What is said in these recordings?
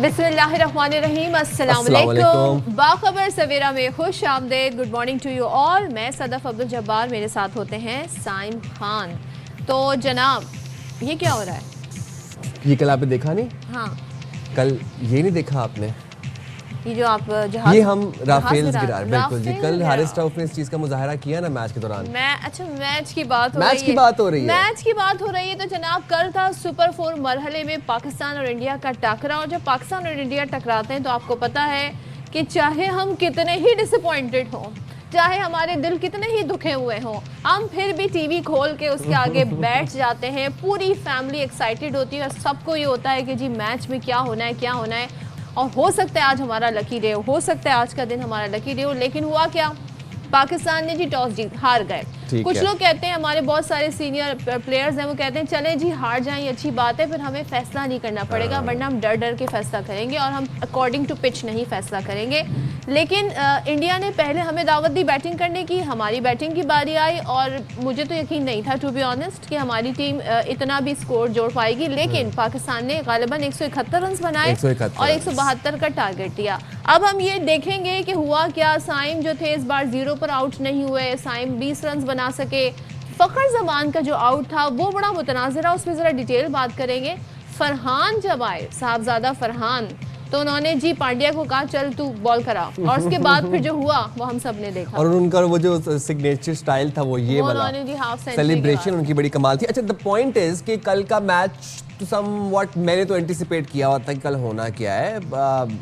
बिस्मिल्लाहिर्रहमानिर्रहीम, अस्सलाम वालेकुम। बाखबर सवेरा में खुश आमदेद। Good morning to you all. मैं सदफ अब्दुल जब्बार, मेरे साथ होते हैं साइम खान। तो जनाब, ये क्या हो रहा है? ये कल आपने देखा नहीं? हाँ, कल ये नहीं देखा आपने? ये जो आप जहाज, ये हम राफेल्स गिरा, बिल्कुल जी। कल हारिस रऊफ ने इस चीज का मुजाहरा किया ना मैच के दौरान। अच्छा, मैच की बात हो रही है। मैच की बात हो रही है। मैच की बात हो रही है। तो जनाब, कल था सुपर 4 मरहले में पाकिस्तान और इंडिया का टकरा। और जब पाकिस्तान और इंडिया टकराते हैं तो आपको पता है कि चाहे हम कितने ही डिसअपॉइंटेड हों, चाहे हमारे दिल कितने ही दुखे हुए हों, हम फिर भी टीवी खोल के उसके आगे बैठ जाते हैं। पूरी फैमिली एक्साइटेड होती है और सबको ये होता है कि जी मैच में क्या होना है, क्या होना है। और हो सकता है आज हमारा लकी डे हो सकता है आज का दिन हमारा लकी डे हो। लेकिन हुआ क्या, पाकिस्तान ने जी टॉस जीत हार गए। कुछ लोग कहते हैं, हमारे बहुत सारे सीनियर प्लेयर्स हैं, वो कहते हैं चले जी हार जाएं, अच्छी बात है, फिर हमें फैसला नहीं करना पड़ेगा, वरना हम डर डर के फैसला करेंगे और हम अकॉर्डिंग टू पिच नहीं फैसला करेंगे। लेकिन इंडिया ने पहले हमें दावत दी बैटिंग करने की, हमारी बैटिंग की बारी आई और मुझे तो यकीन नहीं था, टू बी ऑनेस्ट, कि हमारी टीम इतना भी स्कोर जोड़ पाएगी। लेकिन पाकिस्तान ने गालिबन 171 रन बनाए और 172 का टारगेट दिया। अब हम ये देखेंगे कि हुआ क्या। साइम जो थे इस बार 0 पर आउट नहीं हुए, साइम 20 रन बना सके। फ़खर जमान का जो आउट था वो बड़ा मुतनाज़िरा, उसमें ज़रा डिटेल बात करेंगे। फरहान जब आए, साहबजादा फरहान, तो उन्होंने जी पांड्या को कहा चल तू बॉल करा, और उसके बाद फिर जो हुआ वो हम सब ने देखा। और उनका वो जो सिग्नेचर स्टाइल था वो ये वाला सेलिब्रेशन उनकी बड़ी कमाल थी। अच्छा, द पॉइंट इज कि कल का मैच समवॉट मैंने तो एंटिसिपेट किया हुआ था कि कल होना क्या है।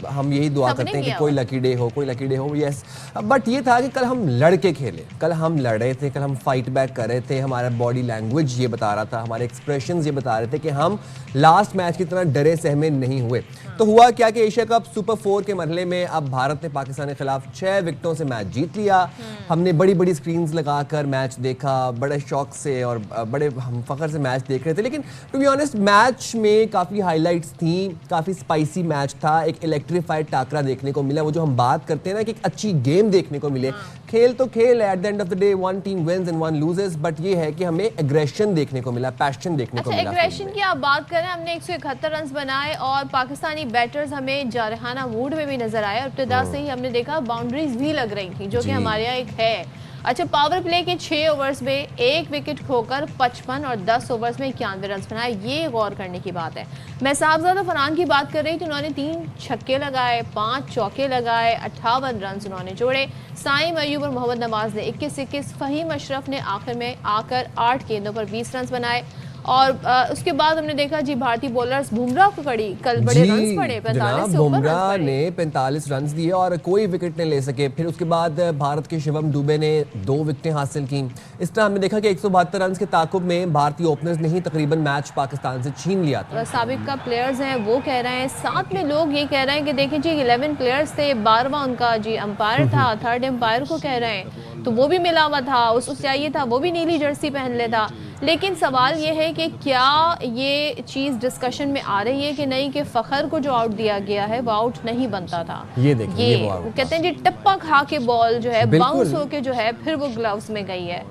हम यही दुआ करते हैं कि कोई लकी डे हो, कोई लकी डे हो। यस, बट ये था कि कल हम लड़के खेले, कल हम लड़ रहे थे, कल हम फाइट बैक कर रहे थे। हमारा बॉडी लैंग्वेज ये बता रहा था, हमारे एक्सप्रेशंस ये बता रहे थे कि हम लास्ट मैच की तरह डरे सहमे नहीं हुए। तो हुआ क्या कि एशिया कप सुपर 4 के मरहले में अब भारत ने पाकिस्तान के खिलाफ 6 विकेटों से मैच जीत लिया। हमने बड़ी बड़ी स्क्रीन्स लगाकर मैच देखा, बड़े शौक से और बड़े हम फख्र से मैच देख रहे थे। लेकिन टू बी ऑनेस्ट मैच में काफ़ी हाइलाइट्स थी, काफ़ी स्पाइसी मैच था, एक इलेक्ट्रीफाइड टाकरा देखने को मिला। वो जो हम बात करते हैं ना कि एक अच्छी गेम देखने को मिले। खेल तो खेल है, at the end of the day one team wins and one loses, but ये है कि हमें एग्रेशन देखने को मिला, पैशन देखने को मिला। एग्रेशन की आप बात करें, हमने 171 रन बनाए और पाकिस्तानी बैटर्स हमें जारहाना मूड में भी नजर आए। इब्तिदा से ही हमने देखा बाउंड्रीज भी लग रही थी, जो कि हमारे यहाँ एक है। अच्छा, पावर प्ले के 6 ओवर्स में 1 विकेट खोकर 55 और 10 ओवर्स में 91 रन बनाए, ये गौर करने की बात है। मैं साहबजादा फरहान की बात कर रही थी, उन्होंने 3 छक्के लगाए, 5 चौके लगाए, 58 रन उन्होंने जोड़े। साइम अयूब और मोहम्मद नवाज ने 21-21, फ़हीम अशरफ ने आखिर में आकर 8 गेंदों पर 20 रन बनाए। और उसके बाद हमने देखा जी भारतीय बॉलर्स बुमराह को कड़ी, कल बड़े रन पड़े, 45 से ऊपर बुमराह ने 45 रन दिए और कोई विकेट नहीं ले सके। फिर उसके बाद भारत के शिवम दुबे ने 2 विकेटें हासिल की। इस तरह हमने देखा कि 172 रन के ताकुब में भारतीय ओपनर्स ने ही तकरीबन मैच पाकिस्तान से छीन लिया था। साबिक का प्लेयर्स हैं वो कह रहे हैं, साथ में लोग ये कह रहे हैं कि देखिए जी 11 प्लेयर्स थे, 12वां उनका जी अंपायर था, थर्ड अंपायर को कह रहे हैं, तो वो भी मिला हुआ था, उसको चाहिए था वो भी नीली जर्सी पहन लेता। लेकिन सवाल ये है कि क्या ये चीज़ डिस्कशन में आ रही है कि नहीं, कि फ़खर को जो आउट दिया गया है वो आउट नहीं बनता था। ये देखिए, ये वो कहते हैं जी टप्पा खा के बॉल जो है बाउंस होके जो है फिर वो ग्लव्स में गई है।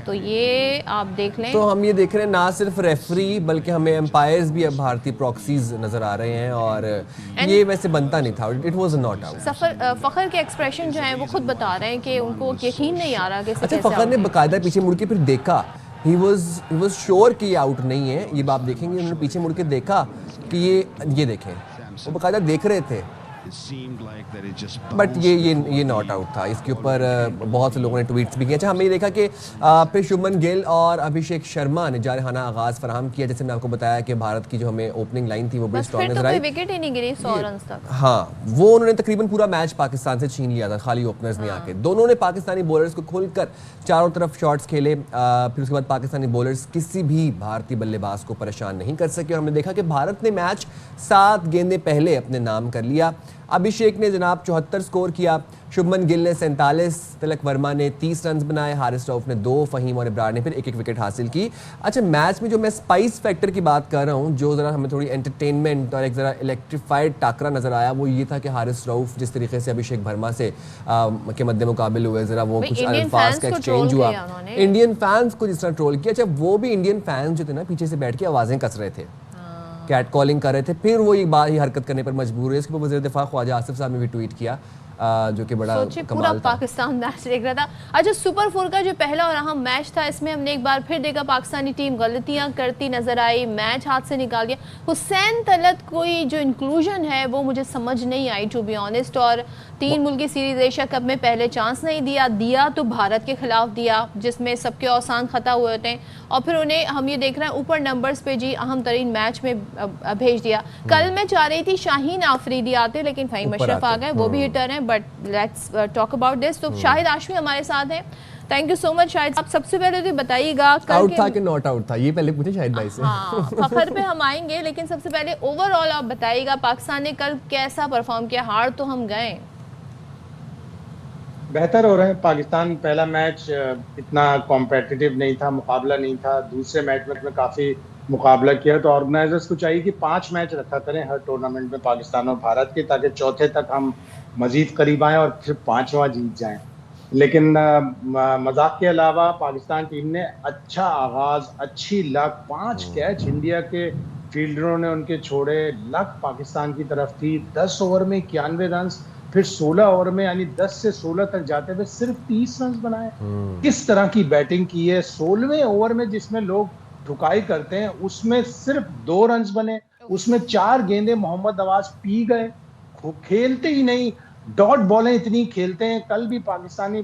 तो ये आप देख लें। तो हम ये देख रहे हैं ना सिर्फ रेफरी बल्कि हमें एम्पायर्स भी अब भारतीय प्रॉक्सीज नजर आ रहे हैं और ये वैसे बनता नहीं था, it was not out. Fakhar के एक्सप्रेशन जो है वो खुद बता रहे हैं कि उनको यकीन नहीं आ रहा कि अच्छा, फ़खर ने बाकायदा पीछे मुड़ के फिर देखा, ही वाज श्योर कि ये आउट नहीं है। ये आप देखेंगे, उन्होंने पीछे मुड़ के देखा कि ये देखें, वो बाकायदा देख रहे थे, बट ये नॉट आउट था। इसके ऊपर बहुत से लोगों ने ट्वीट्स भी किए। अच्छा, हमने ये देखा कि फिर शुभमन गिल और अभिषेक शर्मा ने जारहाना आगाज फराहम किया। जैसे मैं आपको बताया कि भारत की जो हमें ओपनिंग लाइन थी वो बड़ी स्ट्रॉन्ग नजर आई, विकेट ही नहीं गिरी 100 रन तक। हाँ, वो उन्होंने तकरीबन पूरा मैच पाकिस्तान से छीन लिया था, खाली ओपनर्स ने आके। दोनों ने पाकिस्तानी बॉलर्स को खुलकर चारों तरफ शॉट्स खेले। फिर उसके बाद पाकिस्तानी बॉलर्स किसी भी भारतीय बल्लेबाज को परेशान नहीं कर सके। हमने देखा कि भारत ने मैच 7 गेंदें पहले अपने नाम कर लिया। अभिषेक ने जनाब 74 स्कोर किया, शुभमन गिल ने 47, तिलक वर्मा ने 30 रन बनाए, हारिस रऊफ ने 2, फ़हीम और इब्रार ने फिर 1-1 विकेट हासिल की। अच्छा, मैच में जो मैं स्पाइस फैक्टर की बात कर रहा हूँ, जो ज़रा हमें थोड़ी एंटरटेनमेंट और एक ज़रा इलेक्ट्रीफाइड टाकरा नज़र आया, वो ये था कि हारिस रऊफ जिस तरीके से अभिषेक वर्मा से के मद्दे मुकाबिल हुए, ज़रा वो कुछ अल्फाज का एक्सचेंज हुआ, इंडियन फैंस को जिस तरह ट्रोल किया। अच्छा, वो भी इंडियन फैंस जो थे ना पीछे से बैठ के आवाज़ें कस रहे थे। कैट कॉलिंग कर रहे थे, फिर वो एक बार ही हरकत करने पर मजबूर हुए। इसके ऊपर वज़ीर दिफा ख्वाजा आसिफ साहब ने भी ट्वीट किया, जो कि बड़ा पूरा कमाल था। पाकिस्तान मैच देख रहा था। अच्छा, सुपर 4 का जो पहला और अहम मैच था, इसमें हमने एक बार फिर देखा पाकिस्तानी टीम गलतियां करती नजर आई, मैच हाथ से निकाल दिया। हुसैन तलत कोई जो इंक्लूजन है वो मुझे समझ नहीं आई टू बी ऑनेस्ट। और 3 मुल्की सीरीज एशिया कप में पहले चांस नहीं दिया तो भारत के खिलाफ दिया, जिसमें सबके औसान खता हुए होते हैं, और फिर उन्हें हम ये देख रहे हैं ऊपर नंबर्स पे जी अहम तरीन मैच में भेज दिया। कल मैं चाह रही थी शाहीन आफरीदी आते, लेकिन फ़हीम अशरफ आ गए, वो भी हिटर हैं। But let's talk about this. तो शाहिद आशमी हमारे साथ हैं। Thank you so much Shahid. आप सबसे पहले तो बताइएगा आउट था कि नॉट आउट था, ये पहले पूछे शाहिद भाई से। हाँ, फखर पे हम आएंगे, लेकिन सबसे पहले ओवरऑल आप बताइएगा पाकिस्तान ने कल कैसा परफॉर्म किया। हार तो हम गए, बेहतर हो रहे हैं पाकिस्तान। पहला मैच इतना कॉम्पिटिटिव नहीं था, मुकाबला नहीं था। दूसरे मैच में काफ़ी मुकाबला किया, तो ऑर्गेनाइजर्स को चाहिए कि 5 मैच रखा करें हर टूर्नामेंट में पाकिस्तान और भारत के, ताकि चौथे तक हम मजीद करीब आएँ और फिर 5वां जीत जाएं। लेकिन मजाक के अलावा पाकिस्तान टीम ने अच्छा आगाज़, अच्छी लक, 5 कैच इंडिया के फील्डरों ने उनके छोड़े, लक पाकिस्तान की तरफ थी। 10 ओवर में 91 रन, फिर 16 ओवर में यानी 10 से 16 तक जाते हुए सिर्फ 30 रन बनाए। किस तरह की बैटिंग की है। 16वें ओवर में जिसमें लोग ठुकाई करते हैं, उसमें सिर्फ 2 रन बने, उसमें 4 गेंदें मोहम्मद नवाज पी गए, खेलते ही नहीं। डॉट बॉलें इतनी खेलते हैं। कल भी पाकिस्तानी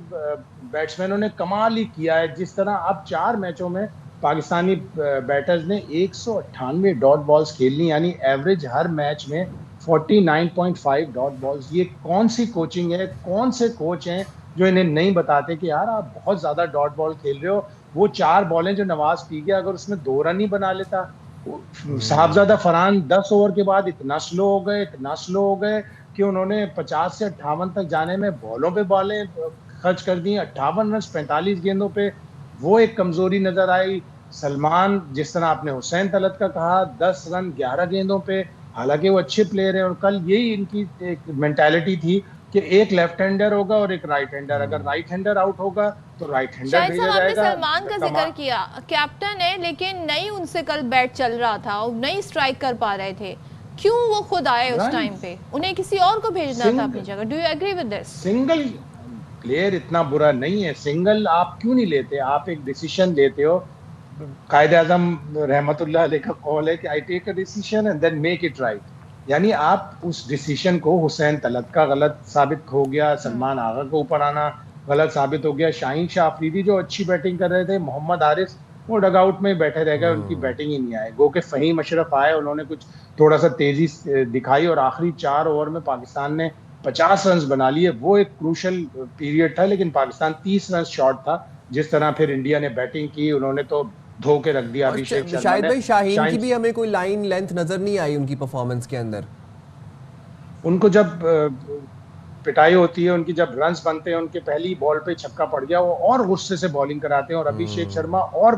बैट्समैनों ने कमाल ही किया है। जिस तरह अब 4 मैचों में पाकिस्तानी बैटर्स ने 198 डॉट बॉल्स खेलनी, यानी एवरेज हर मैच में 49.5 डॉट बॉल्स। ये कौन सी कोचिंग है, कौन से कोच हैं जो इन्हें नहीं बताते कि यार आप बहुत ज़्यादा डॉट बॉल खेल रहे हो। वो 4 बॉलें जो नवाज पी गया, अगर उसमें 2 रन ही बना लेता। साहबजादा फरहान 10 ओवर के बाद इतना स्लो हो गए कि उन्होंने 50 से 58 तक जाने में बॉलों पे बॉलें खर्च कर दी। 58 रन 45 गेंदों पे, वो एक कमजोरी नजर आई। सलमान, जिस तरह आपने हुसैन तलत का कहा, 10 रन 11 गेंदों पे, हालांकि वो अच्छे प्लेयर हैं। और कल यही इनकी एक मेंटालिटी थी कि एक लेफ्ट हैंडर होगा और एक राइट हैंडर, अगर राइट हैंडर आउट होगा तो राइट हैंडर भेजा जाएगा। सलमान का जिक्र किया, कैप्टन है, लेकिन नहीं उनसे कल बैट चल रहा था और नहीं स्ट्राइक कर पा रहे थे। क्यों वो खुद आए उस टाइम पे? उन्हें किसी और को भेजना था अपनी जगह। Do you agree with this? Single player इतना बुरा नहीं है, सिंगल आप क्यों नहीं लेते? आप एक डिसीजन लेते हो। कायदे आजम रहमतुल्लाह अलैह का कॉल है कि I take a decision and then make it right. यानी आप उस डिसीजन को, हुसैन तलत का गलत साबित हो गया, सलमान आगा को ऊपर आना गलत साबित हो गया, शाहीन शाह अफरीदी जो अच्छी बैटिंग कर रहे थे, मोहम्मद हारिस वो डगआउट में बैठे रह गए, उनकी बैटिंग ही नहीं आई। गो के फ़हीम अशरफ आए, उन्होंने कुछ थोड़ा सा तेजी दिखाई और आखिरी 4 ओवर में पाकिस्तान ने 50 रन बना लिए। वो एक क्रूशल पीरियड था, लेकिन पाकिस्तान 30 रन शॉर्ट था। जिस तरह फिर इंडिया ने बैटिंग की, उन्होंने तो धो के रख दिया अभिषेक शर्मा ने। शाहिद भाई, शाहीन की भी हमें कोई लाइन लेंथ नजर नहीं आई उनकी परफॉर्मेंस के अंदर। उनको जब पिटाई होती है, उनकी जब रन्स बनते हैं, उनके पहली बॉल पे छक्का पड़ गया, वो और गुस्से से बॉलिंग कराते हैं। और अभिषेक शर्मा और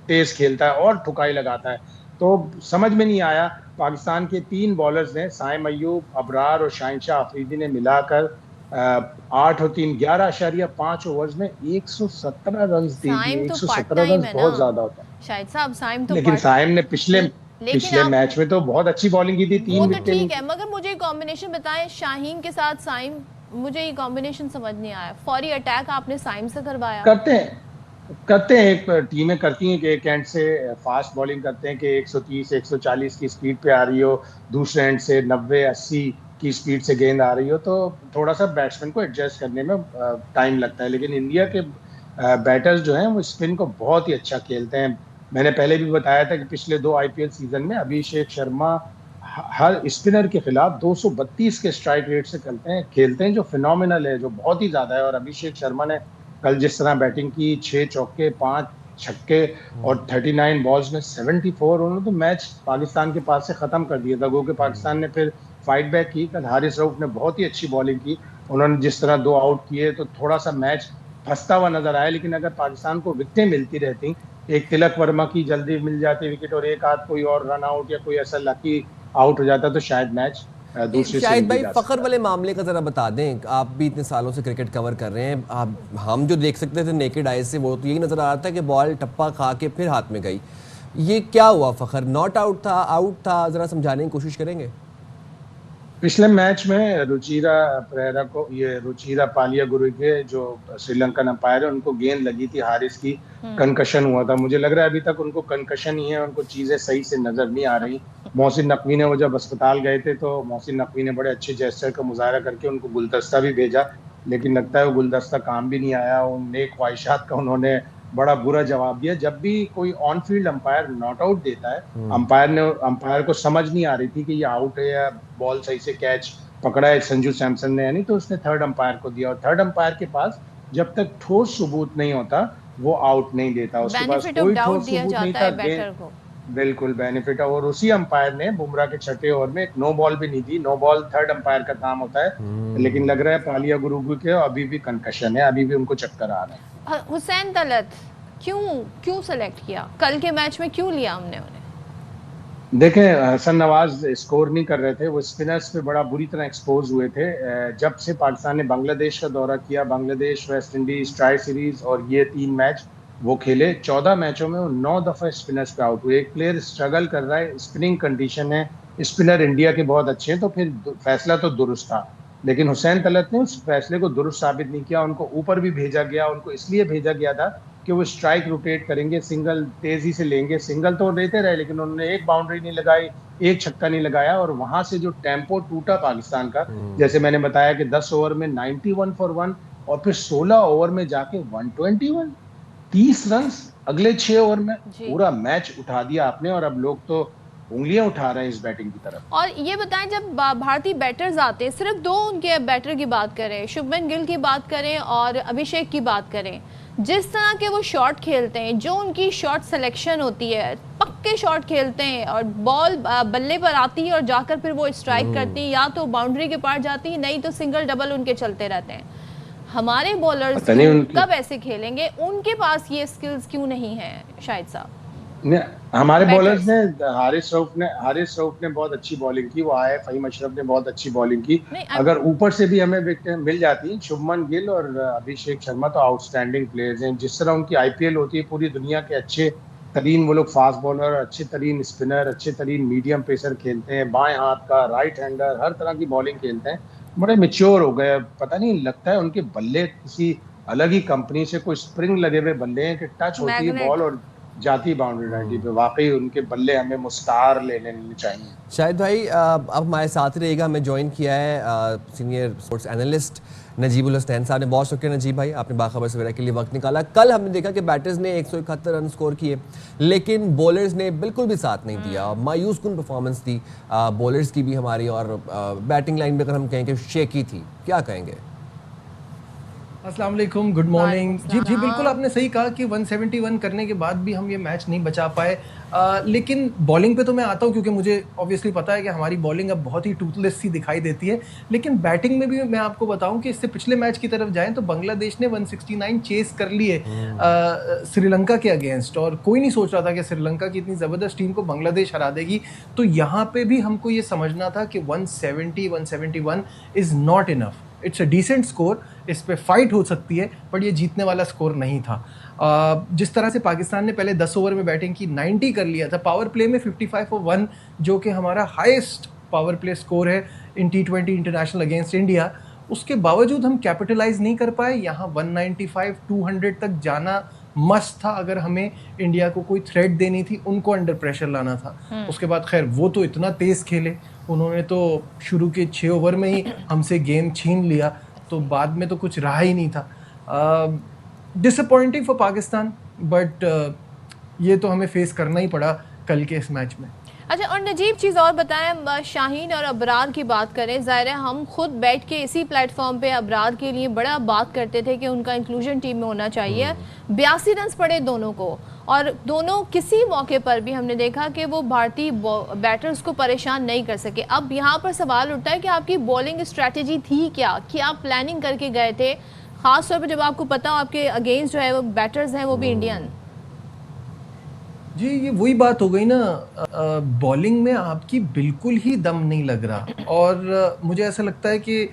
तेज खेलता है और ठुकाई लगाता है। तो समझ में नहीं आया। पाकिस्तान के 3 बॉलर्स ने, साइम अय्यूब, अबरार और शाहीन शाह अफरीदी ने मिलाकर 8 और 3 11.5 ओवर्स में 117 रन दे दिए। 117 रन बहुत ज्यादा होता है शाहिद साहब। साइम तो, लेकिन साइम ने पिछले मैच में तो बहुत अच्छी बॉलिंग की थी। 3 विकेट। ठीक है, मगर मुझे कॉम्बिनेशन बताएं शाहीन के साथ साइम, मुझे ये कॉम्बिनेशन समझ नहीं आया। फौरी अटैक आपने साइम से करवाया। करते हैं एक टीमें करती हैं कि एक एंड से फास्ट बॉलिंग करते हैं कि 130 140 की स्पीड पे आ रही हो, दूसरे एंड से 90 80 की स्पीड से गेंद आ रही हो, तो थोड़ा सा बैट्समैन को एडजस्ट करने में टाइम लगता है। लेकिन इंडिया के बैटर्स जो हैं वो स्पिन को बहुत ही अच्छा खेलते हैं। मैंने पहले भी बताया था कि पिछले 2 IPL सीजन में अभिषेक शर्मा हर स्पिनर के खिलाफ 232 के स्ट्राइक रेट से खेलते हैं, जो फिनोमिनल है, जो बहुत ही ज़्यादा है। और अभिषेक शर्मा ने कल जिस तरह बैटिंग की, 6 चौके 5 छक्के और 39 बॉल्स में 74, उन्होंने तो मैच पाकिस्तान के पास से ख़त्म कर दिया था। गो कि पाकिस्तान ने फिर फाइट बैक की। कल हारिस रऊफ ने बहुत ही अच्छी बॉलिंग की, उन्होंने जिस तरह 2 आउट किए तो थोड़ा सा मैच फंसता हुआ नजर आया। लेकिन अगर पाकिस्तान को विकेटें मिलती रहती, एक तिलक वर्मा की जल्दी मिल जाती विकेट और एक आध कोई और रन आउट या कोई ऐसा लकी आउट हो जाता, तो शायद मैच दूसरे। शायद भाई फखर वाले मामले का जरा बता दें। आप भी इतने सालों से क्रिकेट कवर कर रहे हैं, हम जो देख सकते थे नेकेड आई से, वो तो यही नजर आ रहा था कि बॉल टप्पा खा के फिर हाथ में गई। ये क्या हुआ फ़खर? नॉट आउट था, आउट था? ज़रा समझाने की कोशिश करेंगे। पिछले मैच में रुचिरा परेरा को, ये रुचिरा पालिया गुरु के जो श्रीलंकन अंपायर है, उनको गेंद लगी थी हारिस की, कंकशन हुआ था। मुझे लग रहा है अभी तक उनको कंकशन ही है, उनको चीजें सही से नजर नहीं आ रही। मोहसिन नकवी ने, वो जब अस्पताल गए थे तो मोहसिन नकवी ने बड़े अच्छे जेस्चर का मुजाहरा करके उनको गुलदस्ता भी भेजा, लेकिन लगता है वो गुलदस्ता काम भी नहीं आया। उन नेक ख्वाहिशात का उन्होंने बड़ा बुरा जवाब दिया। जब भी कोई on field umpire not out देता है, अंपायर को समझ नहीं आ रही थी कि ये आउट है या बॉल सही से कैच पकड़ा है संजू सैमसन ने, यानी तो उसने थर्ड अंपायर को दिया। और थर्ड अंपायर के पास जब तक ठोस सबूत नहीं होता वो आउट नहीं देता। उसके पास कोई ठोस सबूत नहीं था, बिल्कुल बेनिफिट। और उसी अंपायर ने बुमराह के छठे ओवर में एक नो बॉल भी नहीं दी। नो बॉल थर्ड अंपायर का काम होता है, लेकिन लग रहा है पालिया गुरु के अभी भी कंकशन है, अभी भी उनको चक्कर आ रहे हैं। हुसैन तलत क्यों सेलेक्ट किया? कल के मैच में क्यों लिया हमने उन्हें? देखें, हसन नवाज स्कोर नहीं कर रहे थे, वो स्पिनर्स पे बड़ा बुरी तरह एक्सपोज हुए थे। जब से पाकिस्तान ने बांग्लादेश का दौरा किया, Bangladesh, West Indies, tri series और ये 3 मैच वो खेले, 14 मैचों में वो 9 दफा स्पिनर्स पे आउट हुए। एक प्लेयर स्ट्रगल कर रहा है, स्पिनिंग कंडीशन है, स्पिनर इंडिया के बहुत अच्छे हैं, तो फिर फैसला तो दुरुस्त था। लेकिन हुसैन तलत ने उस फैसले को दुरुस्त साबित नहीं किया। उनको ऊपर भी भेजा गया, उनको इसलिए भेजा गया था कि वो स्ट्राइक रोटेट करेंगे, सिंगल तेजी से लेंगे। सिंगल तो लेते रहे, लेकिन उन्होंने एक बाउंड्री नहीं लगाई, एक छक्का नहीं लगाया। और वहां से जो टेम्पो टूटा पाकिस्तान का, जैसे मैंने बताया कि 10 ओवर में 91 फॉर 1 और फिर 16 ओवर में जाके 121, 30 रन अगले 6 ओवर में, पूरा मैच उठा दिया आपने। और अब लोग तो उंगलियां उठा रहे हैं इस बैटिंग की तरफ। और ये बताएं, जब भारतीय बैटर्स आते हैं, सिर्फ 2 उनके बैटर की बात करें, शुभमन गिल की बात करें और अभिषेक की बात करें, जिस तरह के वो शॉट खेलते हैं, जो उनकी शॉट सिलेक्शन होती है, पक्के शॉट खेलते हैं और बॉल बल्ले पर आती है और जाकर फिर वो स्ट्राइक करती है, या तो बाउंड्री के पार जाती है, नहीं तो सिंगल डबल उनके चलते रहते हैं। हमारे बॉलर्स कब ऐसे खेलेंगे? उनके पास ये स्किल्स क्यों नहीं है शाहिद साहब? हमारे बॉलर्स ने, हारिस रऊफ ने बहुत अच्छी बॉलिंग की, वो आए, फहीम अशरफ ने बहुत अच्छी बॉलिंग की। अगर ऊपर से भी हमें विकेट मिल जाती, शुभमन गिल और अभिषेक शर्मा तो आउटस्टैंडिंग प्लेयर्स हैं। जिस तरह उनकी आईपीएल होती है, पूरी दुनिया के अच्छे तरीन वो लोग फास्ट बॉलर, अच्छे तरीन स्पिनर, अच्छे तरीन मीडियम पेसर खेलते हैं, बाएं हाथ का, राइट हैंडर, हर तरह की बॉलिंग खेलते हैं। बड़े मेच्योर हो गए, पता नहीं लगता है उनके बल्ले किसी अलग ही कंपनी से, कोई स्प्रिंग लगे हुए बल्ले हैं कि टच होती है बॉल और जाती बाउंड्री लाइन पे। वाकई उनके बल्ले हमें मुस्तार ले लेने चाहिए। शाहिद भाई अब हमारे साथ रहेगा, हमें ज्वाइन किया है senior sports analyst Najibul Hussain साहब ने। बहुत शुक्रिया नजीब भाई, आपने बाखबर सवेरा के लिए वक्त निकाला। कल हमने देखा कि बैटर्स ने 171 रन स्कोर किए, लेकिन बॉलर्स ने बिल्कुल भी साथ नहीं दिया। मायूस कुन परफॉर्मेंस थी बॉलर्स की भी हमारी, और बैटिंग लाइन में अगर हम कहें कि शेकी थी, क्या कहेंगे? अस्सलाम वालेकुम, गुड मॉर्निंग। जी बिल्कुल आपने सही कहा कि 171 करने के बाद भी हम ये मैच नहीं बचा पाए। लेकिन बॉलिंग पे तो मैं आता हूँ क्योंकि मुझे ऑब्वियसली पता है कि हमारी बॉलिंग अब बहुत ही टूथलेस सी दिखाई देती है। लेकिन बैटिंग में भी मैं आपको बताऊं कि इससे पिछले मैच की तरफ जाएं तो बांग्लादेश ने 169 चेस कर लिए श्रीलंका के अगेंस्ट, और कोई नहीं सोच रहा था कि श्रीलंका की इतनी ज़बरदस्त टीम को बांग्लादेश हरा देगी। तो यहाँ पे भी हमको ये समझना था कि 170-171 is not enough. It's a decent score, इस पे फाइट हो सकती है, बट ये जीतने वाला स्कोर नहीं था। जिस तरह से पाकिस्तान ने पहले 10 ओवर में बैटिंग की, 90 कर लिया था, पावर प्ले में 55 for 1 जो कि हमारा हाईएस्ट पावर प्ले स्कोर है इन T20 इंटरनेशनल अगेंस्ट इंडिया, उसके बावजूद हम कैपिटलाइज नहीं कर पाए। यहाँ 195-200 तक जाना मस्त था अगर हमें इंडिया को कोई थ्रेट देनी थी, उनको अंडर प्रेशर लाना था। उसके बाद खैर वो तो इतना तेज़ खेले, उन्होंने तो शुरू के 6 ओवर में ही हमसे गेम छीन लिया, तो बाद में तो कुछ रहा ही नहीं था। डिसअपॉइंटिंग फॉर पाकिस्तान, बट ये तो हमें फेस करना ही पड़ा कल के इस मैच में। अच्छा, और नजीब चीज़ और बताएं, शाहीन और अबरार की बात करें, ज़ाहिर है हम खुद बैठ के इसी प्लेटफॉर्म पे अबरार के लिए बड़ा बात करते थे कि उनका इंक्लूजन टीम में होना चाहिए। 82 रन पड़े दोनों को, और दोनों किसी मौके पर भी हमने देखा कि वो भारतीय बैटर्स को परेशान नहीं कर सके। अब यहाँ पर सवाल उठता है कि आपकी बॉलिंग स्ट्रैटेजी थी क्या आप प्लानिंग करके गए थे, ख़ास तौर पर जब आपको पता हो आपके अगेंस्ट जो है वो बैटर्स हैं वो भी इंडियन? जी ये वही बात हो गई ना, बॉलिंग में आपकी बिल्कुल ही दम नहीं लग रहा। और मुझे ऐसा लगता है कि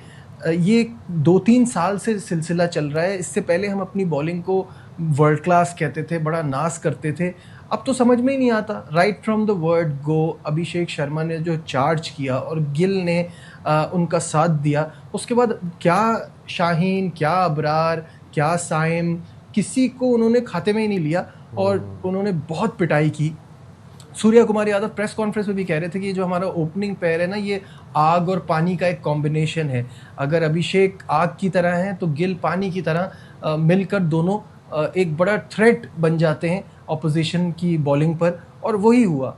ये 2-3 साल से सिलसिला चल रहा है। इससे पहले हम अपनी बॉलिंग को वर्ल्ड क्लास कहते थे, बड़ा नाज करते थे। अब तो समझ में ही नहीं आता। Right from the word go Abhishek Sharma ने जो चार्ज किया और गिल ने उनका साथ दिया, उसके बाद क्या शाहीन, क्या अबरार, क्या साइम, किसी को उन्होंने खाते में ही नहीं लिया और उन्होंने बहुत पिटाई की। सूर्या कुमार यादव प्रेस कॉन्फ्रेंस में भी कह रहे थे कि जो हमारा ओपनिंग पेयर है ना, ये आग और पानी का एक कॉम्बिनेशन है। अगर अभिषेक आग की तरह हैं तो गिल पानी की तरह मिलकर दोनों एक बड़ा थ्रेट बन जाते हैं ऑपोजिशन की बॉलिंग पर, और वही हुआ।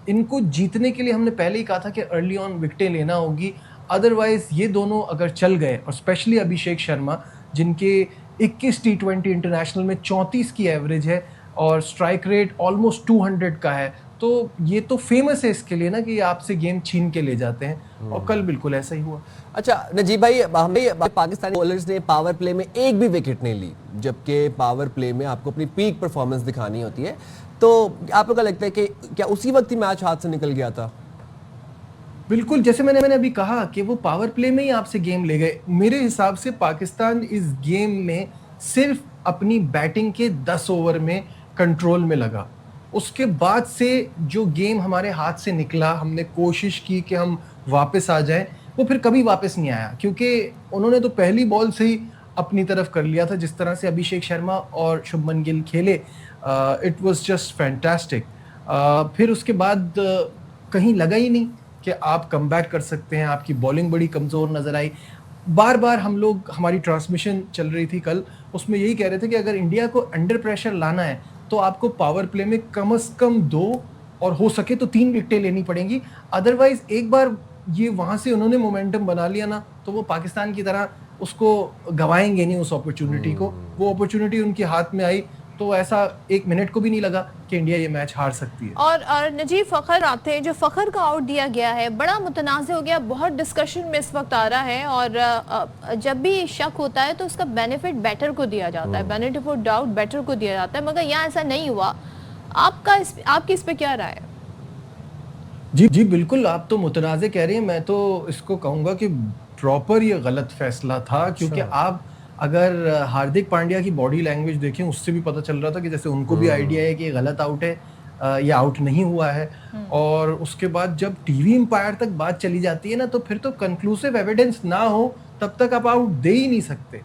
इनको जीतने के लिए हमने पहले ही कहा था कि अर्ली ऑन विकेटें लेना होगी, अदरवाइज ये दोनों अगर चल गए, और स्पेशली अभिषेक शर्मा जिनके 21 T20 इंटरनेशनल में 34 की एवरेज है और स्ट्राइक रेट ऑलमोस्ट 200 का है, तो ये तो फेमस है इसके लिए ना कि आपसे गेम छीन के ले जाते हैं, और कल बिल्कुल ऐसा ही हुआ। अच्छा नजीब भाई, हमें पाकिस्तानी बॉलर्स ने पावर प्ले में एक भी विकेट नहीं ली, जबकि पावर प्ले में आपको अपनी पीक परफॉर्मेंस दिखानी होती है, तो आपको क्या लगता है कि क्या उसी वक्त ही मैच हाथ से निकल गया था? बिल्कुल, जैसे मैंने अभी कहा कि वो पावर प्ले में ही आपसे गेम ले गए। मेरे हिसाब से पाकिस्तान इस गेम में सिर्फ अपनी बैटिंग के 10 ओवर में कंट्रोल में लगा। उसके बाद से जो गेम हमारे हाथ से निकला, हमने कोशिश की कि हम वापस आ जाएं, वो फिर कभी वापस नहीं आया, क्योंकि उन्होंने तो पहली बॉल से ही अपनी तरफ कर लिया था। जिस तरह से अभिषेक शर्मा और शुभमन गिल खेले, इट वाज जस्ट फैंटास्टिक। फिर उसके बाद कहीं लगा ही नहीं कि आप कमबैक कर सकते हैं। आपकी बॉलिंग बड़ी कमज़ोर नज़र आई। बार बार हम लोग, हमारी ट्रांसमिशन चल रही थी कल, उसमें यही कह रहे थे कि अगर इंडिया को अंडर प्रेशर लाना है तो आपको पावर प्ले में कम से कम 2 और हो सके तो 3 विकेटें लेनी पड़ेंगी। अदरवाइज एक बार ये वहाँ से उन्होंने मोमेंटम बना लिया ना, तो वो पाकिस्तान की तरह उसको गवाएंगे नहीं उस अपॉर्चुनिटी को। वो अपॉर्चुनिटी उनके हाथ में आई तो ऐसा 1 मिनट को भी नहीं लगा कि इंडिया ये मैच हार सकती है। और नजीब फ़खर आते हैं, जो फ़खर का आउट दिया गया है बड़ा मुतनाज़ हो गया, बहुत डिस्कशन में इस वक्त आ रहा है, और जब भी शक होता है तो उसका बेनिफिट बैटर को दिया जाता है, बेनिफिट ऑफ डाउट बैटर को दिया जाता है, मगर यहाँ ऐसा नहीं हुआ। आपकी इस पे क्या राय है? जी बिल्कुल, आप तो मुतनाज़े कह रही हैं, मैं तो इसको कहूँगा कि प्रॉपर ये गलत फैसला था। क्योंकि आप अगर हार्दिक पांड्या की बॉडी लैंग्वेज देखें, उससे भी पता चल रहा था कि जैसे उनको भी आइडिया है कि ये गलत आउट है, ये आउट नहीं हुआ है। और उसके बाद जब टीवी एम्पायर तक बात चली जाती है ना, तो फिर तो कंक्लूसिव एविडेंस ना हो तब तक आप आउट दे ही नहीं सकते।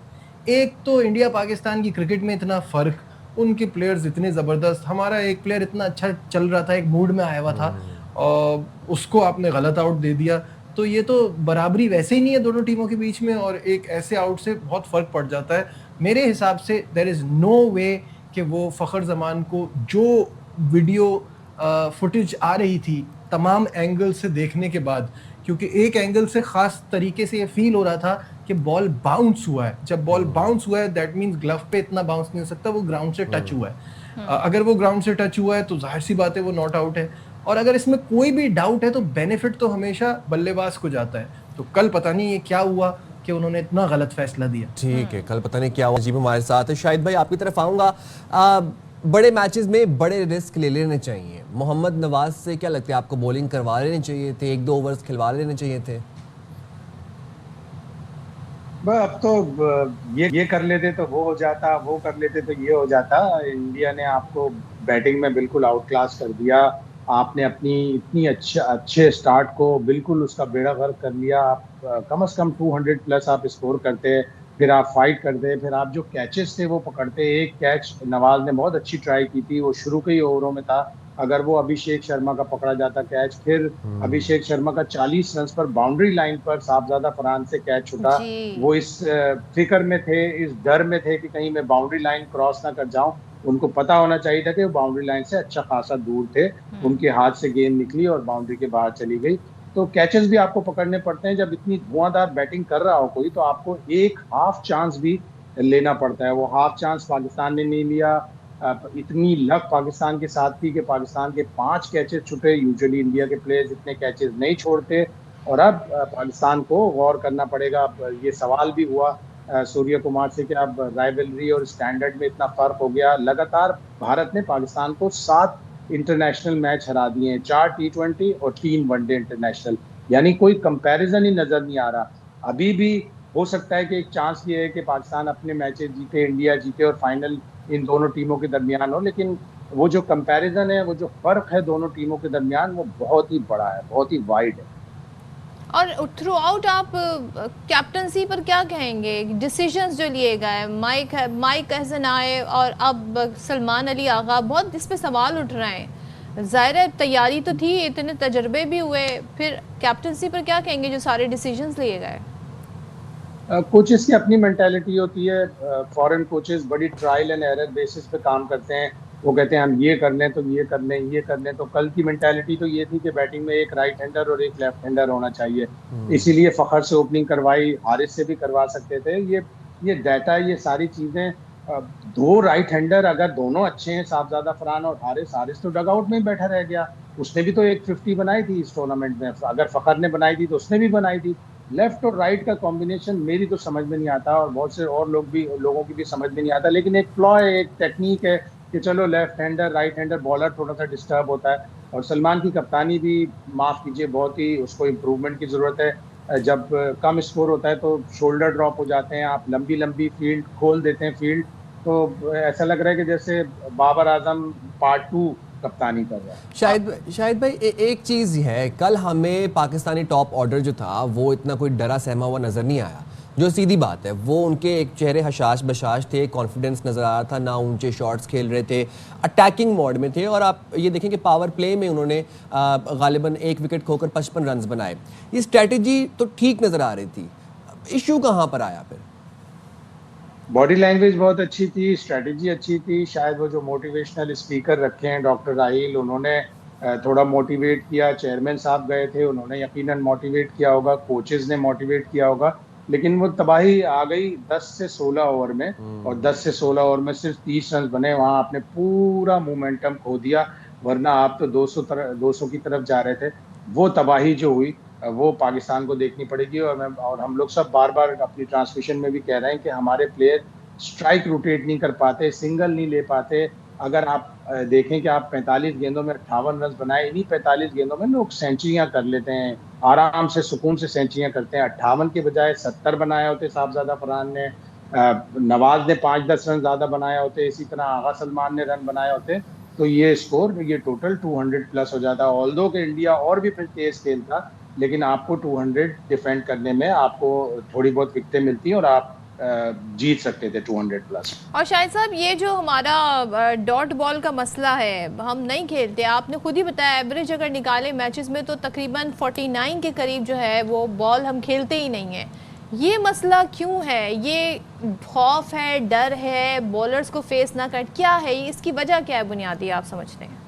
एक तो इंडिया पाकिस्तान की क्रिकेट में इतना फ़र्क, उनके प्लेयर्स इतने ज़बरदस्त, हमारा एक प्लेयर इतना अच्छा चल रहा था, एक मूड में आया हुआ था, और उसको आपने गलत आउट दे दिया। तो ये तो बराबरी वैसे ही नहीं है दोनों टीमों के बीच में, और एक ऐसे आउट से बहुत फ़र्क पड़ जाता है। मेरे हिसाब से देयर इज़ नो वे कि वो फ़खर जमान को जो वीडियो फुटेज आ रही थी तमाम एंगल से देखने के बाद, क्योंकि एक एंगल से ख़ास तरीके से ये फील हो रहा था कि बॉल बाउंस हुआ है। जब बॉल बाउंस हुआ है दैट मीन्स ग्लव पे इतना बाउंस नहीं हो सकता, वो ग्राउंड से टच हुआ है। अगर वो ग्राउंड से टच हुआ है तो जाहिर सी बात है वो नॉट आउट है। और अगर इसमें कोई भी डाउट है तो बेनिफिट तो हमेशा बल्लेबाज को जाता है। तो कल पता नहीं ये क्या हुआ कि उन्होंने इतना गलत फैसला दिया। ठीक है, कल पता नहीं क्या हुआ। जी हमारे साथ है। शाहिद भाई आपकी तरफ आऊँगा। बड़े मैचेस में बड़े रिस्क ले लेने चाहिए। मोहम्मद नवाज से क्या लगता है आपको, बॉलिंग करवा लेने चाहिए थे, 1-2 ओवर्स खिलवा लेने चाहिए थे? अब तो ये कर लेते तो वो हो जाता, वो कर लेते तो ये हो जाता। इंडिया ने आपको बैटिंग में बिल्कुल आउट क्लास कर दिया। आपने अपनी इतनी अच्छे स्टार्ट को बिल्कुल उसका बेड़ा गर्क कर लिया। आप कम से कम 200 प्लस आप स्कोर करते, फिर आप फाइट करते, फिर आप जो कैचेस थे वो पकड़ते। एक कैच नवाज ने बहुत अच्छी ट्राई की थी, वो शुरू के ही ओवरों में था। अगर वो अभिषेक शर्मा का पकड़ा जाता कैच, फिर अभिषेक शर्मा का 40 रन पर बाउंड्री लाइन पर साहबजादा फरहान से कैच छूटा। वो इस फिक्र में थे, इस डर में थे कि कहीं मैं बाउंड्री लाइन क्रॉस ना कर जाऊं। उनको पता होना चाहिए था कि वो बाउंड्री लाइन से अच्छा खासा दूर थे। उनके हाथ से गेंद निकली और बाउंड्री के बाहर चली गई। तो कैचेस भी आपको पकड़ने पड़ते हैं। जब इतनी धुआंधार बैटिंग कर रहा हो कोई, तो आपको एक हाफ चांस भी लेना पड़ता है। वो हाफ चांस पाकिस्तान ने नहीं लिया। इतनी लक पाकिस्तान के साथ थी कि पाकिस्तान के 5 कैचेस छूटे। यूजुअली इंडिया के प्लेयर्स इतने कैचेस नहीं छोड़ते। और अब पाकिस्तान को गौर करना पड़ेगा। अब ये सवाल भी हुआ सूर्य कुमार से कि अब राइवलरी और स्टैंडर्ड में इतना फर्क हो गया। लगातार भारत ने पाकिस्तान को 7 इंटरनेशनल मैच हरा दिए हैं, 4 T20 और 3 वनडे इंटरनेशनल। यानी कोई कंपैरिजन ही नजर नहीं आ रहा। अभी भी हो सकता है कि एक चांस ये है कि पाकिस्तान अपने मैचेस जीते, इंडिया जीते और फाइनल इन दोनों टीमों के दरमियान हो। लेकिन वो जो कंपैरिजन है, वो जो फर्क है दोनों टीमों के दरमियान, वो बहुत ही बड़ा है, बहुत ही वाइड है। और थ्रू आउट आप कैप्टनसी पर क्या कहेंगे? डिसीजंस जो लिए गए, माइक हसन आए और अब सलमान अली आगा, बहुत इस पे सवाल उठ रहे हैं। जाहिर है तैयारी तो थी, इतने तजर्बे भी हुए, फिर कैप्टनसी पर क्या कहेंगे जो सारे डिसीजंस लिए गए? कोचेस की अपनी मेंटालिटी होती है। फॉरेन कोचेस बड़ी ट्रायल एंड एरर बेसिस पे काम करते हैं। वो कहते हैं हम ये कर लें तो ये कर लें, ये कर लें। तो कल की मेंटालिटी तो ये थी कि बैटिंग में एक राइट हैंडर और एक लेफ्ट हैंडर होना चाहिए, इसीलिए फखर से ओपनिंग करवाई, हारिस से भी करवा सकते थे। ये डाटा, ये सारी चीजें, दो राइट हैंडर अगर दोनों अच्छे हैं, साहबजादा फरहान और हारिस तो डगआउट में ही बैठा रह गया। उसने भी तो एक 50 बनाई थी इस टूर्नामेंट में, अगर फखर ने बनाई थी तो उसने भी बनाई थी। लेफ्ट और राइट का कॉम्बिनेशन मेरी तो समझ में नहीं आता, और बहुत से और लोगों की भी समझ में नहीं आता। लेकिन एक फ्लॉ है, एक टेक्निक है कि चलो left hander right hander bowler थोड़ा सा डिस्टर्ब होता है। और सलमान की कप्तानी भी, माफ़ कीजिए, बहुत ही उसको इम्प्रूवमेंट की ज़रूरत है। जब कम स्कोर होता है तो शोल्डर ड्रॉप हो जाते हैं, आप लंबी लंबी फील्ड खोल देते हैं फील्ड, तो ऐसा लग रहा है कि जैसे बाबर आजम पार्ट 2 कप्तानी कर रहा है। शाहिद भाई, एक चीज़ है, कल हमें पाकिस्तानी टॉप ऑर्डर जो था वो इतना कोई डरा सहमा हुआ नज़र नहीं आया। जो सीधी बात है, वो उनके एक चेहरे हशाश बशाश थे, कॉन्फिडेंस नज़र आ रहा था, ना ऊंचे शॉट्स खेल रहे थे, अटैकिंग मोड में थे। और आप ये देखें कि पावर प्ले में उन्होंने गालिबन 1 विकेट खोकर 55 रन बनाए। ये स्ट्रैटेजी तो ठीक नज़र आ रही थी, इशू कहाँ पर आया फिर? बॉडी लैंग्वेज बहुत अच्छी थी, स्ट्रेटजी अच्छी थी। शायद वो जो मोटिवेशनल स्पीकर रखे हैं डॉक्टर राहील, उन्होंने थोड़ा मोटिवेट किया। चेयरमैन साहब गए थे, उन्होंने यकीनन मोटिवेट किया होगा, कोचेस ने मोटिवेट किया होगा। लेकिन वो तबाही आ गई 10 से 16 ओवर में, और 10 से 16 ओवर में सिर्फ 30 रन बने। वहाँ आपने पूरा मोमेंटम खो दिया, वरना आप तो 200 की तरफ जा रहे थे। वो तबाही जो हुई, वो पाकिस्तान को देखनी पड़ेगी। और हम लोग सब बार बार अपनी ट्रांसमिशन में भी कह रहे हैं कि हमारे प्लेयर स्ट्राइक रोटेट नहीं कर पाते, सिंगल नहीं ले पाते। अगर आप देखें कि आप 45 गेंदों में 58 रन बनाए, इन्हीं 45 गेंदों में लोग सेंचुरियां कर लेते हैं, आराम से सुकून से सेंचुरियां करते हैं। 58 के बजाय 70 बनाए होते साहबजादा फरहान ने, नवाज ने 5-10 रन ज्यादा बनाए होते, इसी तरह आगा सलमान ने रन बनाए होते, तो ये स्कोर, ये टोटल 200 प्लस हो जाता। ऑल्दो कि इंडिया और भी फिर तेज खेलता, लेकिन आपको 200 डिफेंड करने में आपको थोड़ी बहुत विकेटें मिलती और आप जीत सकते थे 200 प्लस। और शाहिद साहब, ये जो हमारा डॉट बॉल का मसला है, हम नहीं खेलते, आपने खुद ही बताया, एवरेज अगर निकाले मैचेस में तो तकरीबन 49 के करीब जो है वो बॉल हम खेलते ही नहीं है। ये मसला क्यों है? ये खौफ है, डर है, बॉलर्स को फेस ना कर, क्या है इसकी वजह, क्या है बुनियादी आप समझते हैं?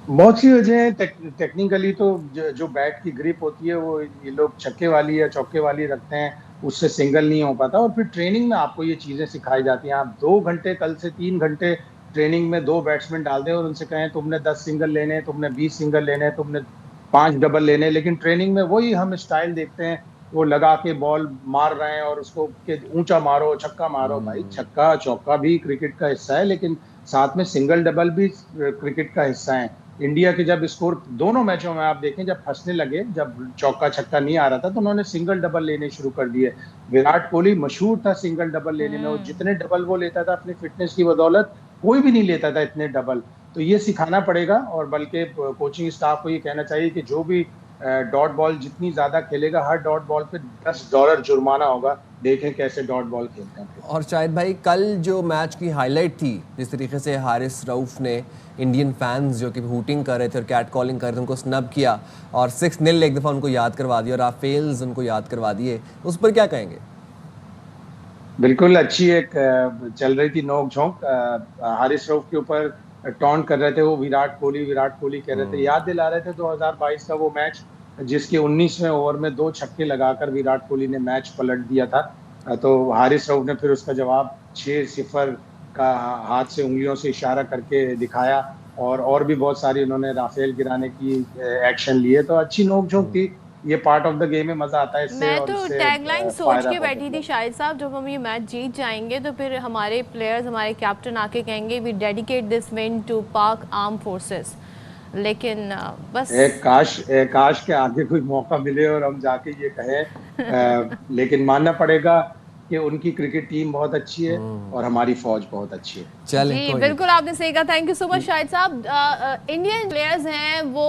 बहुत सी वजह है। टेक्निकली तो जो बैट की ग्रिप होती है, वो ये लोग छक्के वाली या चौके वाली रखते हैं, उससे सिंगल नहीं हो पाता। और फिर ट्रेनिंग में आपको ये चीज़ें सिखाई जाती हैं। आप 2 घंटे, कल से 3 घंटे ट्रेनिंग में 2 बैट्समैन डाल दें और उनसे कहें तुमने 10 सिंगल लेने, तुमने 20 सिंगल लेने, तुमने 5 डबल लेने, लेकिन ट्रेनिंग में वही हम स्टाइल देखते हैं, वो लगा के बॉल मार रहे हैं और उसको के ऊंचा मारो, छक्का मारो। भाई, छक्का चौका भी क्रिकेट का हिस्सा है, लेकिन साथ में सिंगल डबल भी क्रिकेट का हिस्सा है। इंडिया के जब स्कोर दोनों मैचों में आप देखें, जब फंसने लगे, जब चौका छक्का नहीं आ रहा था, तो उन्होंने सिंगल डबल लेने शुरू कर दिए। विराट कोहली मशहूर था सिंगल डबल लेने में, और जितने डबल वो लेता था अपनी फिटनेस की बदौलत, कोई भी नहीं लेता था इतने डबल। तो ये सिखाना पड़ेगा, और बल्कि कोचिंग स्टाफ को ये कहना चाहिए कि जो भी डॉट बॉल जितनी ज्यादा खेलेगा, हर डॉट बॉल पे $10 जुर्माना होगा। देखें कैसे डॉट बॉल खेलते हैं। और शायद भाई, कल जो मैच की हाईलाइट थी, जिस तरीके से हारिस रऊफ ने इंडियन फैंस जो कि हूटिंग कर रहे थे और कैट कॉलिंग कर रहे थे, उनको स्नब किया और 6-0 एक दफ़ा उनको याद करवा दिया, और राफेल्स उनको याद करवा दिए, उस पर क्या कहेंगे? बिल्कुल अच्छी एक चल रही थी नोक झोंक। हारिस रऊफ के ऊपर टॉन्ट कर रहे थे वो, विराट कोहली कह रहे थे, याद दिला रहे थे 2022 का वो मैच, जिसके 19वें ओवर में 2 छक्के लगाकर विराट कोहली ने मैच पलट दिया था। तो हारिस रऊफ ने फिर उसका जवाब 6-0 का हाथ से उंगलियों से इशारा करके दिखाया, और भी बहुत सारी उन्होंने राफेल गिराने की एक्शन लिए। तो अच्छी नोकझोंक थी, ये पार्ट ऑफ द गेम में, मजा आता है इससे। मैं तो टैगलाइन सोच के बैठी थी शाहिद साहब, जब हम ये मैच जीत जाएंगे तो फिर हमारे प्लेयर्स, हमारे कैप्टन आके कहेंगे we dedicate this win to Pak arm forces. लेकिन बस काश के आगे कोई मौका मिले और हम जाके ये कहें। लेकिन मानना पड़ेगा कि उनकी क्रिकेट टीम बहुत अच्छी है और हमारी फौज बहुत अच्छी है। चले जी बिल्कुल आपने सही कहा। Thank you so much Shahid साहब। इंडियन प्लेयर्स हैं वो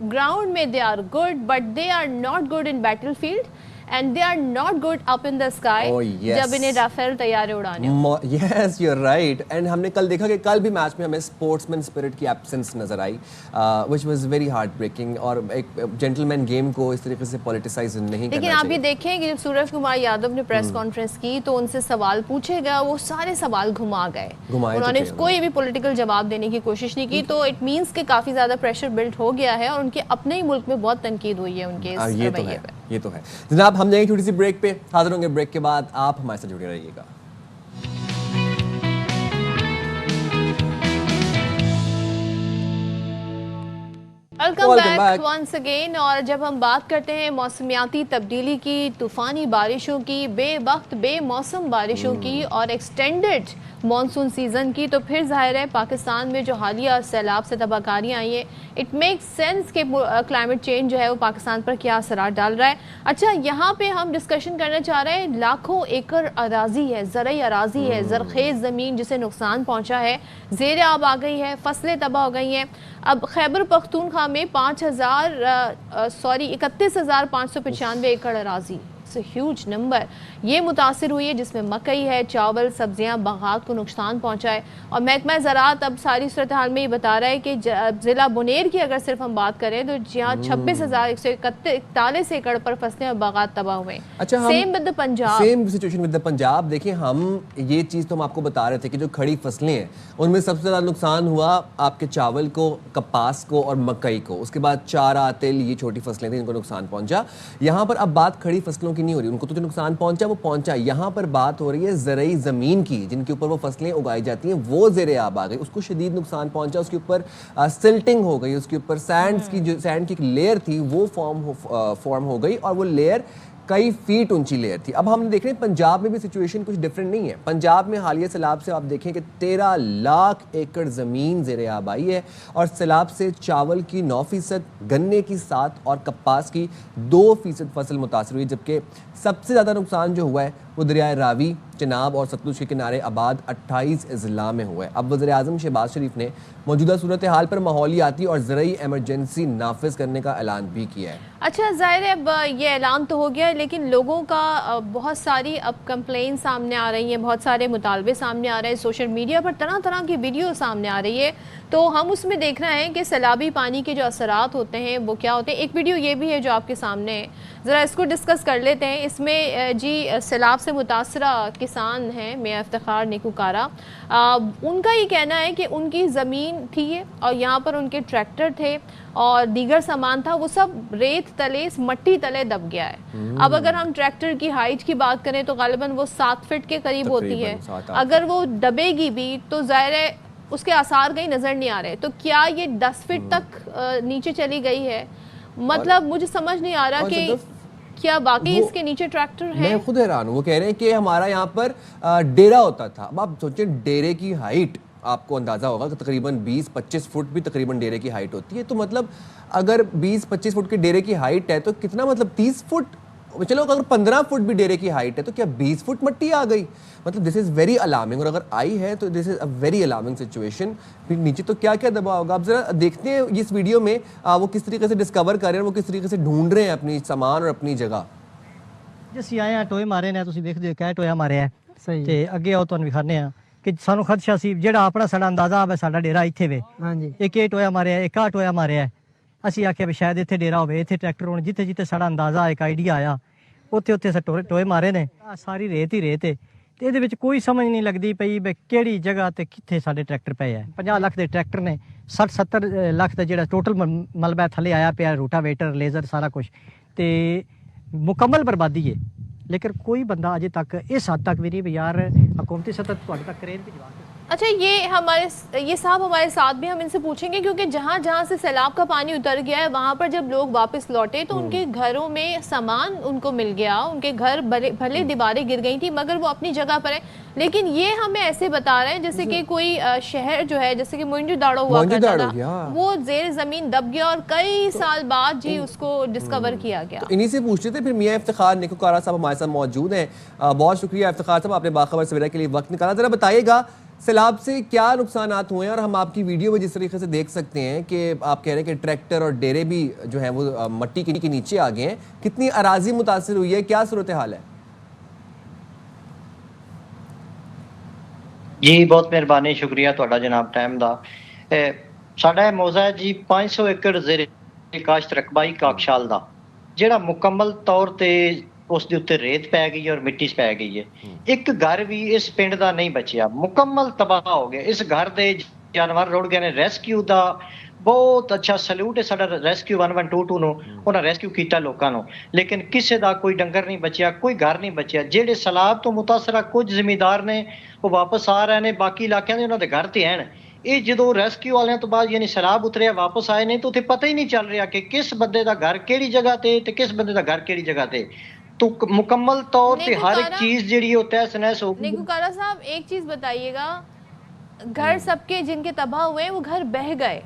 ग्राउंड में they are good but they are not good in battlefield and they are not good up in the sky जब इन्हें राफेल तैयारे उड़ाने। Yes you are right. And हमने कल देखा कि कल भी मैच में हमें स्पोर्ट्समैन स्पिरिट की एब्सेंस नजर आई which was very heart breaking. और एक जेंटलमैन गेम को इस तरीके से पॉलिटिसाइज नहीं करना चाहिए। लेकिन आप ये देखें कि जब सूरज कुमार यादव ने प्रेस कॉन्फ्रेंस की तो उनसे सवाल पूछे गए, वो सारे सवाल घुमा गए, उन्होंने कोई भी पॉलिटिकल जवाब देने की कोशिश नहीं की। तो इट मींस कि काफी ज्यादा प्रेशर बिल्ड हो गया है और उनके अपने ही मुल्क में बहुत तनकीद हुई है उनके इस रवैये पे। ये तो है जनाब। हम जाएंगे छोटी सी ब्रेक पे, हाजिर होंगे ब्रेक के बाद। आप हमारे साथ जुड़े रहिएगा। Welcome back once again. और जब हम बात करते हैं मौसमियाती तब्दीली की, तूफानी बारिशों की, बेवक्त बेमौसम बारिशों की और एक्सटेंडेड मॉनसून सीज़न की, तो फिर जाहिर है पाकिस्तान में जो हालिया सैलाब से तबाहकारियाँ आई हैं, इट मेक्स सेंस कि क्लाइमेट चेंज जो है वो पाकिस्तान पर क्या असरात डाल रहा है। अच्छा, यहाँ पे हम डिस्कशन करना चाह रहे हैं, लाखों एकड़ अराजी है, ज़रई अराजी है, ज़रखेज़ ज़मीन जिसे नुकसान पहुँचा है, ज़ेर आब आ गई है, फसलें तबाह हो गई हैं। अब खैबर पख्तूनख्वा में 31,595 एकड़ अराजी, ह्यूज नंबर, ये मुतासिर हुई है, जिसमें मकई है, चावल, सब्जियां, बागात को नुकसान पहुंचा है। और महकमा ज़राअत अब सारी सूरत हाल में ये बता रहा है कि ज़िला बुनेर की अगर सिर्फ हम बात करें तो जहाँ 26,141 एकड़ पर फसलें और बागात तबाह हुए। अच्छा, same with the Punjab, same situation with the Punjab. देखिए, हम ये चीज़ तो हम आपको बता रहे थे कि जो खड़ी फसलें हैं उनमें सबसे ज़्यादा नुकसान हुआ आपके चावल को, कपास को और मकई को। उसके बाद चारा, तिल, ये छोटी फसलें थी, इनको नुकसान पहुंचा। यहाँ पर अब बात खड़ी फसलों की नहीं हो रही, उनको तो जो नुकसान पहुंचा वो पहुंचा। यहाँ पर बात हो रही है ज़रई ज़मीन की, जिनके ऊपर वो फसलें उगाई जाती हैं, वो ज़ेरे आब आ गई, उसको शदीद नुकसान पहुंचा। उसके ऊपर सिल्टिंग हो गई, उसके ऊपर सैंड की एक लेयर थी वो फॉर्म हो गई और वो लेयर कई फीट ऊंची लेयर थी। अब हम देख रहे हैं पंजाब में भी सिचुएशन कुछ डिफरेंट नहीं है। पंजाब में हालिया सैलाब से आप देखें कि 13 लाख एकड़ ज़मीन ज़ेरे आब आई है और सैलाब से चावल की 9%, गन्ने की 7% और कपास की 2% फसल मुतासर हुई। जबकि सबसे ज़्यादा नुकसान जो हुआ है वो दरियाए रावी, चिनाब और सतलुज के किनारे आबाद 28 अजला में हुआ है। अब वज़ीर-ए-आज़म शहबाज शरीफ ने मौजूदा सूरत हाल पर माहौलियाती और ज़रई एमरजेंसी नाफिज करने का ऐलान भी किया है। अच्छा, ज़ाहिर है अब ये ऐलान तो हो गया है, लेकिन लोगों का बहुत सारी अब कंप्लेन सामने आ रही हैं, बहुत सारे मुतालबे सामने आ रहे हैं, सोशल मीडिया पर तरह तरह की वीडियो सामने आ रही है। तो हम उसमें देख रहे हैं कि सैलाबी पानी के जो असरात होते हैं वो क्या होते हैं। एक वीडियो ये भी है जो आपके सामने है, ज़रा इसको डिस्कस कर लेते हैं। इसमें जी सैलाब से मुतासरा किसान हैं मियां इफ्तिखार निकुकारा, उनका ये कहना है कि उनकी ज़मीन थी और यहाँ पर उनके ट्रैक्टर थे और दीगर सामान था, वो सब रेत तले, मट्टी तले दब गया है। अब अगर हम ट्रैक्टर की हाइट की बात करें तो गालिबन वो 7 फीट के करीब होती है। अगर वो दबेगी भी तो ज़ाहिर है उसके आसार कहीं नज़र नहीं आ रहे। तो क्या ये 10 फीट तक नीचे चली गई है? मतलब मुझे समझ नहीं आ रहा कि क्या बाकी इसके नीचे ट्रैक्टर है। मैं खुद हैरान हूँ। वो कह रहे हैं कि हमारा यहाँ पर डेरा होता था। अब आप सोचें, डेरे की हाइट आपको अंदाज़ा होगा कि तकरीबन 20-25 फुट भी तकरीबन डेरे की हाइट होती है। तो मतलब अगर 20-25 फुट के डेरे की हाइट है तो कितना, मतलब 30 फुट, चलो अगर 15 फुट भी डेरे की हाइट है तो क्या 20 फुट मट्टी आ गई? मतलब दिस इज़ वेरी अलार्मिंग। और अगर आई है तो this is a very alarming situation. फिर नीचे तो क्या क्या दबा होगा। आप ज़रा देखते हैं इस वीडियो में वो किस तरीके से डिस्कवर कर रहे हैं, वो किस तरीके से ढूंढ रहे हैं अपनी सामान और अपनी जगह। ਅਸੀਂ ਆਏ ਆ ਟੋਏ ਮਾਰੇ ਨੇ, ਤੁਸੀਂ ਵੇਖਦੇ ਹੋ ਕਿਹ ਟੋਇਆ ਮਾਰਿਆ ਤੇ ਅੱਗੇ ਆਓ ਤੁਹਾਨੂੰ ਵਿਖਾਣੇ ਆ ਕਿ ਸਾਨੂੰ ਖਦਸ਼ਾ ਸੀ ਜਿਹੜਾ ਆਪਣਾ ਸਾਡਾ ਅੰਦਾਜ਼ਾ ਆਵੇ ਸਾਡਾ ਡੇਰਾ ਇੱਥੇ ਵੇ। ਹਾਂਜੀ, ਇੱਕ ਇਹ ਟੋਇਆ ਮਾਰਿਆ, ਇੱਕ ਆ ਟੋਇਆ ਮਾਰਿਆ। ਅਸੀਂ ਆਖਿਆ ਵੀ ਸ਼ਾਇਦ ਇੱਥੇ ਡੇਰਾ ਹੋਵੇ, ਇੱਥੇ ਟਰੈਕਟਰ ਹੋਣ। ਜਿੱਥੇ ਜਿੱਥੇ ਸਾਡਾ ਅੰਦਾਜ਼ਾ ਇੱਕ ਆਈਡੀਆ ਆਇਆ ਉੱਥੇ ਉੱਥੇ ਅਸੀਂ ਟੋਏ ਮਾਰੇ ਨੇ। ਸਾਰੀ ਰੇਤ ਹੀ ਰੇਤ ਹੈ ਤੇ ਇਹਦੇ ਵਿੱਚ ਕੋਈ ਸਮਝ ਨਹੀਂ ਲੱਗਦੀ ਪਈ ਵੀ ਕਿਹੜੀ ਜਗ੍ਹਾ ਤੇ ਕਿੱਥੇ ਸਾਡੇ ਟਰੈਕਟਰ ਪਏ ਆ। 50 ਲੱਖ ਦੇ ਟਰੈਕਟਰ ਨੇ, 60-70 ਲੱਖ ਦਾ ਜਿਹੜਾ ਟੋਟਲ ਮਲਬਾ ਥੱਲੇ ਆਇਆ ਪਿਆ, ਰੂਟਾਵੇਟਰ, ਲੇਜ਼ਰ, ਸਾਰਾ ਕੁਝ ਤੇ ਮੁਕੰਮਲ ਬਰਬਾਦੀ ਹੈ। लेकिन कोई बंदा अजे तक इस हद तक भी नहीं भी यार हुकूमती सतह ਤੁਹਾਡੇ ਤੱਕ ਕਰੇਨ ਭਿਜਵਾ ਕੇ अच्छा, ये साहब हमारे साथ भी, हम इनसे पूछेंगे क्योंकि जहाँ जहाँ से सैलाब का पानी उतर गया है वहाँ पर जब लोग वापस लौटे तो उनके घरों में सामान उनको मिल गया, उनके घर भले दीवारें गिर गई थी मगर वो अपनी जगह पर है। लेकिन ये हमें ऐसे बता रहे हैं जैसे कि कोई शहर जो है, जैसे कि मोइंजोदाड़ो हुआ करता था, वो जेर जमीन दब गया और कई साल बाद जी उसको डिस्कवर किया गया। तो इन्हीं से पूछते थे। फिर मियां इफ्तिखार नेकोकारा साहब हमारे साथ मौजूद हैं। बहुत शुक्रिया इफ्तिखार साहब, आपने बाखबर सवेरा के लिए वक्त निकाला। जरा बताइएगा सैलाब से क्या नुकसानात हुए हैं, और हम आपकी वीडियो में जिस तरीके से देख सकते हैं कि आप कह रहे हैं कि ट्रैक्टर और डेरे भी जो है वो मट्टी के नीचे आ गए हैं, कितनी अराजी मुतासिर हुई है, क्या सूरत हाल है? जी बहुत मेहरबानी, शुक्रिया ਤੁਹਾਡਾ जनाब टाइम ਦਾ। ਸਾਡਾ ਮੌਜ਼ਾ ਹੈ ਜੀ 500 ਏਕੜ ਜ਼ੇਰੇ ਕਾਸ਼ਤ ਰਕਬਾ ਹੀ ਕਾਕਸ਼ਾਲ ਦਾ, ਜਿਹੜਾ ਮੁਕੰਮਲ ਤੌਰ ਤੇ ਉਸ ਦੇ ਉੱਤੇ ਰੇਤ ਪੈ ਗਈ ਔਰ ਮਿੱਟੀ ਪੈ ਗਈ ਹੈ। ਇੱਕ ਘਰ ਵੀ ਇਸ ਪਿੰਡ ਦਾ ਨਹੀਂ ਬਚਿਆ, ਮੁਕੰਮਲ ਤਬਾਹ ਹੋ ਗਿਆ। ਇਸ ਘਰ ਦੇ ਜਾਨਵਰ ਰੁੜ ਗਏ ਨੇ। ਰੈਸਕਿਊ ਦਾ ਬਹੁਤ ਅੱਛਾ ਸਲੂਟ ਹੈ ਸਾਡਾ ਰੈਸਕਿਊ 1122 ਨੂੰ, ਉਹਨਾਂ ਰੈਸਕਿਊ ਕੀਤਾ ਲੋਕਾਂ ਨੂੰ, ਲੇਕਿਨ ਕਿਸੇ ਦਾ ਕੋਈ ਡੰਗਰ ਨਹੀਂ ਬਚਿਆ, ਕੋਈ ਘਰ ਨਹੀਂ ਬਚਿਆ। ਜਿਹੜੇ ਸੈਲਾਬ ਤੋਂ ਮੁਤਾਸਰਾ ਕੁਝ ਜ਼ਿਮੀਂਦਾਰ ਨੇ ਉਹ ਵਾਪਸ ਆ ਰਹੇ ਨੇ, ਬਾਕੀ ਇਲਾਕਿਆਂ ਦੇ ਉਹਨਾਂ ਦੇ ਘਰ ਤੇ ਹਨ। ਇਹ ਜਦੋਂ ਰੈਸਕਿਊ ਵਾਲਿਆਂ ਤੋਂ ਬਾਅਦ ਯਾਨੀ ਸੈਲਾਬ ਉਤਰਿਆ ਵਾਪਸ ਆਏ ਨੇ ਤਾਂ ਉੱਥੇ ਪਤਾ ਹੀ ਨਹੀਂ ਚੱਲ ਰਿਹਾ ਕਿ ਕਿਸ ਬੰਦੇ ਦਾ ਘਰ ਕਿਹੜੀ ਜਗ੍ਹਾ ਤੇ ਕਿਸ ਬੰਦੇ ਦਾ ਘਰ ਕਿਹੜੀ ਜਗ੍ਹਾ ਤੇ। तो मुकम्मल तौर पे हर एक चीज जी तहस नहस हो गई। नेकुकारा साहब एक चीज बताइएगा, घर सबके जिनके तबाह हुए वो घर बह गए,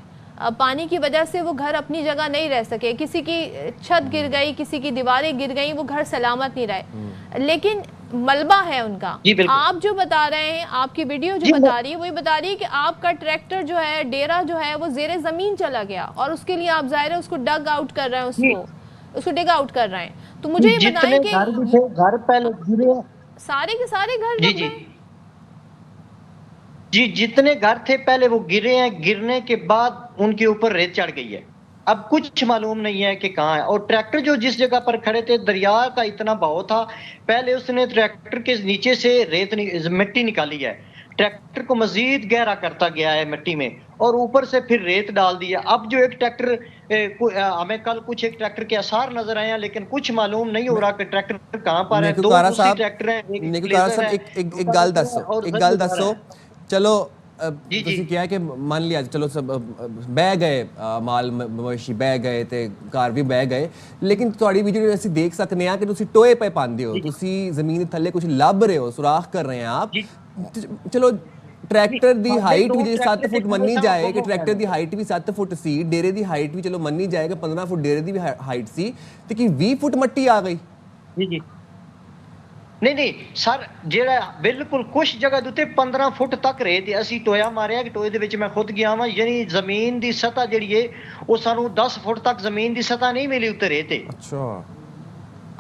पानी की वजह से वो घर अपनी जगह नहीं रह सके, किसी की छत गिर गई, किसी की दीवारें गिर गई, वो घर सलामत नहीं रहे, लेकिन मलबा है उनका। आप जो बता रहे हैं, आपकी वीडियो जो बता रही है वही बता रही है कि आपका ट्रैक्टर जो है, डेरा जो है वो जेरे जमीन चला गया और उसके लिए आप जाहिर है उसको डग आउट कर रहे हैं, उसको डिग आउट कर रहे हैं। तो मुझे ये बताएं कि घर पहले गिरे सारे के सारे घर जी जितने घर थे पहले वो गिरे हैं, गिरने के बाद उनके ऊपर रेत चढ़ गई है। अब कुछ मालूम नहीं है कि कहाँ है। और ट्रैक्टर जो जिस जगह पर खड़े थे, दरिया का इतना बहाव था, पहले उसने ट्रैक्टर के नीचे से मिट्टी निकाली है, ट्रैक्टर को मजीद गहरा करता गया है मिट्टी में, और ऊपर से फिर रेत डाल दी है। अब जो एक ट्रैक्टर हमें कल कुछ एक ट्रैक्टर के आसार नजर आए हैं, लेकिन कुछ मालूम नहीं हो रहा कि ट्रैक्टर कहाँ पर है। दो दूसरे ट्रैक्टर हैं, एक गल दसो चलो ਤੁਸੀਂ ਕਿਹਾ ਕਿ ਮੰਨ ਲਿਆ ਚਲੋ ਸਭ ਬਹਿ ਗਏ, ਮਾਲ ਮਵੇਸ਼ੀ ਬਹਿ ਗਏ ਤੇ ਘਰ ਵੀ ਬਹਿ ਗਏ, ਲੇਕਿਨ ਤੁਹਾਡੀ ਵੀਡੀਓ ਅਸੀਂ ਦੇਖ ਸਕਨੇ ਆ ਕਿ ਤੁਸੀਂ ਟੋਏ ਪਏ ਪਾਉਂਦੇ ਹੋ, ਤੁਸੀਂ ਜ਼ਮੀਨ ਦੇ ਥੱਲੇ ਕੁਝ ਲੱਭ ਰਹੇ ਹੋ, ਸੁਰਾਖ ਕਰ ਰਹੇ ਆ ਆਪ। ਚਲੋ ਟਰੈਕਟਰ ਦੀ ਹਾਈਟ ਵੀ ਜੇ 7 ਫੁੱਟ ਮੰਨੀ ਜਾਏ ਕਿ ਟਰੈਕਟਰ ਦੀ ਹਾਈਟ ਵੀ 7 ਫੁੱਟ ਸੀ, ਡੇਰੇ ਦੀ ਹਾਈਟ ਵੀ ਚਲੋ ਮੰਨੀ ਜਾਏ ਕਿ 15 ਫੁੱਟ ਡੇਰੇ ਦੀ ਵੀ ਹਾਈਟ ਸੀ, ਤੇ ਕੀ 20 ਫੁੱਟ ਮਿੱਟੀ ਆ ਗਈ? ਜੀ नहीं सर, ਜਿਹੜਾ ਬਿਲਕੁਲ ਕੁਝ ਜਗ੍ਹਾ ਦੇ ਉੱਤੇ 15 ਫੁੱਟ ਤੱਕ ਰਹੇ ਤੇ ਅਸੀਂ ਟੋਇਆ ਮਾਰਿਆ ਕਿ ਟੋਏ ਦੇ ਵਿੱਚ ਮੈਂ ਖੁਦ ਗਿਆ ਵਾਂ, ਯਾਨੀ ਜ਼ਮੀਨ ਦੀ ਸਤ੍ਹਾ ਜਿਹੜੀ ਏ ਉਹ ਸਾਨੂੰ 10 ਫੁੱਟ ਤੱਕ ਜ਼ਮੀਨ ਦੀ ਸਤ੍ਹਾ ਨਹੀਂ ਮਿਲੀ ਉੱਤੇ ਰਹੇ ਤੇ। ਅੱਛਾ,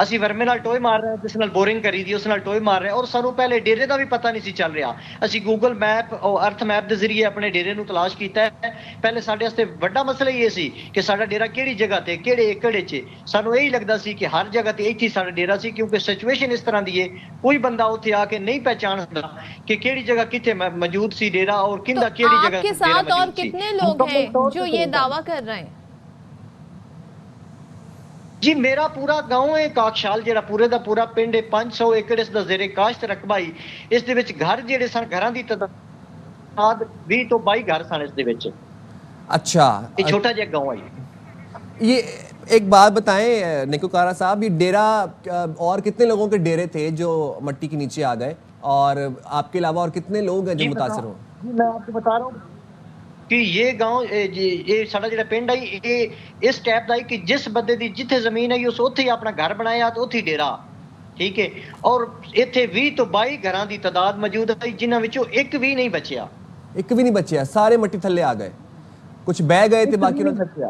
ਅਸੀਂ ਵਰਮੇ ਨਾਲ ਟੋਏ ਮਾਰ ਰਹੇ, ਜਿਸ ਨਾਲ ਬੋਰਿੰਗ ਕਰੀ ਦੀ ਉਸ ਨਾਲ ਟੋਏ ਮਾਰ ਰਹੇ, ਔਰ ਸਾਨੂੰ ਪਹਿਲੇ ਡੇਰੇ ਦਾ ਵੀ ਪਤਾ ਨਹੀਂ ਸੀ ਚੱਲ ਰਿਹਾ। ਅਸੀਂ ਗੂਗਲ ਮੈਪ ਔਰ ਅਰਥ ਮੈਪ ਦੇ ਜ਼ਰੀਏ ਆਪਣੇ ਡੇਰੇ ਨੂੰ ਤਲਾਸ਼ ਕੀਤਾ ਹੈ। ਪਹਿਲੇ ਸਾਡੇ ਵਾਸਤੇ ਵੱਡਾ ਮਸਲਾ ਇਹ ਸੀ ਕਿ ਸਾਡਾ ਡੇਰਾ ਕਿਹੜੀ ਜਗ੍ਹਾ ਤੇ ਕਿਹੜੇ ਏਕੜ 'ਚ। ਸਾਨੂੰ ਇਹੀ ਲੱਗਦਾ ਸੀ ਕਿ ਹਰ ਜਗ੍ਹਾ ਤੇ ਇੱਥੇ ਸਾਡਾ ਡੇਰਾ ਸੀ, ਕਿਉਂਕਿ ਸਿਚੁਏਸ਼ਨ ਇਸ ਤਰ੍ਹਾਂ ਦੀ ਹੈ, ਕੋਈ ਬੰਦਾ ਉੱਥੇ ਆ ਕੇ ਨਹੀਂ ਪਹਿਚਾਣ ਸਕਦਾ ਕਿ ਕਿਹੜੀ ਜਗ੍ਹਾ ਕਿੱਥੇ ਮੌਜੂਦ ਸੀ ਡੇਰਾ और किंदा केड़ी जगह। आपके साथ और कितने लोग हैं जो ये दावा कर रहे हैं? जी मेरा पूरा गांव है काकशाल, ਜਿਹੜਾ ਪੂਰੇ ਦਾ ਪੂਰਾ ਪਿੰਡ ਹੈ, 500 ਏਕੜ ਇਸ ਦਾ ਜ਼ੇਰੇ ਕਾਸ਼ਤ ਰਕਬਾ ਹੀ। ਇਸ ਦੇ ਵਿੱਚ ਘਰ ਜਿਹੜੇ ਸਨ, ਘਰਾਂ ਦੀ ਤਾਦਾਦ 20 ਤੋਂ 22 ਘਰ ਸਨ ਇਸ ਦੇ ਵਿੱਚ। अच्छा, ਇਹ ਛੋਟਾ ਜਿਹਾ गांव है। ये एक बात बताएं नेकुकारा साहब, ये डेरा और कितने लोगों के डेरे थे जो मट्टी के नीचे आ गए, और आपके अलावा और कितने लोग हैं जो मुतासर हो? जी मैं आपको बता रहा हूँ कि ये गांव ये साडा ਜਿਹੜਾ ਪਿੰਡ ਹੈ ਇਹ ਇਸ ਟਾਈਪ ਦਾ ਹੈ ਕਿ ਜਿਸ ਬੰਦੇ ਦੀ ਜਿੱਥੇ ਜ਼ਮੀਨ ਹੈ ਉਸ ਉੱਥੇ ਹੀ ਆਪਣਾ ਘਰ ਬਣਾਇਆ ਤੇ ਉੱਥੇ ਡੇਰਾ, ਠੀਕ ਹੈ। ਔਰ ਇੱਥੇ 20 ਤੋਂ 22 ਘਰਾਂ ਦੀ ਤਾਦਾਦ ਮੌਜੂਦ ਹੈ, ਜਿਨ੍ਹਾਂ ਵਿੱਚੋਂ ਇੱਕ ਵੀ ਨਹੀਂ ਬਚਿਆ। ਇੱਕ ਵੀ ਨਹੀਂ ਬਚਿਆ, ਸਾਰੇ ਮੱਟੀ ਥੱਲੇ ਆ ਗਏ, ਕੁਝ ਬਹਿ ਗਏ ਤੇ ਬਾਕੀ ਉਹਨਾਂ ਬਚਿਆ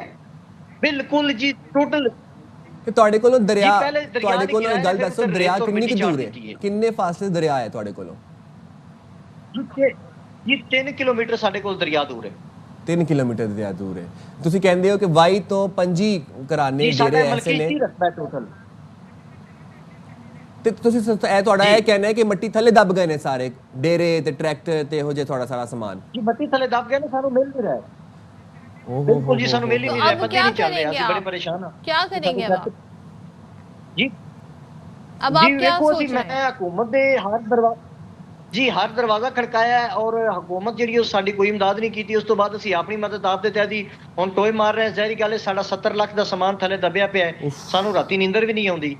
ਬਿਲਕੁਲ ਜੀ ਟੋਟਲ। ਤੇ ਤੁਹਾਡੇ ਕੋਲੋਂ ਦਰਿਆ, ਤੁਹਾਡੇ ਕੋਲੋਂ ਗੱਲ ਦੱਸੋ, ਦਰਿਆ ਕਿੰਨੀ ਕੁ ਦੂਰ ਹੈ, ਕਿੰਨੇ ਫਾਸਲੇ ਦਰਿਆ ਹੈ ਤੁਹਾਡੇ ਕੋਲੋਂ? ਜੀ 3 ਕਿਲੋਮੀਟਰ ਸਾਡੇ ਕੋਲ ਦਰਿਆ ਦੂਰ ਹੈ। 3 ਕਿਲੋਮੀਟਰ ਦਰਿਆ ਦੂਰ ਹੈ। ਤੁਸੀਂ ਕਹਿੰਦੇ ਹੋ ਕਿ 22 ਤੋਂ 25 ਘਰਾਨੇ ਡੇਰੇ ਐਸੇ ਨੇ ਤੇ ਤੁਸੀਂ ਇਹ ਤੁਹਾਡਾ ਇਹ ਕਹਿਣਾ ਹੈ ਕਿ ਮੱਟੀ ਥੱਲੇ ਦਬ ਗਏ ਨੇ ਸਾਰੇ ਡੇਰੇ ਤੇ ਟਰੈਕਟਰ ਤੇ ਇਹੋ ਜਿਹਾ ਤੁਹਾਡਾ ਸਾਰਾ ਸਮਾਨ? ਜੀ ਮੱਟੀ ਥੱਲੇ ਦਬ ਗਏ ਨੇ, ਸਾਨੂੰ ਮਿਲ ਨਹੀਂ ਰਿਹਾ। बिल्कुल जी, सानू मिल ही नहीं रहा, पता नहीं चल रहा, बड़े परेशान हैं। क्या करेंगे अब जी? अब आप क्या सोच रहे हैं? मैं हुकूमत दे हर दरवाजे ਜੀ ਹਰ ਦਰਵਾਜ਼ਾ ਖੜਕਾਇਆ ਹੈ ਔਰ ਹਕੂਮਤ ਜਿਹੜੀ ਉਹ ਸਾਡੀ ਕੋਈ ਇਮਦਾਦ ਨਹੀਂ ਕੀਤੀ। ਉਸ ਤੋਂ ਬਾਅਦ ਅਸੀਂ ਆਪਣੀ ਮਦਦ ਆਪ ਦੇ ਤਹਿਤ ਹੀ ਹੁਣ ਟੋਏ ਮਾਰ ਰਹੇ ਹਾਂ। ਜ਼ਹਿਰੀ ਗੱਲ ਹੈ, ਸਾਡਾ 70 ਲੱਖ ਦਾ ਸਮਾਨ ਥੱਲੇ ਦੱਬਿਆ ਪਿਆ ਹੈ, ਸਾਨੂੰ ਰਾਤੀ ਨੀਂਦਰ ਵੀ ਨਹੀਂ ਆਉਂਦੀ।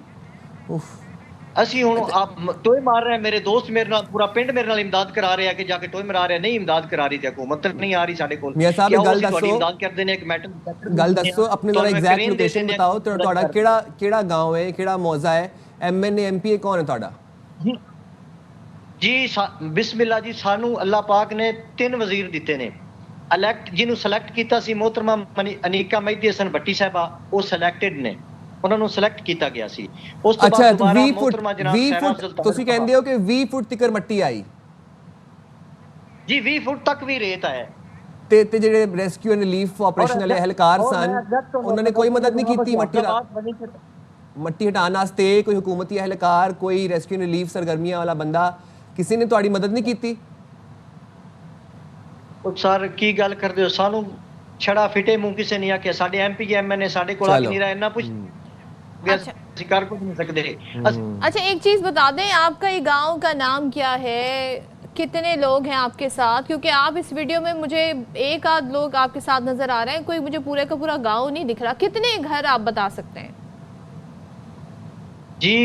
ਅਸੀਂ ਹੁਣ ਆਪ ਟੋਏ ਮਾਰ ਰਹੇ ਹਾਂ। ਮੇਰੇ ਦੋਸਤ ਮੇਰੇ ਨਾਲ, ਪੂਰਾ ਪਿੰਡ ਮੇਰੇ ਨਾਲ ਇਮਦਾਦ ਕਰਾ ਰਿਹਾ ਕਿ ਜਾ ਕੇ ਟੋਏ ਮਰਾ ਰਿਹਾ। ਨਹੀਂ ਇਮਦਾਦ ਕਰਾ ਰਹੀ ਤੇ ਹਕੂਮਤ ਨਹੀਂ ਆ ਰਹੀ ਸਾਡੇ ਕੋਲ। ਮੀਆਂ ਸਾਹਿਬ ਇਹ ਗੱਲ ਦੱਸੋ, ਇਮਦਾਦ ਕਰਦੇ ਨੇ ਇੱਕ ਮੈਟਰ ਗੱਲ ਦੱਸੋ ਆਪਣੀ ਜਰਾ ਐਗਜ਼ੈਕਟ ਲੋਕੇਸ਼ਨ बताओ। ਤੁਹਾਡਾ ਕਿਹੜਾ ਗਾਂव ਹੈ, ਕਿਹੜਾ ਮੌਜ਼ਾ ਹੈ, ਐਮਐਨਏ ਐਮਪੀਏ ਕੌਣ ਹੈ ਤੁਹਾਡਾ? ਜੀ ਬਿਸਮਿल्ला जी, ਸਾਨੂੰ ਅੱਲਾਹ ਪਾਕ ਨੇ 3 ਵਜ਼ੀਰ ਦਿੱਤੇ ਨੇ। ਇਲੈਕਟ ਜਿਹਨੂੰ ਸਿਲੈਕਟ ਕੀਤਾ ਸੀ ਮੋਹਤਰਮਾ ਅਨੀਕਾ ਮਹਿਦੀ ਹਸਨ ਭੱਟੀ ਸਾਹਿਬਾ, ਉਹ ਸਿਲੈਕਟਡ ਨੇ, ਉਹਨਾਂ ਨੂੰ ਸਿਲੈਕਟ ਕੀਤਾ ਗਿਆ ਸੀ। ਉਸ ਤੋਂ ਬਾਅਦ ਦੁਬਾਰਾ ਮੋਹਤਰਮਾ ਜਨਾਬ 20 ਫੁੱਟ ਤੁਸੀਂ ਕਹਿੰਦੇ ਹੋ ਕਿ 20 ਫੁੱਟ ਤੱਕ ਮਿੱਟੀ ਆਈ? ਜੀ 20 ਫੁੱਟ ਤੱਕ ਵੀ ਰੇਤ ਆਇਆ ਤੇ ਜਿਹੜੇ ਰੈਸਕਿਊ ਐਂਡ ਰਿਲੀਫ ਆਪਰੇਸ਼ਨ ਵਾਲੇ ਅਹਿਲਕਾਰ ਸਨ ਉਹਨਾਂ ਨੇ ਕੋਈ ਮਦਦ ਨਹੀਂ ਕੀਤੀ ਮੱਟੀ ਹਟਾਉਣ ਵਾਸਤੇ? ਕੋਈ ਹੁਕੂਮਤੀ ਅਹਿਲਕਾਰ, ਕੋਈ ਰੈਸਕਿਊ ਐਂਡ ਰਿਲੀਫ ਸਰਗਰਮੀਆਂ ਵਾਲਾ ਬੰਦਾ, ਕਿਸੇ ਨੇ ਤੁਹਾਡੀ ਮਦਦ ਨਹੀਂ ਕੀਤੀ? ਉਹ ਸਰ ਕੀ ਗੱਲ ਕਰਦੇ ਹੋ, ਸਾਨੂੰ ਛੜਾ ਫਿਟੇ ਮੂੰਹ ਕਿਸੇ ਨਹੀਂ ਆਖਿਆ। ਸਾਡੇ ਐਮਪੀ ਐਮਐਨਏ ਸਾਡੇ ਕੋਲ ਆ ਨਹੀਂ रहा, इतना कुछ कर कुछ नहीं सकते। अच्छा एक चीज बता दें, आपका ये गांव का नाम क्या है, कितने लोग हैं आपके साथ? क्योंकि आप इस वीडियो में मुझे एक आध लोग आपके साथ नजर आ रहे हैं, कोई मुझे पूरे का पूरा गांव नहीं दिख रहा। कितने घर आप बता सकते हैं? जी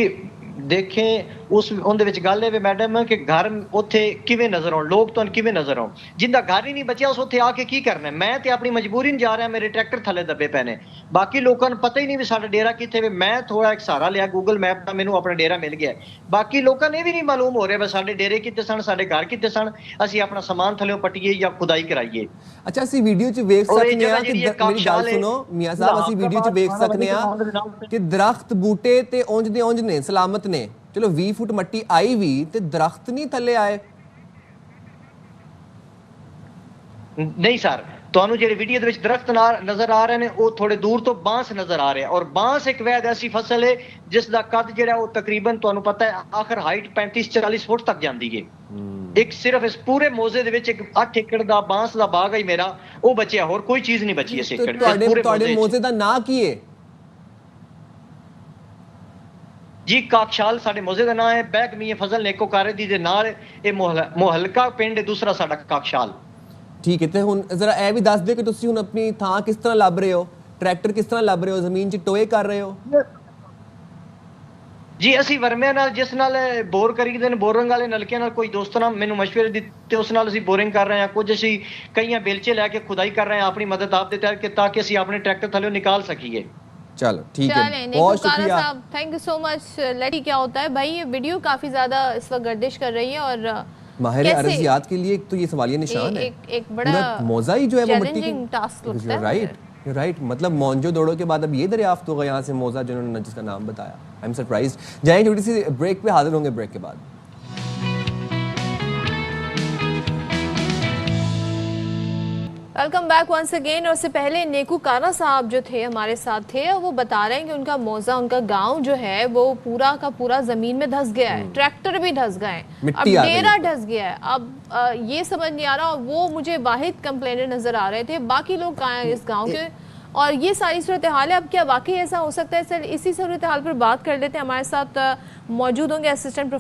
देखें उस ਉਹਦੇ ਵਿੱਚ ਗੱਲ ਇਹ ਵੇ ਮੈਡਮ ਕਿ ਘਰ ਉੱਥੇ ਕਿਵੇਂ ਨਜ਼ਰ ਆਉਣ, ਲੋਕ ਤੁਹਾਨੂੰ ਕਿਵੇਂ ਨਜ਼ਰ ਆਉਣ? ਜਿੰਦਾ ਘਰ ਹੀ ਨਹੀਂ ਬਚਿਆ ਉਸ ਉੱਥੇ ਆ ਕੇ ਕੀ ਕਰਨਾ? ਮੈਂ ਤੇ ਆਪਣੀ ਮਜਬੂਰੀ ਨਾਲ ਜਾ ਰਿਹਾ, ਮੇਰੇ ਟਰੈਕਟਰ ਥੱਲੇ ਦੱਬੇ ਪਏ ਨੇ। ਬਾਕੀ ਲੋਕਾਂ ਨੂੰ ਪਤਾ ਹੀ ਨਹੀਂ ਵੀ ਸਾਡਾ ਡੇਰਾ ਕਿੱਥੇ ਵੇ। ਮੈਂ ਥੋੜਾ ਇੱਕ ਸਹਾਰਾ ਲਿਆ ਗੂਗਲ ਮੈਪ ਦਾ, ਮੈਨੂੰ ਆਪਣਾ ਡੇਰਾ ਮਿਲ ਗਿਆ। ਬਾਕੀ ਲੋਕਾਂ ਨੇ ਵੀ ਨਹੀਂ ਮਾਲੂਮ ਹੋ ਰਿਹਾ ਵੀ ਸਾਡੇ ਡੇਰੇ ਕਿੱਥੇ ਸਨ, ਸਾਡੇ ਘਰ ਕਿੱਥੇ ਸਨ। ਅਸੀਂ ਆਪਣਾ ਸਮਾਨ ਥੱਲੇ ਪੱਟੀਏ ਜਾਂ ਖੁਦਾਈ ਕਰਾਈਏ। ਅੱਛਾ ਅਸੀਂ ਵੀਡੀਓ 'ਚ ਵੇਖ ਸਕਦੇ ਹਾਂ ਕਿ ਮੇਰੀ ਗੱਲ ਸੁਣੋ ਮੀਆਂ ਸਾਹਿਬ, ਅਸੀਂ ਵੀਡੀਓ 'ਚ ਵੇਖ ਸਕਦੇ ਹਾਂ ਕਿ ਦਰਖਤ ਬੂਟੇ ਤੇ ਉਂਝ ਦੇ ਉਂਝ ਨੇ, ਸਲਾਮਤ ਨੇ। ਚਲੋ 20 ਫੁੱਟ ਮਿੱਟੀ ਆਈ ਵੀ ਤੇ ਦਰਖਤ ਨਹੀਂ ਥੱਲੇ ਆਏ? ਨਹੀਂ ਸਰ, ਤੁਹਾਨੂੰ ਜਿਹੜੇ ਵੀਡੀਓ ਦੇ ਵਿੱਚ ਦਰਖਤ ਨਜ਼ਰ ਆ ਰਹੇ ਨੇ ਉਹ ਥੋੜੇ ਦੂਰ ਤੋਂ ਬਾਂਸ ਨਜ਼ਰ ਆ ਰਿਹਾ। ਔਰ ਬਾਂਸ ਇੱਕ ਵੈਦ ਐਸੀ ਫਸਲ ਹੈ ਜਿਸ ਦਾ ਕੱਦ ਜਿਹੜਾ ਉਹ ਤਕਰੀਬਨ ਤੁਹਾਨੂੰ ਪਤਾ ਹੈ ਆਖਰ ਹਾਈਟ 35-40 ਫੁੱਟ ਤੱਕ ਜਾਂਦੀ ਹੈ। ਇੱਕ ਸਿਰਫ ਇਸ ਪੂਰੇ ਮੋਜ਼ੇ ਦੇ ਵਿੱਚ ਇੱਕ 8 ਏਕੜ ਦਾ ਬਾਂਸ ਦਾ ਬਾਗ ਹੈ ਮੇਰਾ, ਉਹ ਬਚਿਆ, ਹੋਰ ਕੋਈ ਚੀਜ਼ ਨਹੀਂ ਬਚੀ ਇਸ ਏਕੜ ਦੇ। ਤੁਹਾਡੇ ਮੋਜ਼ੇ ਦਾ ਨਾਂ ਕੀ ਹੈ? ਜੀ ਕਾਕਸ਼ਾਲ ਸਾਡੇ ਮੋਜ਼ੇ ਦਾ ਨਾਂ ਹੈ। ਬੈਗ ਮੀਆਂ ਫਜ਼ਲ ਨੇਕੋਕਾਰੇ ਦੀ ਦੇ ਨਾਲ ਇਹ ਮੁਹਲਕਾ ਪਿੰਡ, ਦੂਸਰਾ ਸਾਡਾ ਕਾਕਸ਼ਾਲ। ਠੀਕ ਹੈ, ਤੇ ਹੁਣ ਜ਼ਰਾ ਇਹ ਵੀ ਦੱਸ ਦਿਓ ਕਿ ਤੁਸੀਂ ਹੁਣ ਆਪਣੀ ਥਾਂ ਕਿਸ ਤਰ੍ਹਾਂ ਲੱਭ ਰਹੇ ਹੋ, ਟਰੈਕਟਰ ਕਿਸ ਤਰ੍ਹਾਂ ਲੱਭ ਰਹੇ ਹੋ, ਜ਼ਮੀਨ 'ਚ ਟੋਏ ਕਰ ਰਹੇ ਹੋ? ਜੀ ਅਸੀਂ ਵਰਮਿਆਂ ਨਾਲ, ਜਿਸ ਨਾਲ ਬੋਰ ਕਰੀਦੇ ਨੇ, ਬੋਰਿੰਗ ਵਾਲੇ ਨਲਕਿਆਂ ਨਾਲ ਕੋਈ ਦੋਸਤ ਨਾਲ ਮੈਨੂੰ ਮਸ਼ਵਰੇ ਦਿੱਤੇ, ਉਸ ਨਾਲ ਅਸੀਂ ਬੋਰਿੰਗ ਕਰ ਰਹੇ ਹਾਂ। ਕੁਝ ਅਸੀਂ ਕਈਆਂ ਬੇਲਚੇ ਲੈ ਕੇ ਖੁਦਾਈ ਕਰ ਰਹੇ ਹਾਂ ਆਪਣੀ ਮਦਦ ਆਪ ਦੇ ਤਹਿਤ, ਤਾਂ ਕਿ ਅਸੀਂ ਆਪਣੇ ਟਰੈਕਟਰ थल्ले निकाल सकिए। चलो ठीक है, बहुत शुक्रिया साहब, thank you so much. Let's क्या होता है भाई, ये वीडियो काफी ज्यादा इस वक्त गर्दिश कर रही है और माहिर अर्जियात के लिए एक तो ये सवालिया निशान है। एक बड़ा मौजा ही जो है वो मिट्टी की टास्क लगता है। राइट राइट, मतलब मोहनजोदड़ो के बाद अब ये दरियाफ्त होगा यहाँ से मौजा जिन्होंने जिसका नाम बताया। I am surprised. जाएं छोटी सी ब्रेक पे, हाजिर होंगे ब्रेक के बाद। Welcome back once again. और उससे पहले नेकू कारा साहब जो थे हमारे साथ थे, वो बता रहे हैं कि उनका मौजा, उनका गांव जो है वो पूरा का पूरा जमीन में धंस गया है, ट्रैक्टर भी धंस गए, अब डेरा धंस गया है। अब ये समझ नहीं आ रहा, वो मुझे वाहिद कंप्लेनर नजर आ रहे थे, बाकी लोग कहाँ हैं इस गाँव के? और ये सारी सूरत हाल है। अब क्या वाकई ऐसा हो सकता है? सर इसी सूरत हाल पर बात कर लेते हैं। हमारे साथ मौजूद होंगे assistant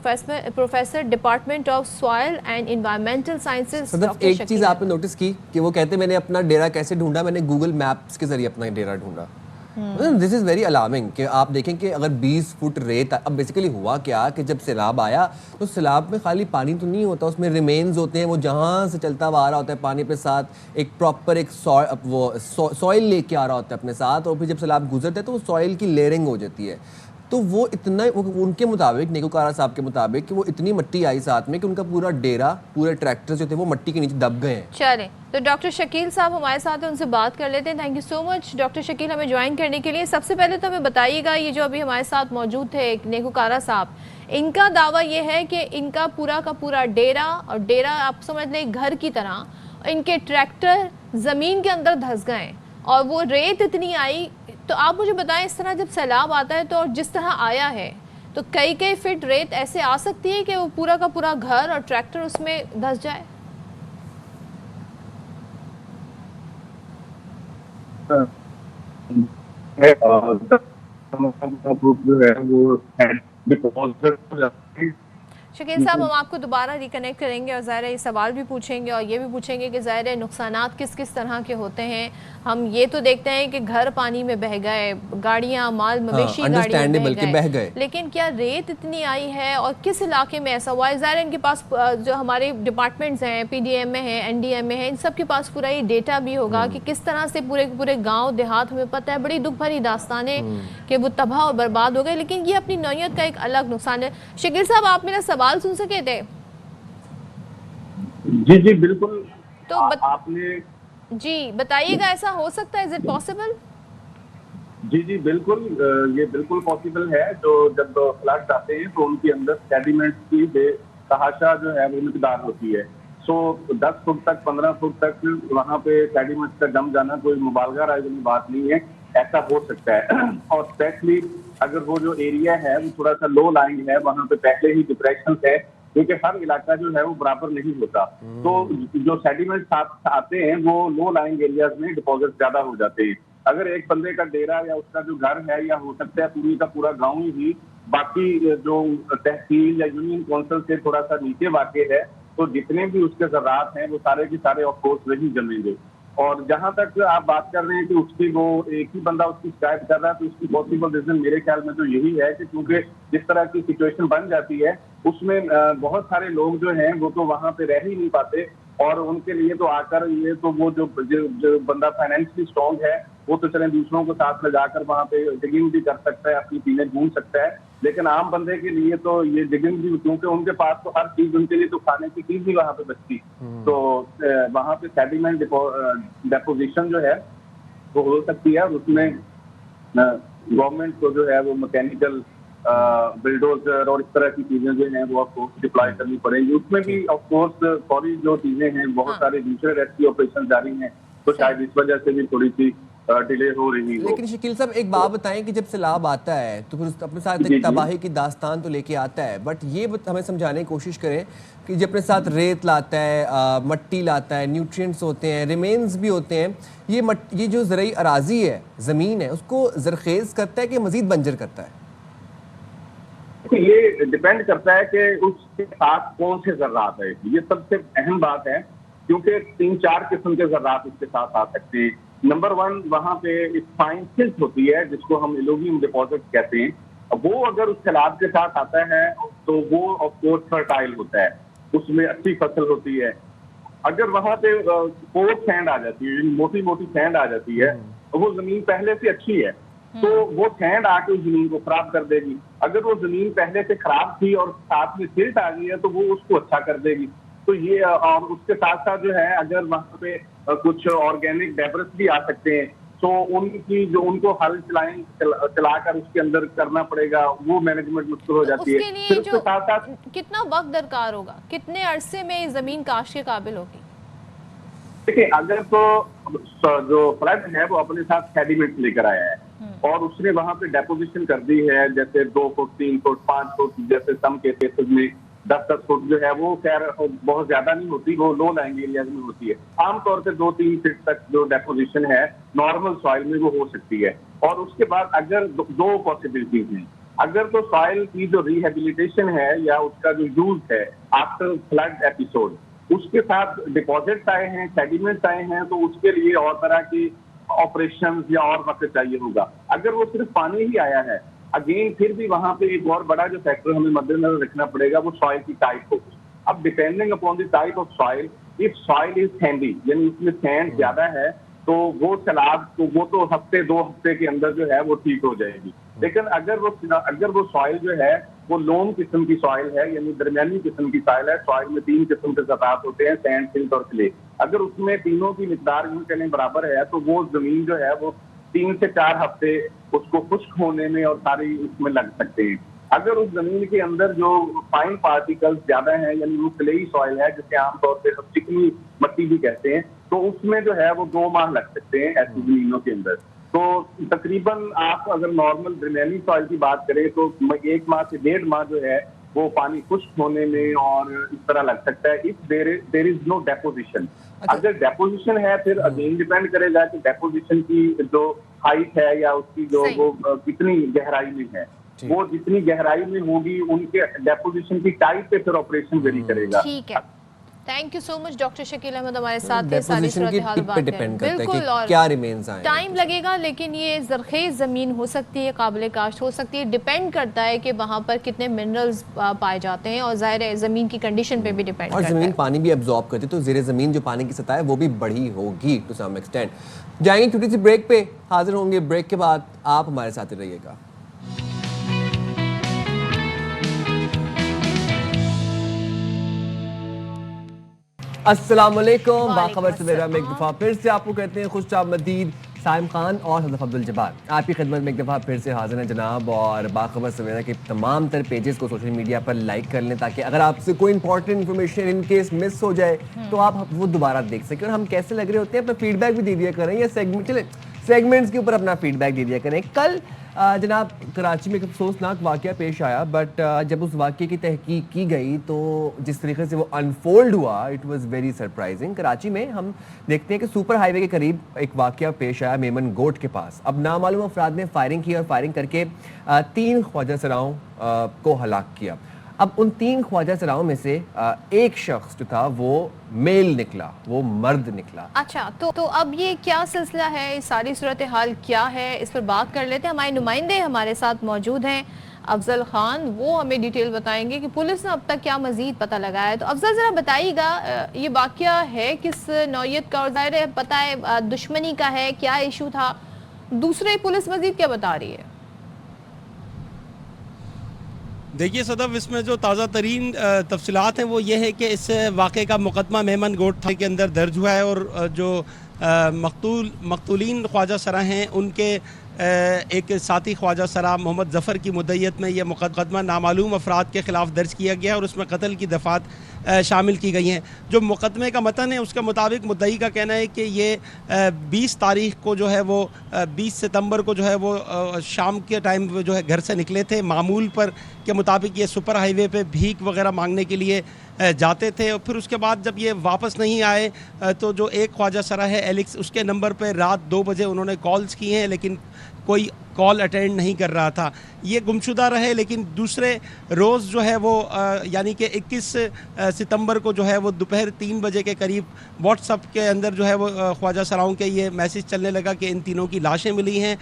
professor department of soil and environmental sciences. एक चीज आपने नोटिस की कि वो कहते मैंने अपना डेरा कैसे ढूंढा, मैंने गूगल मैप्स के जरिए अपना डेरा ढूंढा। दिस इज वेरी अलार्मिंग कि आप देखें कि अगर 20 फुट रेत, अब बेसिकली हुआ क्या कि जब सैलाब आया तो सैलाब में खाली पानी तो नहीं होता, उसमें रिमेन्स होते हैं, वो जहाँ से चलता हुआ आ रहा होता है पानी पे साथ एक प्रॉपर एक सॉइल लेके आ रहा होता है अपने साथ, और फिर जब सैलाब गुजरता है तो वो सॉइल की लेयरिंग हो जाती है। तो वो इतना, उनके मुताबिक, नेकू कारा साहब के मुताबिक, कि वो इतनी मिट्टी आई साथ में कि उनका पूरा डेरा, पूरे ट्रैक्टर जो थे वो मिट्टी के नीचे दब गए हैं। चलें तो डॉक्टर शकील साहब हमारे साथ हैं, उनसे बात कर लेते हैं। Thank you so much doctor Shakeel हमें ज्वाइन करने के लिए। सबसे पहले तो हमें बताइएगा, ये जो अभी हमारे साथ मौजूद थे नेकू कारा साहब, इनका दावा ये है कि इनका पूरा का पूरा डेरा, और डेरा आप समझ लें घर की तरह, इनके ट्रैक्टर ज़मीन के अंदर धंस गए और वो रेत इतनी आई। तो आप मुझे बताएं, इस तरह जब सैलाब आता है तो, और जिस तरह आया है, तो कई फीट रेत ऐसे आ सकती है कि वो पूरा का पूरा घर और ट्रैक्टर उसमें धंस जाए? शकील साहब, हम आपको दोबारा रिकनेक्ट करेंगे और ज़ाहिर है ये सवाल भी पूछेंगे और ये भी पूछेंगे कि ज़ाहिर है नुकसानात किस किस तरह के होते हैं। हम ये तो देखते हैं कि घर पानी में बह गए, गाड़ियाँ, माल मवेशी गाड़ियाँ बह गए, लेकिन क्या रेत इतनी आई है और किस इलाके में ऐसा हुआ है? ज़ाहिर है इनके पास जो हमारे डिपार्टमेंट्स हैं, PDM में है, NDM में है, इन सब के पास पूरा ये डेटा भी होगा कि किस तरह से पूरे पूरे गाँव देहात, हमें पता है बड़ी दुख भरी दास्तानें कि वो तबाह और बर्बाद हो गए, लेकिन ये अपनी नौयत का एक अलग नुकसान है। शकील साहब, आप मेरा सवाल सुन सके थे? जी जी बिल्कुल। तो आपने जी बताइएगा, ऐसा हो सकता है? Is it possible? जी जी बिल्कुल, ये बिल्कुल पॉसिबल है। जो जब फ्लड्स आते हैं तो उनके अंदर सेडिमेंट्स की बेतहाशा जो है वो मिकदार होती है। सो 10 फुट तक, 15 फुट तक वहाँ पे सेडिमेंट्स का जम जाना कोई मुबालगा वाली बात नहीं है, ऐसा हो सकता है। और स्पेशली अगर वो जो एरिया है वो थोड़ा सा लो लाइंग है, वहाँ पे पहले ही डिप्रेशन है, क्योंकि हर इलाका जो है वो बराबर नहीं होता। तो जो सेडिमेंट्स आते हैं वो लो लाइंग एरियाज में डिपॉजिट ज्यादा हो जाते हैं। अगर एक बंदे का डेरा या उसका जो घर है, या हो सकता है पूरी का पूरा गाँव ही बाकी जो तहसील या यूनियन काउंसिल से थोड़ा सा नीचे वाक़े है, तो जितने भी उसके ज़रात हैं वो सारे के सारे ऑफ कोर्स वही जमेंगे। और जहां तक आप बात कर रहे हैं कि उसकी वो एक ही बंदा उसकी शिकायत कर रहा है, तो उसकी पॉसिबल रीजन मेरे ख्याल में तो यही है कि क्योंकि जिस तरह की सिचुएशन बन जाती है उसमें बहुत सारे लोग जो हैं वो तो वहां पे रह ही नहीं पाते, और उनके लिए तो आकर ये तो वो जो बंदा फाइनेंशियली स्ट्रॉन्ग है वो तो चले दूसरों को साथ लगाकर वहां पे डिगिंग भी कर सकता है, अपनी चीजें ढूंढ सकता है, लेकिन आम बंदे के लिए तो ये डिगिंग भी, क्योंकि उनके पास तो हर चीज, उनके लिए तो खाने की चीज भी वहां पे बचती, तो वहां पे सेडिमेंट डेपोजिशन जो है वो हो सकती है। उसमें गवर्नमेंट को जो है वो मैकेनिकल बिल्डोजर और इस तरह की चीजें जो हैं वो आपको डिप्लॉय करनी पड़ेगी। उसमें भी ऑफकोर्स फौरी जो चीजें हैं, बहुत सारे दूसरे रेस्क्यू ऑपरेशन जारी हैं, तो शायद इस वजह से भी थोड़ी सी डिले हो रही है। लेकिन शकील साहब, एक बात बताएं कि जब सैलाब आता है तो फिर अपने साथ एक तबाही की दास्तान तो लेके आता है, बट ये हमें समझाने की कोशिश करें कि जब अपने साथ रेत लाता है, मट्टी लाता है, न्यूट्रिएंट्स होते हैं, रिमेन्स भी होते हैं, ये जो ज़रई अराजी है, ज़मीन है, उसको ज़रखेज़ करता है कि मज़ीद बंजर करता है? ये डिपेंड करता है कि उसके साथ कौन से ज़र्रात है, ये सबसे अहम बात है, क्योंकि 3-4 किस्म के ज़र्रात उसके साथ आ सकते हैं। नंबर 1, वहाँ पे फाइन सिल्ट होती है जिसको हम एलुवियम डिपॉजिट कहते हैं, वो अगर उस सैलाब के साथ आता है तो वो ऑफ कोर्स फर्टाइल होता है, उसमें अच्छी फसल होती है। अगर वहाँ पे कोर्स सैंड आ जाती है, मोटी मोटी सैंड आ जाती है, वो जमीन पहले से अच्छी है, तो वो सैंड आके उस जमीन को खराब कर देगी। अगर वो जमीन पहले से खराब थी और साथ में सिल्ट आ गई है तो वो उसको अच्छा कर देगी। तो ये, और उसके साथ साथ जो है अगर वहाँ पे कुछ ऑर्गेनिक डेब्रिस भी आ सकते हैं, तो उनकी जो उनको हल चलाकर उसके अंदर करना पड़ेगा, वो मैनेजमेंट मुश्किल हो जाती है। उसके लिए जो साथ साथ कितना वक्त दरकार होगा, कितने अरसे में जमीन काश के काबिल होगी? देखिए, अगर तो जो फ्लड है वो अपने साथ सेडिमेंट लेकर आया है और उसने वहां पे डेपोजिशन कर दी है, जैसे 2 फुट, 3 फुट, 5 फुट, जैसे सम केसेस में 10-10 फुट जो है वो खैर बहुत ज्यादा नहीं होती, वो लो लाइंग एरियाज में होती है। आमतौर पे 2-3 फीट तक जो डेपोजिशन है नॉर्मल सॉइल में वो हो सकती है। और उसके बाद अगर दो पॉसिबिलिटीज हैं, अगर तो सॉइल की जो रिहेबिलिटेशन है या उसका जो यूज है आफ्टर फ्लड एपिसोड, उसके साथ डिपॉजिट्स आए हैं, सेडिमेंट्स आए हैं, तो उसके लिए और तरह की ऑपरेशन या और वक्त चाहिए होगा। अगर वो सिर्फ पानी ही आया है, अगेन फिर भी वहां पे एक और बड़ा जो फैक्टर हमें मद्देनजर रखना पड़ेगा वो सॉइल की टाइप होगी। अब depending upon the type of soil, if soil is Sandy यानी उसमें सैंड ज्यादा है, तो वो सैलाब तो वो तो हफ्ते 2 हफ्ते के अंदर जो है वो ठीक हो जाएगी। लेकिन अगर वो सॉइल जो है वो लोन किस्म की सॉइल है, यानी दरमियानी किस्म की सॉइल है, सॉइल में 3 किस्म के ज़रात होते हैं, सैंड, सिल्ट और क्ले, अगर उसमें तीनों की मिकदार यूं चलें बराबर है, तो वो जमीन जो है वो 3 से 4 हफ्ते उसको खुश्क होने में और सारी उसमें लग सकते हैं। अगर उस जमीन के अंदर जो फाइन पार्टिकल्स ज्यादा हैं, यानी वो क्लेई सॉइल है जिसे आमतौर पर हम चिकनी मिट्टी भी कहते हैं, तो उसमें जो है वो 2 माह लग सकते हैं ऐसी जमीनों के अंदर। तो तकरीबन आप अगर नॉर्मल दरमियानी सॉइल की बात करें तो 1 माह से 1.5 माह जो है वो पानी खुश्क होने में और इस तरह लग सकता है, if there is no deposition. अगर डेपोजिशन है फिर अगेन डिपेंड करेगा कि डेपोजिशन की जो हाइट है या उसकी जो वो कितनी गहराई में है। वो जितनी गहराई में होगी उनके डेपोजिशन की टाइप पे फिर ऑपरेशन वेरी करेगा। ठीक है, thank you so much doctor Shakeel Ahmed हमारे साथ थे। सारी डेपोजिशन की सूरत-ए-हाल टिप पे बात डिपेंड है। करता है बिल्कुल, और कि क्या रिमेन्स आए। टाइम लगेगा, लेकिन ये जरखेज ज़मीन हो सकती है, काबिल काश्त हो सकती है। डिपेंड करता है कि वहाँ पर कितने मिनरल्स पाए जाते हैं, और ज़ाहिर है ज़मीन की कंडीशन पे भी डिपेंड और करता ज़मीन है। पानी भी एब्जॉर्ब करती है, तो ज़ेरे ज़मीन जो पानी की सतह है वो भी बढ़ी होगी टू सम एक्सटेंट। जाएंगे छोटी सी ब्रेक पे, हाजिर होंगे ब्रेक के बाद, आप हमारे साथ ही रहिएगा। अस्सलामुअलैकुम, बाखबर सवेरा में एक दफ़ा फिर से आपको कहते हैं खुशामदीद। साइम खान और हज़रत अब्दुल जब्बार आपकी खिदमत में एक दफ़ा फिर से हाजिर हैं जनाब। और बाखबर सवेरा के तमाम तर पेजेस को सोशल मीडिया पर लाइक कर लें, ताकि अगर आपसे कोई important information in case miss हो जाए तो आप वो दोबारा देख सकें। और हम कैसे लग रहे होते हैं अपना फीडबैक भी दे दिया करें, या सेगमेंट्स के ऊपर अपना फीडबैक दे दिया करें। कल जनाब कराची में एक अफसोसनाक वाक़या पेश आया, बट जब उस वाक़े की तहकीक की गई तो जिस तरीके से वो अनफोल्ड हुआ, it was very surprising. Karachi में हम देखते हैं कि सुपर हाईवे के करीब एक वाक़या पेश आया मेमन गोट के पास। अब नामालूम अफराद ने फायरिंग की और फायरिंग करके 3 ख्वाजा सराओं को हलाक किया। अब उन 3 ख्वाजा सराओं में से एक शख्स जो था वो मेल निकला, वो मर्द निकला। अच्छा, तो अब ये क्या सिलसिला है, सारी सूरत हाल क्या है, इस पर बात कर लेते हैं। हमारे नुमाइंदे हमारे साथ मौजूद हैं, अफजल खान, वो हमें डिटेल बताएंगे कि पुलिस ने अब तक क्या मजीद पता लगाया है। तो अफजल ज़रा बताइएगा, ये वाक़या है किस नौयत का, और ज़ाहिर है पता है दुश्मनी का है, क्या इशू था, दूसरे पुलिस मजीद क्या बता रही है? देखिए सदफ, इसमें जो ताज़ा तरीन तफसीलात हैं वो ये है कि इस वाक़े का मुकदमा मेमन गोट थाने के अंदर दर्ज हुआ है, और जो मकतूलीन ख्वाजा सरा हैं उनके एक साथी ख्वाजा सरा मोहम्मद ज़फ़र की मुद्दत में यह मुकदमा नामालूम अफराद के ख़िलाफ़ दर्ज किया गया है, और उसमें कत्ल की दफ़ात शामिल की गई हैं। जो मुकदमे का मतन है उसके मुताबिक मुद्दई का कहना है कि ये 20 तारीख को जो है वो 20 सितंबर को जो है वो शाम के टाइम जो है घर से निकले थे। मामूल पर के मुताबिक ये सुपर हाईवे पे भीख वगैरह मांगने के लिए जाते थे, और फिर उसके बाद जब ये वापस नहीं आए तो जो एक ख्वाजा सरा है एलिक्स, उसके नंबर पर रात 2 बजे उन्होंने कॉल्स की हैं, लेकिन कोई कॉल अटेंड नहीं कर रहा था। ये गुमशुदा रहे, लेकिन दूसरे रोज़ जो है वो यानी कि 21 सितंबर को जो है वो दोपहर 3 बजे के करीब व्हाट्सअप के अंदर जो है वो ख्वाजा सराओं के ये मैसेज चलने लगा कि इन तीनों की लाशें मिली हैं।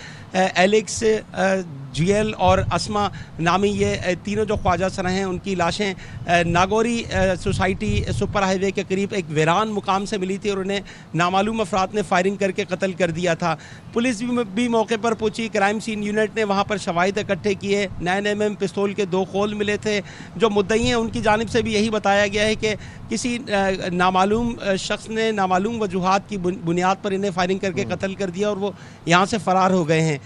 एलेक्स, जीएल और अस्मा नामी ये तीनों जो ख्वाजा सरा हैं उनकी लाशें नागौरी सोसाइटी सुपर हाईवे के करीब एक वीरान मुकाम से मिली थी, और उन्हें नामालूम अफराद ने फायरिंग करके कत्ल कर दिया था। पुलिस भी मौके पर पहुंची, क्राइम सीन यूनिट ने वहां पर शवाहिद इकट्ठे किए। 9mm पिस्तौल के 2 खोल मिले थे। जो मुद्दई हैं उनकी जानिब से भी यही बताया गया है कि किसी नामालूम शख्स ने नामालूम वजूहात की बुनियाद पर इन्हें फायरिंग करके कत्ल कर दिया, और वो यहाँ से फ़रार हो गए हैं।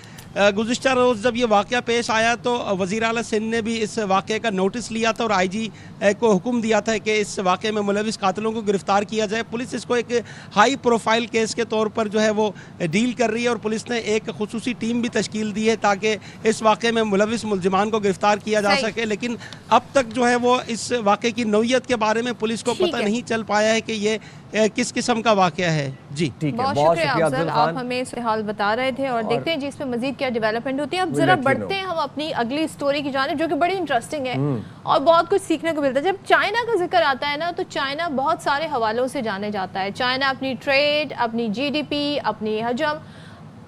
गुज़िश्ता रोज़ जब ये वाक़या पेश आया तो वज़ीर आला सिंध ने भी इस वाक़े का नोटिस लिया था, और IG को हुक्म दिया था कि इस वाक़े में मुलविस कातिलों को गिरफ़्तार किया जाए। पुलिस इसको एक हाई प्रोफाइल केस के तौर पर जो है वो डील कर रही है, और पुलिस ने एक खुसूसी टीम भी तश्कील दी है ताकि इस वाक़े में मुलविस मुलजिमान को गिरफ़्तार किया जा सके। लेकिन अब तक जो है वो इस वाक़े की नौयत के बारे में पुलिस को पता नहीं चल पाया है कि ये किस किस्म का वाक़या है। जी ठीक है, बहुत शुक्रिया अफजल, आप हमें इस हाल बता रहे थे, और देखते हैं जी इसमें मजीद क्या डेवलपमेंट होती है। अब जरा बढ़ते हैं हम अपनी अगली स्टोरी की जानिब, जो कि बड़ी इंटरेस्टिंग है और बहुत कुछ सीखने को मिलता है। जब चाइना का जिक्र आता है ना, तो चाइना बहुत सारे हवालों से जाने जाता है। चाइना अपनी ट्रेड, अपनी GDP, अपनी हजम,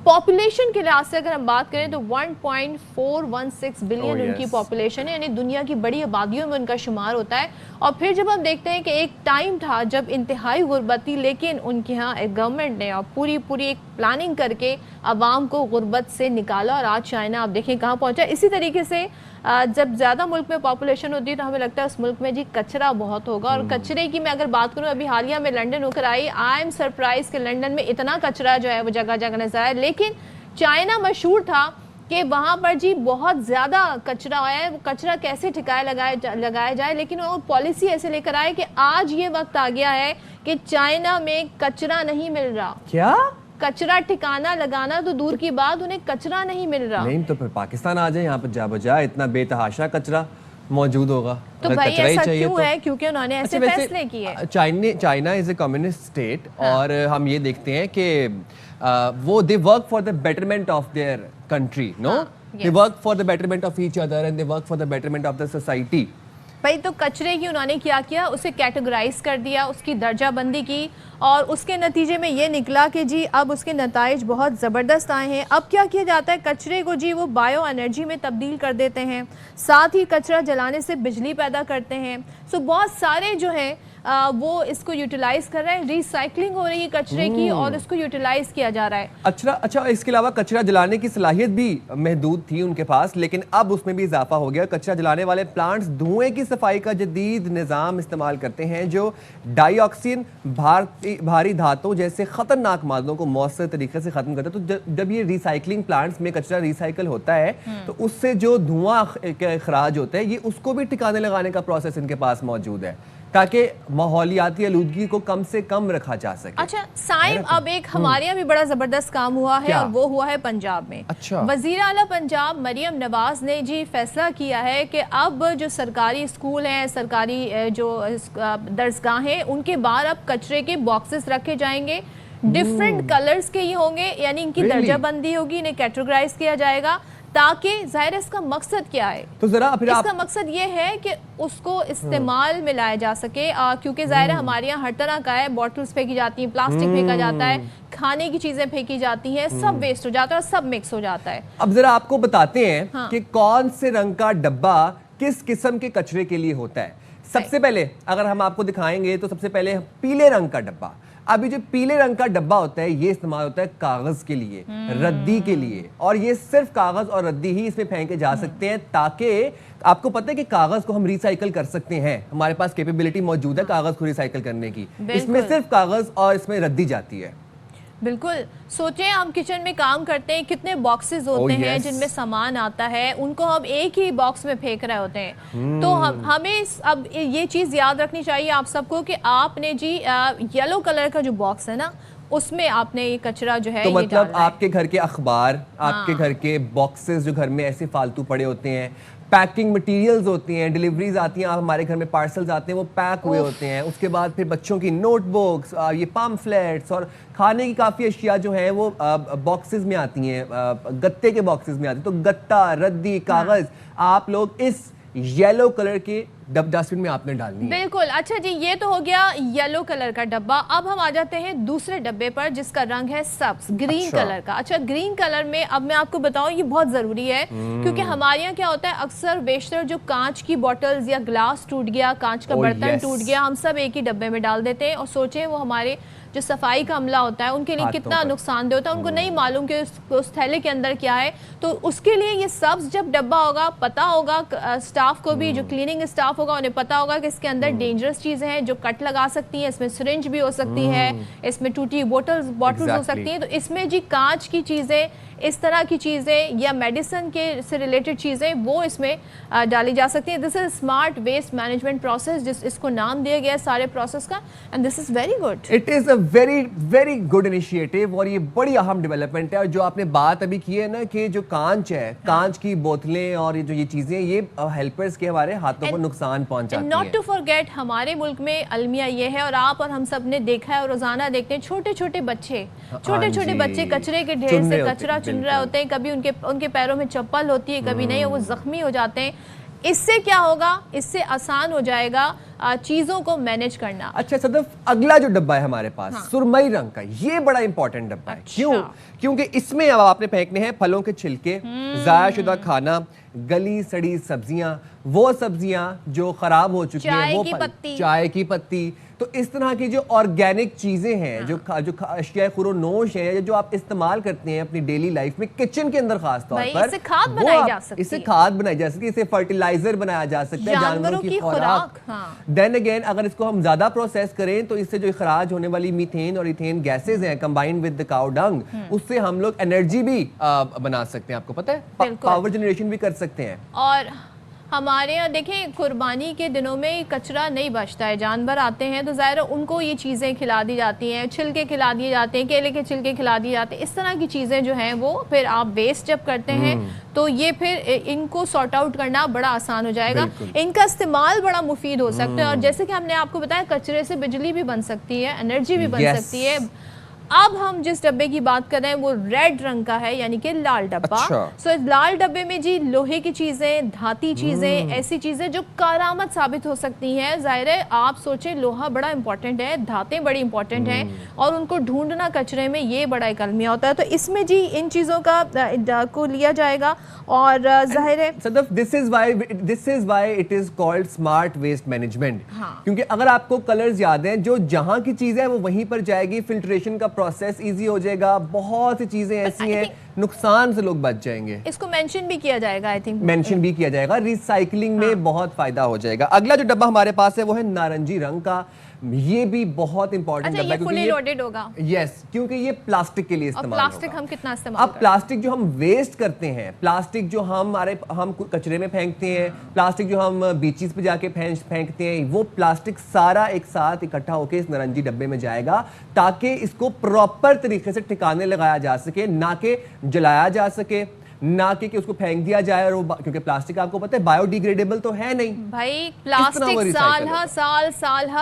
पॉपुलेशन के लिहाज से अगर हम बात करें तो 1.416 बिलियन उनकी पॉपुलेशन है, यानी दुनिया की बड़ी आबादियों में उनका शुमार होता है। और फिर जब हम देखते हैं कि एक टाइम था जब इंतहाई गुर्बत थी, लेकिन उनके यहाँ एक गवर्नमेंट ने पूरी एक प्लानिंग करके आवाम को गुर्बत से निकाला, और आज चाइना आप देखें कहाँ पहुँचा। इसी तरीके से जब ज़्यादा मुल्क में पॉपुलेशन होती है तो हमें लगता है उस मुल्क में जी कचरा बहुत होगा। और कचरे की मैं अगर बात करूँ, अभी हालिया में लंदन होकर आई, आई एम सरप्राइज कि लंदन में इतना कचरा जो है वो जगह जगह नजर आया। लेकिन चाइना मशहूर था कि वहाँ पर जी बहुत ज़्यादा कचरा आया है, वो कचरा कैसे ठिकाए लगाया जाए। लेकिन वो पॉलिसी ऐसे लेकर आए कि आज ये वक्त आ गया है कि चाइना में कचरा नहीं मिल रहा। क्या कचरा ठिकाना लगाना तो दूर की बात, उन्हें कचरा नहीं मिल रहा। नहीं तो फिर पाकिस्तान आ जाए, यहाँ पर जा बजा इतना बेतहाशा कचरा मौजूद होगा। तो भाई ऐसा क्यों है? क्योंकि उन्होंने ऐसे फैसले किए। China is a communist state, और हम ये देखते हैं कि वो they work for the betterment of their country, no, they work for the betterment of each other and they work for the betterment of the society. भाई तो कचरे की उन्होंने क्या किया, उसे कैटेगराइज कर दिया, उसकी दर्जाबंदी की और उसके नतीजे में ये निकला कि जी अब उसके नताइज बहुत ज़बरदस्त आए हैं। अब क्या किया जाता है, कचरे को जी वो बायो एनर्जी में तब्दील कर देते हैं, साथ ही कचरा जलाने से बिजली पैदा करते हैं। सो बहुत सारे जो हैं वो इसको यूटिलाइज कर रहे हैं, रिसाइकलिंग हो रही है कचरे की और उसको यूटिलाइज किया जा रहा है। अच्छा, इसके अलावा कचरा जलाने की सलाहियत भी महदूद थी उनके पास, लेकिन अब उसमें भी इजाफा हो गया। कचरा जलाने वाले प्लांट्स धुएं की सफाई का जदीद निज़ाम इस्तेमाल करते हैं जो डाइऑक्सिन, भारी धातुओं जैसे खतरनाक मादों को मौसर तरीके से खत्म करता है। तो जब ये रिसाइकलिंग प्लांट्स में कचरा रिसाइकल होता है तो उससे जो धुआं का इखराज होता है, ये उसको भी ठिकाने लगाने का प्रोसेस इनके पास मौजूद है ताकि माहौलियाती आलूदगी को कम से कम रखा जा सके। अच्छा साइम, अब एक हमारे यहाँ भी बड़ा जबरदस्त काम हुआ है और वो हुआ है पंजाब में। अच्छा। वजीर आला पंजाब मरियम नवाज ने जी फैसला किया है कि अब जो सरकारी स्कूल हैं, सरकारी जो दरसगाहें, उनके बाहर अब कचरे के बॉक्सेस रखे जाएंगे, डिफरेंट कलर्स के ही होंगे, यानी इनकी दर्जाबंदी होगी, इन्हें कैटेगराइज किया जाएगा ताकि ज़ाहिर इसका मकसद क्या है, तो जरा फिर इसका मकसद ये है कि उसको इस्तेमाल में लाया जा सके, क्योंकि ज़ाहिर हमारे यहाँ हर तरह का है, बॉटल्स फेंकी जाती हैं, प्लास्टिक फेंका जाता है, खाने की चीजें फेंकी जाती हैं, सब वेस्ट हो जाता है और सब मिक्स हो जाता है। अब जरा आपको बताते हैं कि कौन से रंग का डब्बा किस किस्म के कचरे के लिए होता है। सबसे पहले अगर हम आपको दिखाएंगे तो सबसे पहले पीले रंग का डब्बा। अभी जो पीले रंग का डब्बा होता है ये इस्तेमाल होता है कागज के लिए, रद्दी के लिए, और ये सिर्फ कागज और रद्दी ही इसमें फेंके जा सकते हैं ताकि आपको पता है कि कागज को हम रिसाइकल कर सकते हैं, हमारे पास कैपेबिलिटी मौजूद है कागज को रिसाइकल करने की। इसमें सिर्फ कागज और इसमें रद्दी जाती है। बिल्कुल, सोचें हम किचन में काम करते हैं, कितने बॉक्सेस होते हैं जिनमें सामान आता है, उनको हम एक ही बॉक्स में फेंक रहे होते हैं। तो हमें अब ये चीज़ याद रखनी चाहिए आप सबको कि आपने जी येलो कलर का जो बॉक्स है ना, उसमें आपने ये कचरा जो है, तो मतलब आपके घर के अखबार, आपके घर के बॉक्सेस जो घर में ऐसे फालतू पड़े होते हैं, पैकिंग मटेरियल्स होती हैं, डिलीवरीज आती हैं, हमारे घर में पार्सल्स आते हैं, वो पैक हुए होते हैं। उसके बाद फिर बच्चों की नोटबुक्स, ये पम्फलेट्स और खाने की काफ़ी अशिया जो है वो बॉक्सेस में आती हैं, गत्ते के बॉक्सेस में आती हैं। तो गत्ता, रद्दी, कागज़ आप लोग इस येलो कलर के डस्टबिन में आपने डालनी है। बिल्कुल। अच्छा जी, ये तो हो गया येलो कलर का डब्बा। अब हम आ जाते हैं दूसरे डब्बे पर जिसका रंग है सब्ज, ग्रीन कलर का। अच्छा, ग्रीन कलर में अब मैं आपको बताऊं ये बहुत ज़रूरी है क्योंकि हमारे यहाँ क्या होता है, अक्सर बेशतर जो कांच की बॉटल्स या ग्लास टूट गया, कांच का बर्तन टूट गया, हम सब एक ही डब्बे में डाल देते हैं और सोचें वो हमारे जो सफाई का अमला होता है उनके लिए कितना नुकसानदेह होता है। उनको नहीं मालूम कि उस थैले के अंदर क्या है। तो उसके लिए ये सब्ज जब डब्बा होगा, पता होगा स्टाफ को भी, जो क्लीनिंग स्टाफ होगा उन्हें पता होगा कि इसके अंदर डेंजरस चीज़ें हैं जो कट लगा सकती हैं, इसमें सिरिंज भी हो सकती है, इसमें टूटी बॉटल्स हो सकती हैं। तो इसमें जी कांच की चीज़ें, इस तरह की चीज़ें या मेडिसिन के से रिलेटेड चीज़ें वो इसमें डाली जा सकती हैं। This is smart waste management process, जिस इसको नाम दिया गया है सारे प्रोसेस का, and this is very good. It is a very very good initiative और ये बड़ी अहम डेवलपमेंट है। और जो आपने बात अभी की है ना कि जो कांच है, कांच की बोतलें और ये जो ये चीज़ें, ये हेल्पर्स के हमारे हाथों को नुकसान पहुंचाती हैं। नॉट टू फॉरगेट, हमारे मुल्क में अलमिया ये है और आप और हम सब ने देखा है और रोज़ाना देखते हैं, छोटे छोटे बच्चे कचरे के ढेर से कचरा चुन रहे होते हैं। कभी उनके पैरों में चप्पल होती है, कभी नहीं, वो जख्मी हो जाते हैं। इससे क्या होगा, इससे आसान हो जाएगा चीजों को मैनेज करना। अच्छा सदफ, अगला जो डब्बा है हमारे पास, सुरमई रंग का, ये बड़ा इंपॉर्टेंट डब्बा है। क्यों? क्योंकि इसमें अब आपने फेंकने हैं फलों के छिलके, जाया शुदा खाना, गली सड़ी सब्जियां, वो सब्जियां जो खराब हो चुकी हैं, वो चाय की पत्ती। तो इस तरह की जो ऑर्गेनिक चीजें हैं, जो अशिया खुरोनोश है, जो आप इस्तेमाल करते हैं अपनी डेली लाइफ में, किचन के अंदर खास तौर पर, इससे खाद बनाई जा सकती है, इससे फर्टिलाइजर बनाया जा सकता है, जानवरों की खुराक। देन अगेन अगर इसको हम ज्यादा प्रोसेस करें तो इससे जो इखराज होने वाली मीथेन और इथेन गैसेज हैं, combined with the cow dung, उससे हम लोग एनर्जी भी बना सकते हैं। आपको पता है, पावर जनरेशन भी कर सकते हैं। और हमारे यहाँ देखें, कुर्बानी के दिनों में कचरा नहीं बचता है, जानवर आते हैं तो ज़ाहिर उनको ये चीज़ें खिला दी जाती हैं, छिलके खिला दिए जाते हैं, केले के छिलके खिला दिए जाते हैं। इस तरह की चीज़ें जो हैं वो फिर आप वेस्ट जब करते हैं तो ये फिर इनको सॉर्ट आउट करना बड़ा आसान हो जाएगा, इनका इस्तेमाल बड़ा मुफीद हो सकता है। और जैसे कि हमने आपको बताया, कचरे से बिजली भी बन सकती है, एनर्जी भी बन सकती है। अब हम जिस डब्बे की बात कर रहे हैं वो रेड रंग का है, यानी कि लाल डब्बा। सो इस लाल डब्बे में जी लोहे की चीजें, धाती चीजें, ऐसी चीजें जो कारामद साबित हो सकती हैं। जाहिर है आप सोचें लोहा बड़ा इंपॉर्टेंट है, धातें बड़ी इंपॉर्टेंट हैं और उनको ढूंढना कचरे में ये बड़ा एक अलमिया होता है। तो इसमें जी इन चीजों का को लिया जाएगा और जाहिर है Sadaf this is why it is called smart waste management. क्योंकि अगर आपको कलर्स याद हैं, जो जहां की चीज है वो वहीं पर जाएगी, फिल्ट्रेशन का प्रोसेस इजी हो जाएगा, बहुत सी चीजें ऐसी हैं, नुकसान से लोग बच जाएंगे। इसको मेंशन भी किया जाएगा, आई थिंक मेंशन भी किया जाएगा, रिसाइकलिंग में बहुत फायदा हो जाएगा। अगला जो डब्बा हमारे पास है वो है नारंगी रंग का। ये भी बहुत इंपॉर्टेंट डब्बा है फुली लोडेड होगा। यस, क्योंकि ये प्लास्टिक के लिए इस्तेमाल होगा। प्लास्टिक हम कितना इस्तेमाल अब प्लास्टिक जो हम वेस्ट करते हैं, प्लास्टिक जो हम कचरे में फेंकते हैं, प्लास्टिक जो हम बीचेस पे जाके फेंकते हैं, वो प्लास्टिक सारा एक साथ इकट्ठा होकर इस नारंगी डब्बे में जाएगा ताकि इसको प्रॉपर तरीके से ठिकाने लगाया जा सके, ना कि जलाया जा सके, ना कि उसको फेंक दिया जाए। और वो क्योंकि प्लास्टिक आपको पता है बायोडिग्रेडेबल तो है नहीं भाई, प्लास्टिक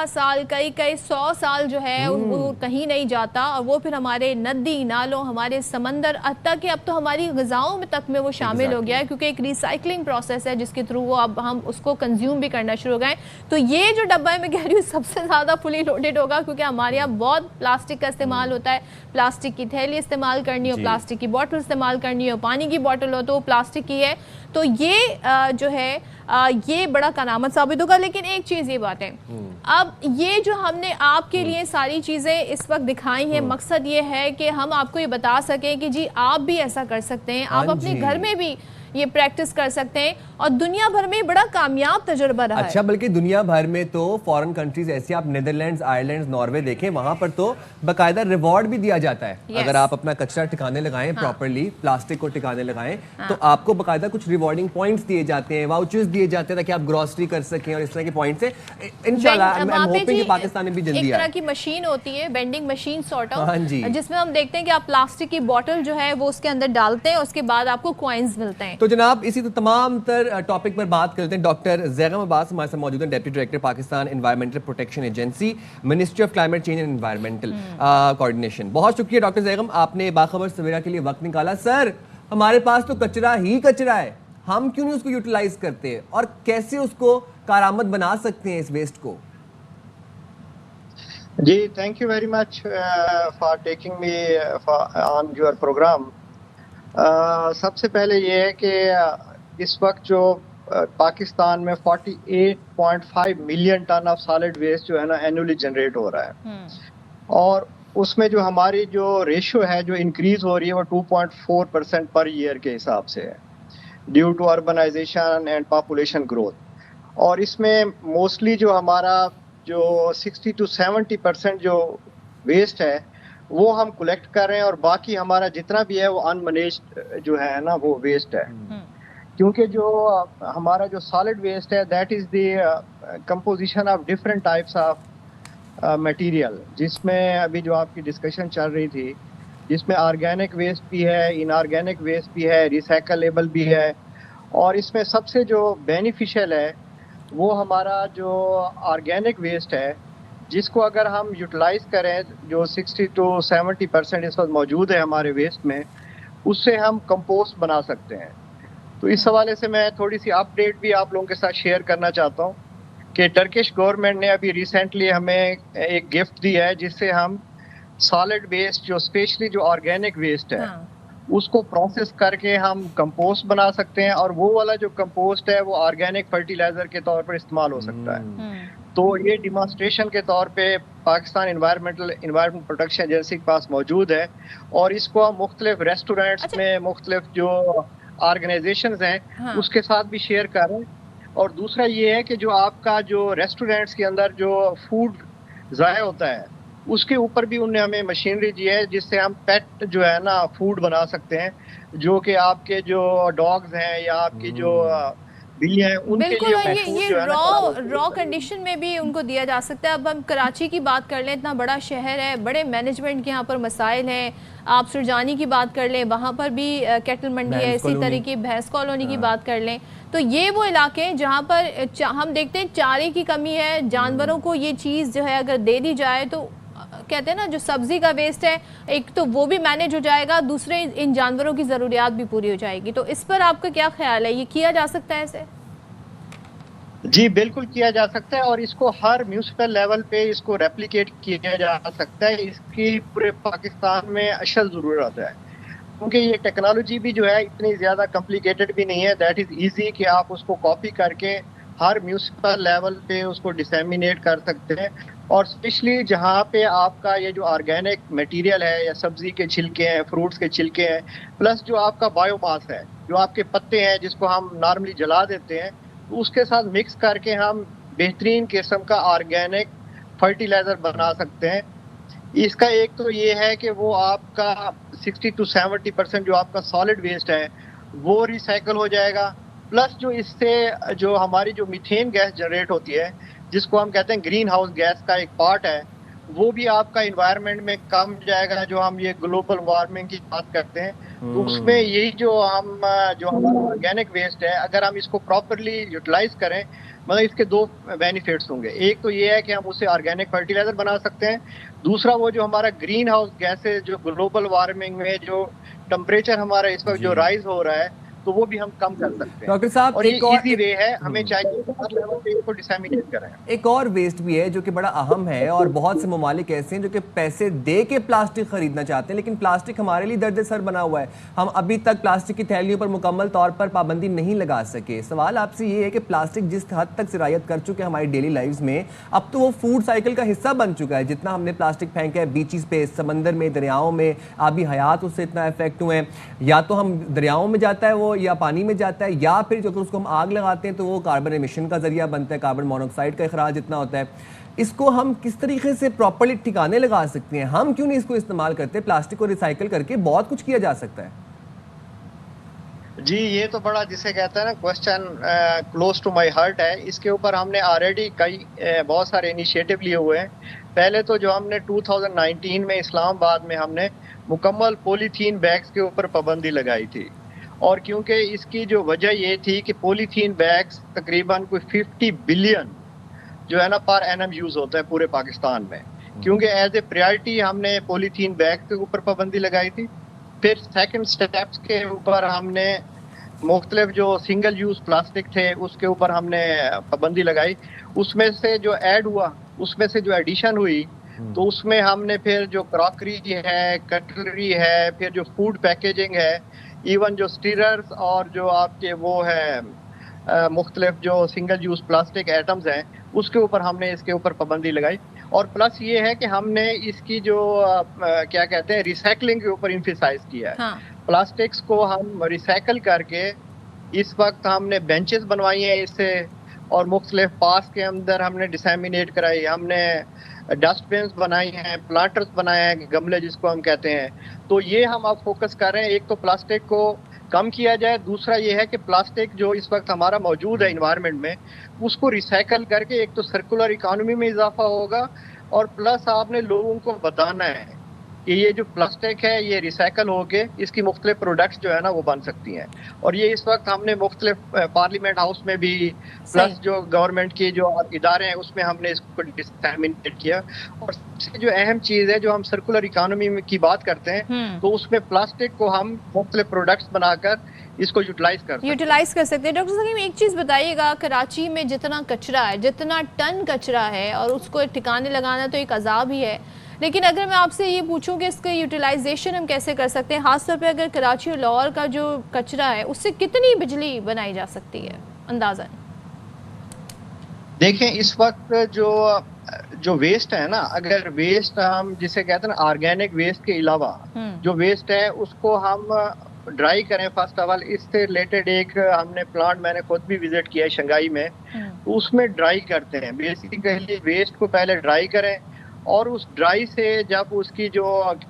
साल कई 100 साल जो है वो कहीं नहीं जाता और वो फिर हमारे नदी नालों, हमारे समंदर, हत्ता कि अब तो हमारी ग़िज़ाओं में तक में वो शामिल हो गया है, क्योंकि एक रिसाइकलिंग प्रोसेस है जिसके थ्रू वो अब हम उसको कंज्यूम भी करना शुरू हो गए। तो ये जो डब्बा है मैं कह रही हूँ सबसे ज़्यादा फुली लोडेड होगा, क्योंकि हमारे यहाँ बहुत प्लास्टिक का इस्तेमाल होता है। प्लास्टिक की थैली इस्तेमाल करनी हो, प्लास्टिक की बॉटल इस्तेमाल करनी हो, पानी की बॉटल हो तो वो प्लास्टिक की है। तो ये जो है ये बड़ा करामत साबित होगा। लेकिन एक चीज़ ये बात है, अब ये जो हमने आपके लिए सारी चीज़ें इस वक्त दिखाई हैं, मकसद ये है कि हम आपको ये बता सकें कि जी आप भी ऐसा कर सकते हैं, आप अपने घर में भी ये प्रैक्टिस कर सकते हैं और दुनिया भर में बड़ा कामयाब तजुर्बा रहा अच्छा, बल्कि दुनिया भर में तो फॉरेन कंट्रीज ऐसी, आप नीदरलैंड्स, आयरलैंड, नॉर्वे देखें, वहां पर तो बकायदा रिवॉर्ड भी दिया जाता है। अगर आप अपना कचरा ठिकाने लगाएं प्रॉपर्ली, प्लास्टिक को ठिकाने लगाएं, तो आपको बकायदा कुछ रिवॉर्डिंग पॉइंट्स दिए जाते हैं, वाउचर्स दिए जाते हैं ताकि आप ग्रोसरी कर सकें और इस तरह के पॉइंट से इंशाल्लाह आई एम होपिंग कि पाकिस्तान में भी जल्दी एक तरह की मशीन होती है, वेंडिंग मशीन सॉर्ट ऑफ, जिसमें हम देखते हैं कि आप प्लास्टिक की बोतल जो है वो उसके अंदर डालते हैं, उसके बाद आपको कॉइन्स मिलते हैं। तो जनाब इसी तो तमाम तर टॉपिक पर बात करते हैं। डॉक्टर ज़ैगम अब्बास हमारे साथ मौजूद हैं, deputy director Pakistan environmental protection agency, ministry of climate change and environmental coordination. बहुत शुक्रिया डॉक्टर ज़ैगम, आपने बाखबर सवेरा के लिए वक्त निकाला। सर, हमारे पास तो कचरा ही कचरा है, हम क्यों नहीं उसको यूटिलाइज करते और कैसे उसको कारामद बना सकते हैं इस वेस्ट को? जी, thank you very much for taking me on your programme. सबसे पहले ये है कि इस वक्त जो पाकिस्तान में 48.5 million tonne of solid waste जो है ना एनुअली जनरेट हो रहा है, और उसमें जो हमारी जो रेशियो है जो इंक्रीज हो रही है वो 2.4% पर ईयर के हिसाब से है, due to urbanisation and population growth. और इसमें मोस्टली जो हमारा जो 60 to 70% जो वेस्ट है वो हम कलेक्ट कर रहे हैं, और बाकी हमारा जितना भी है वो अनमैनेज्ड जो है ना वो वेस्ट है। क्योंकि जो हमारा जो सॉलिड वेस्ट है that is the composition of different types of material, जिसमें अभी जो आपकी डिस्कशन चल रही थी, जिसमें ऑर्गेनिक वेस्ट भी है, इनऑर्गेनिक वेस्ट भी है, रिसाइकलेबल भी है, और इसमें सबसे जो बेनिफिशियल है वो हमारा जो ऑर्गेनिक वेस्ट है, जिसको अगर हम यूटिलाइज करें, जो 60 to 70% इस वक्त मौजूद है हमारे वेस्ट में, उससे हम कंपोस्ट बना सकते हैं। तो इस हवाले से मैं थोड़ी सी अपडेट भी आप लोगों के साथ शेयर करना चाहता हूँ कि टर्किश गवर्नमेंट ने अभी रिसेंटली हमें एक गिफ्ट दी है, जिससे हम सॉलिड वेस्ट जो स्पेशली जो ऑर्गेनिक वेस्ट है उसको प्रोसेस करके हम कंपोस्ट बना सकते हैं, और वो वाला जो कंपोस्ट है वो ऑर्गेनिक फर्टिलाइजर के तौर पर इस्तेमाल हो सकता है। तो ये डिमॉन्स्ट्रेशन के तौर पे पाकिस्तान एनवायरमेंट प्रोटेक्शन एजेंसी के पास मौजूद है, और इसको हम मुख्तलिफ रेस्टोरेंट्स में, मुख्तलिफ जो ऑर्गेनाइजेशंस हैं उसके साथ भी शेयर कर रहे हैं। और दूसरा ये है कि जो आपका जो रेस्टोरेंट्स के अंदर जो फूड ज़ाया होता है उसके ऊपर भी उन्होंने हमें मशीनरी दी है, जिससे हम पेट जो है ना फूड बना सकते हैं, जो कि आपके जो डॉग्स हैं या आपकी जो बिल्लियां हैं उनके बिल्कुल, लिए ये रॉ कंडीशन में भी उनको दिया जा सकता है। अब हम कराची की बात कर लें, इतना बड़ा शहर है, बड़े मैनेजमेंट के यहाँ पर मसाइल हैं। आप सुरजानी की बात कर लें, वहाँ पर भी कैटल मंडी है, इसी तरह की भैंस कॉलोनी की बात कर लें, तो ये वो इलाके हैं जहाँ पर हम देखते हैं चारे की कमी है। जानवरों को ये चीज़ जो है अगर दे दी जाए तो कहते हैं ना जो सब्जी का वेस्ट है, एक तो वो भी मैनेज हो जाएगा, दूसरे इन जानवरों की ज़रूरियात भी पूरी हो जाएगी। तो इस पर आपका क्या ख्याल है, ये किया जा सकता है ऐसे? जी बिल्कुल किया जा सकता है, और इसको हर म्यूनिसिपल लेवल पे इसको रेप्लिकेट किया जा सकता है। इसकी पूरे पाकिस्तान में अशद ज़रूरत है, क्योंकि ये टेक्नोलॉजी भी जो है इतनी ज़्यादा कॉम्प्लिकेटेड भी नहीं है, दैट इज़ इजी कि आप उसको कॉपी करके हर म्यूनिसिपल लेवल पे उसको डिसेमिनेट कर सकते हैं। और स्पेशली जहाँ पे आपका ये जो ऑर्गेनिक मटेरियल है या सब्जी के छिलके हैं, फ्रूट्स के छिलके हैं, प्लस जो आपका बायोमास है, जो आपके पत्ते हैं जिसको हम नॉर्मली जला देते हैं, तो उसके साथ मिक्स करके हम बेहतरीन किस्म का ऑर्गेनिक फर्टिलाइजर बना सकते हैं। इसका एक तो ये है कि वो आपका 60 to 70% जो आपका सॉलिड वेस्ट है वो रिसाइकल हो जाएगा, प्लस जो इससे जो हमारी जो मीथेन गैस जनरेट होती है, जिसको हम कहते हैं ग्रीन हाउस गैस का एक पार्ट है, वो भी आपका इन्वायरमेंट में कम जाएगा। जो हम ये ग्लोबल वार्मिंग की बात करते हैं, तो उसमें यही जो हमारा ऑर्गेनिक वेस्ट है, अगर हम इसको प्रॉपरली यूटिलाइज करें, मतलब इसके दो बेनिफिट्स होंगे। एक तो ये है कि हम उसे ऑर्गेनिक फर्टिलाइजर बना सकते हैं, दूसरा वो जो हमारा ग्रीन हाउस गैसेज जो ग्लोबल वार्मिंग में जो टेम्परेचर हमारा इस वक्त जो राइज हो रहा है, तो वो भी हम कम कर सकते हैं। डॉक्टर साहब, और एक और इजी वे है, हमें चाहिए हर लेवल पे इसको डिसेमिनेट करें। एक और वेस्ट भी है जो कि बड़ा अहम है, और बहुत से ममालिक ऐसे हैं जो कि पैसे दे के प्लास्टिक खरीदना चाहते हैं, लेकिन प्लास्टिक हमारे लिए दर्द सर बना हुआ है। हम अभी तक प्लास्टिक की थैलियों पर मुकम्मल तौर पर पाबंदी नहीं लगा सके। सवाल आपसे ये है कि प्लास्टिक जिस हद तक सिरायत कर चुके हैं हमारी डेली लाइफ में, अब तो वो फूड साइकिल का हिस्सा बन चुका है। जितना हमने प्लास्टिक फेंका है बीचेस पे, समंदर में, दरियाओं में, आबी हयात उससे इतना इफेक्ट हुए हैं, या तो हम दरियाओं में जाता है वो, या पानी में जाता है, या फिर जो उसको हम आग लगाते हैं तो वो कार्बन एमिशन का जरिया बनता है, कार्बन मोनोऑक्साइड का इखराज इतना होता है। इसको हम किस तरीके से प्रॉपर्ली ठिकाने लगा सकते हैं? हम क्यों नहीं इसको इस्तेमाल करते? प्लास्टिक को रिसाइकिल करके बहुत कुछ किया जा सकता है। जी ये तो बड़ा जिसे कहते हैं ना question close to my heart है। इसके ऊपर हमने ऑलरेडी कई बहुत सारे इनिशिएटिव लिए हुए हैं। पहले तो जो हमने 2019 में इस्लामाबाद में हमने मुकम्मल पॉलीथीन बैग्स के ऊपर पाबंदी लगाई थी, और क्योंकि इसकी जो वजह ये थी कि पॉलीथीन बैग्स तकरीबन कोई 50 बिलियन जो है ना पर एनम यूज होता है पूरे पाकिस्तान में, क्योंकि एज ए प्रायोरिटी हमने पॉलीथीन बैग के ऊपर पाबंदी लगाई थी। फिर सेकंड स्टेप्स के ऊपर हमने मुख्तलिफ जो सिंगल यूज प्लास्टिक थे उसके ऊपर हमने पाबंदी लगाई। उसमें से जो ऐड हुआ, उसमें से जो एडिशन हुई, तो उसमें हमने फिर जो क्रॉकरी है, कटलरी है, फिर जो फूड पैकेजिंग है, इवन जो स्टीरर्स और जो आपके वो है मुख्तलिफ जो सिंगल यूज प्लास्टिक आइटम्स हैं, उसके ऊपर हमने इसके ऊपर पाबंदी लगाई। और प्लस ये है कि हमने इसकी जो क्या कहते हैं रिसाइकलिंग के ऊपर इम्फेसाइज किया है। हाँ। प्लास्टिक्स को हम रिसाइकल करके इस वक्त हमने बेंचेस बनवाई हैं इससे, और मुख्तलिफ पास के अंदर हमने डिसेमिनेट कराई, हमने डस्टबिन बनाई हैं, प्लांटर्स बनाए हैं, गमले जिसको हम कहते हैं। तो ये हम अब फोकस कर रहे हैं, एक तो प्लास्टिक को कम किया जाए, दूसरा ये है कि प्लास्टिक जो इस वक्त हमारा मौजूद है इन्वायरमेंट में, उसको रिसाइकल करके एक तो सर्कुलर इकोनॉमी में इजाफा होगा, और प्लस आपने लोगों को बताना है कि ये जो प्लास्टिक है ये रिसाइकल होके इसकी मुख्तलिफ प्रोडक्ट्स जो है ना वो बन सकती हैं। और ये इस वक्त हमने मुख्तलिफ पार्लियामेंट हाउस में भी, प्लस जो गवर्नमेंट के जो इदारे हैं उसमें हमने इसको डिसेमिनेट किया। और सबसे जो अहम चीज़ है, जो हम सर्कुलर इकोनॉमी की बात करते हैं, तो उसमें प्लास्टिक को हम मुख्तलिफ प्रोडक्ट्स बनाकर इसको यूटिलाइज कर सकते हैं। डॉक्टर सलीम, एक चीज़ बताइएगा, कराची में जितना कचरा है, जितना टन कचरा है, और उसको ठिकाने लगाना तो एक अजाब ही है, लेकिन अगर मैं आपसे ये पूछूं कि इसका यूटिलाइजेशन हम कैसे कर सकते हैं, खासतौर पे अगर कराची और लाहौर का जो कचरा है उससे कितनी बिजली बनाई जा सकती है अंदाज़न? देखें इस वक्त जो वेस्ट है ना, अगर वेस्ट हम जिसे कहते हैं ना ऑर्गेनिक वेस्ट के अलावा जो वेस्ट है उसको हम ड्राई करें। फर्स्ट ऑफ ऑल इससे रिलेटेड एक हमने प्लांट मैंने खुद भी विजिट किया है शंघाई में, तो उसमें ड्राई करते हैं। बेसिकली वेस्ट को पहले ड्राई करें, और उस ड्राई से जब उसकी जो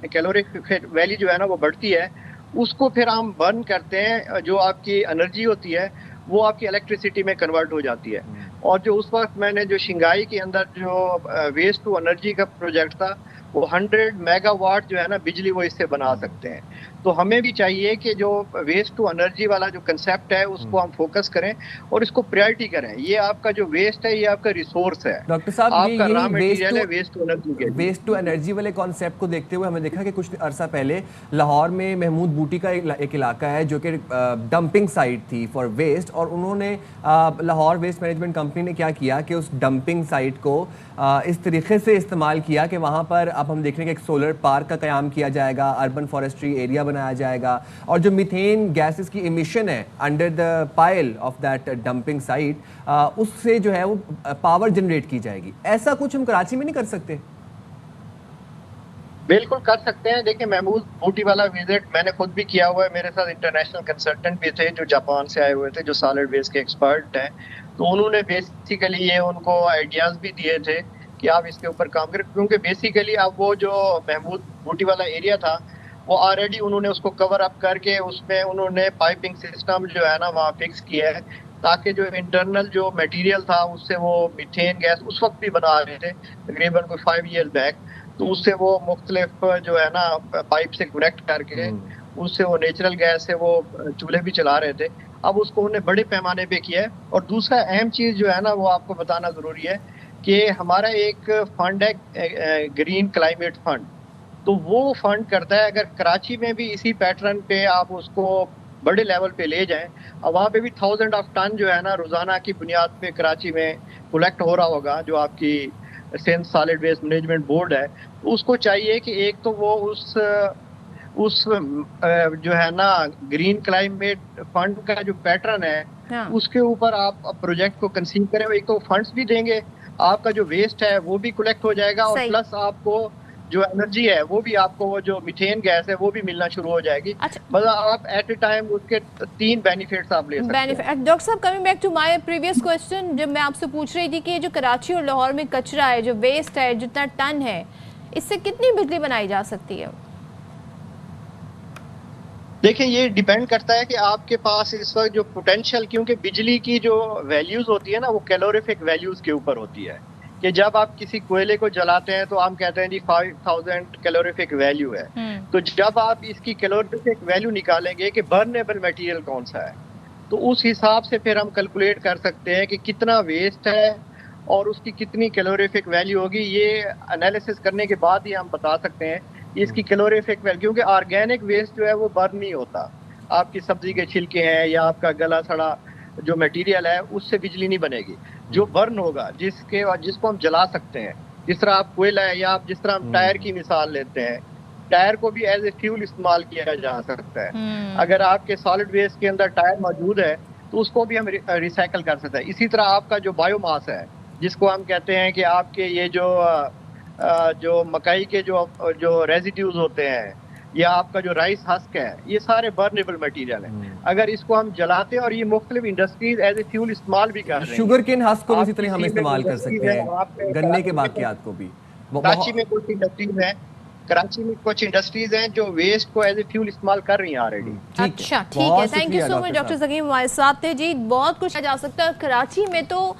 कैलोरिक वैल्यू जो है ना वो बढ़ती है, उसको फिर हम बर्न करते हैं। जो आपकी एनर्जी होती है वो आपकी इलेक्ट्रिसिटी में कन्वर्ट हो जाती है। और जो उस वक्त मैंने जो शंघाई के अंदर जो वेस्ट टू एनर्जी का प्रोजेक्ट था, वो 100 मेगावाट जो है ना बिजली वो इससे बना सकते हैं। तो हमें भी चाहिए कि जो वेस्ट टू एनर्जी वाला जो कंसेप्ट है उसको हम फोकस करें और इसको प्रायोरिटी करें। ये आपका जो वेस्ट है ये आपका रिसोर्स है डॉक्टर साहब, आपका ये रॉ मटेरियल है वेस्ट टू एनर्जी के। वेस्ट टू एनर्जी वाले कॉन्सेप्ट को देखते हुए हमें देखा कि कुछ अरसा पहले लाहौर में महमूद बूटी का एक इलाका है जो कि डंपिंग साइट थी फॉर वेस्ट, और उन्होंने लाहौर वेस्ट मैनेजमेंट कंपनी ने क्या किया कि उस डंपिंग साइट को इस तरीके से इस्तेमाल किया कि वहाँ पर अब हम देख रहे हैं कि एक सोलर पार्क का क़याम किया जाएगा, अर्बन फॉरेस्ट्री एरिया बनाया जाएगा, और जो मीथेन गैसेस की इमिशन है under the pile of that dumping site, उससे जो है वो पावर जनरेट की जाएगी। ऐसा कुछ हम कराची में नहीं कर सकते? बिल्कुल कर सकते हैं। देखिए, महमूद बूटी वाला विजिट मैंने खुद भी किया हुआ है, मेरे साथ इंटरनेशनल कंसल्टेंट भी थे जो जापान से आए हुए थे, जो सॉलिड वेस्ट के एक्सपर्ट हैं। तो उन्होंने बेसिकली ये उनको आइडियाज भी दिए थे कि आप इसके ऊपर काम करें, क्योंकि बेसिकली अब वो जो महमूद बूटी वाला एरिया था वो ऑलरेडी उन्होंने उसको कवर अप करके उसमें उन्होंने पाइपिंग सिस्टम जो है ना वहाँ फिक्स किया है, ताकि जो इंटरनल जो मटेरियल था उससे वो मीथेन गैस उस वक्त भी बना रहे थे तकरीबन कोई 5 ईयर बैक। तो उससे वो मुख्तलिफ जो है ना पाइप से कनेक्ट करके उससे वो नेचुरल गैस से वो चूल्हे भी चला रहे थे। अब उसको उन्हें बड़े पैमाने पे किया है। और दूसरा अहम चीज़ जो है ना वो आपको बताना ज़रूरी है कि हमारा एक फंड है ग्रीन क्लाइमेट फंड, तो वो फंड करता है अगर कराची में भी इसी पैटर्न पे आप उसको बड़े लेवल पे ले जाएं, और वहाँ पे भी 1000 ऑफ टन जो है ना रोज़ाना की बुनियाद पे कराची में कलेक्ट हो रहा होगा, जो आपकी Sindh solid waste management board है, तो उसको चाहिए कि एक तो वो उस जो है ना ग्रीन क्लाइमेट फंड का जो पैटर्न है उसके ऊपर आप प्रोजेक्ट को कंसीव करें। एक तो फंड्स भी देंगे, आपका जो वेस्ट है वो भी कलेक्ट हो जाएगा, और प्लस आपको जो एनर्जी है वो भी आपको वो जो मीथेन गैस है वो भी मिलना शुरू हो जाएगी। अच्छा, मतलब आप एट ए टाइम उसके 3 बेनिफिट्स आप ले सकते हैं। डॉक्टर साहब, coming back to my previous question, जब मैं आपसे पूछ रही थी कि ये जो कराची और लाहौर में कचरा है, जो वेस्ट है, जितना टन है, इससे कितनी बिजली बनाई जा सकती है? देखिए, ये डिपेंड करता है कि आपके पास इस वक्त जो पोटेंशियल, क्योंकि बिजली की जो वैल्यूज होती है ना वो कैलोरीफिक वैल्यूज के ऊपर होती है, कि जब आप किसी कोयले को जलाते हैं तो हम कहते हैं जी 5000 कैलोरीफिक वैल्यू है। तो जब आप इसकी कैलोरीफिक वैल्यू निकालेंगे कि बर्नेबल मटेरियल कौन सा है, तो उस हिसाब से फिर हम कैलकुलेट कर सकते हैं कि कितना वेस्ट है और उसकी कितनी कैलोरीफिक वैल्यू होगी। ये एनालिसिस करने के बाद ही हम बता सकते हैं इसकी कैलोरीफिक वैल्यू, क्योंकि ऑर्गेनिक वेस्ट जो है वो बर्न नहीं होता। आपकी सब्जी के छिलके हैं या आपका गला सड़ा जो मटेरियल है उससे बिजली नहीं बनेगी। जो बर्न होगा, जिसको हम जला सकते हैं, जिस तरह आप कोयला है, या आप जिस तरह हम टायर की मिसाल लेते हैं, टायर को भी एज ए फ्यूल इस्तेमाल किया जा सकता है। अगर आपके सॉलिड वेस्ट के अंदर टायर मौजूद है तो उसको भी हम रिसाइकल कर सकते हैं। इसी तरह आपका जो बायोमास है, जिसको हम कहते हैं कि आपके ये जो मकई के जो रेजिड्यूज होते हैं या आपका जो राइस हस्क है, ये सारे बर्नेबल मटेरियल है। अगर इसको हम जलाते हैं और ये मुख्तलिफ इंडस्ट्रीज एज ए फ्यूल इस्तेमाल भी कर रहे हैं। शुगर केन हस्क को इसी तरह हम इस्तेमाल कर सकते हैं, गन्ने के बाकियात को भी। कराची में कुछ इंडस्ट्रीज हैं, कराची में कुछ इंडस्ट्रीज हैं जो वेस्ट को एज ए फ्यूल इस्तेमाल कर रही हैं ऑलरेडी। अच्छा, ठीक है, thank you so much doctor Zakim, हमारे साथ थे जी। बहुत कुछ जा सकता है। कराची में तो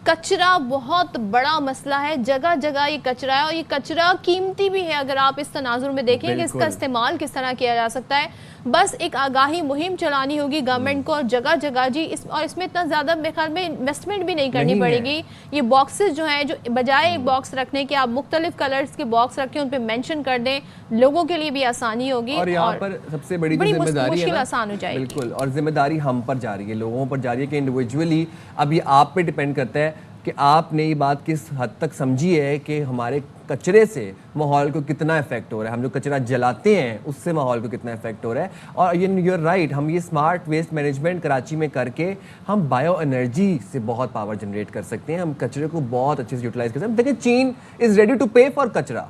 कचरा बहुत बड़ा मसला है, जगह जगह ये कचरा है, और ये कचरा कीमती भी है। अगर आप इस तनाजुर में देखें कि इसका इस्तेमाल किस तरह किया जा सकता है, बस एक आगाही मुहिम चलानी होगी गवर्नमेंट को, और जगह जगह जी और इसमें इतना ज़्यादा मेरे ख्याल में इन्वेस्टमेंट भी नहीं करनी पड़ेगी। ये बॉक्सेस जो हैं, जो बजाय एक बॉक्स रखने के आप मुख्तलिफ कलर्स के बॉक्स रखें, उन पर मेंशन कर दें, लोगों के लिए भी आसानी होगी और यहाँ पर सबसे बड़ी जिम्मेदारी है, आसान हो जाएगी। बिल्कुल, और जिम्मेदारी हम पर जा रही है, लोगों पर जा रही है कि इंडिविजुअली अब ये आप पे डिपेंड करता है कि आपने ये बात किस हद तक समझी है कि हमारे कचरे से माहौल को कितना इफेक्ट हो रहा है, हम जो कचरा जलाते हैं उससे माहौल को कितना इफेक्ट हो रहा है। और यूर राइट, हम ये स्मार्ट वेस्ट मैनेजमेंट कराची में करके हम बायो एनर्जी से बहुत पावर जनरेट कर सकते हैं, हम कचरे को बहुत अच्छे से यूटिलाइज कर सकते हैं। देखिए, Cheen is ready to pay for kachra,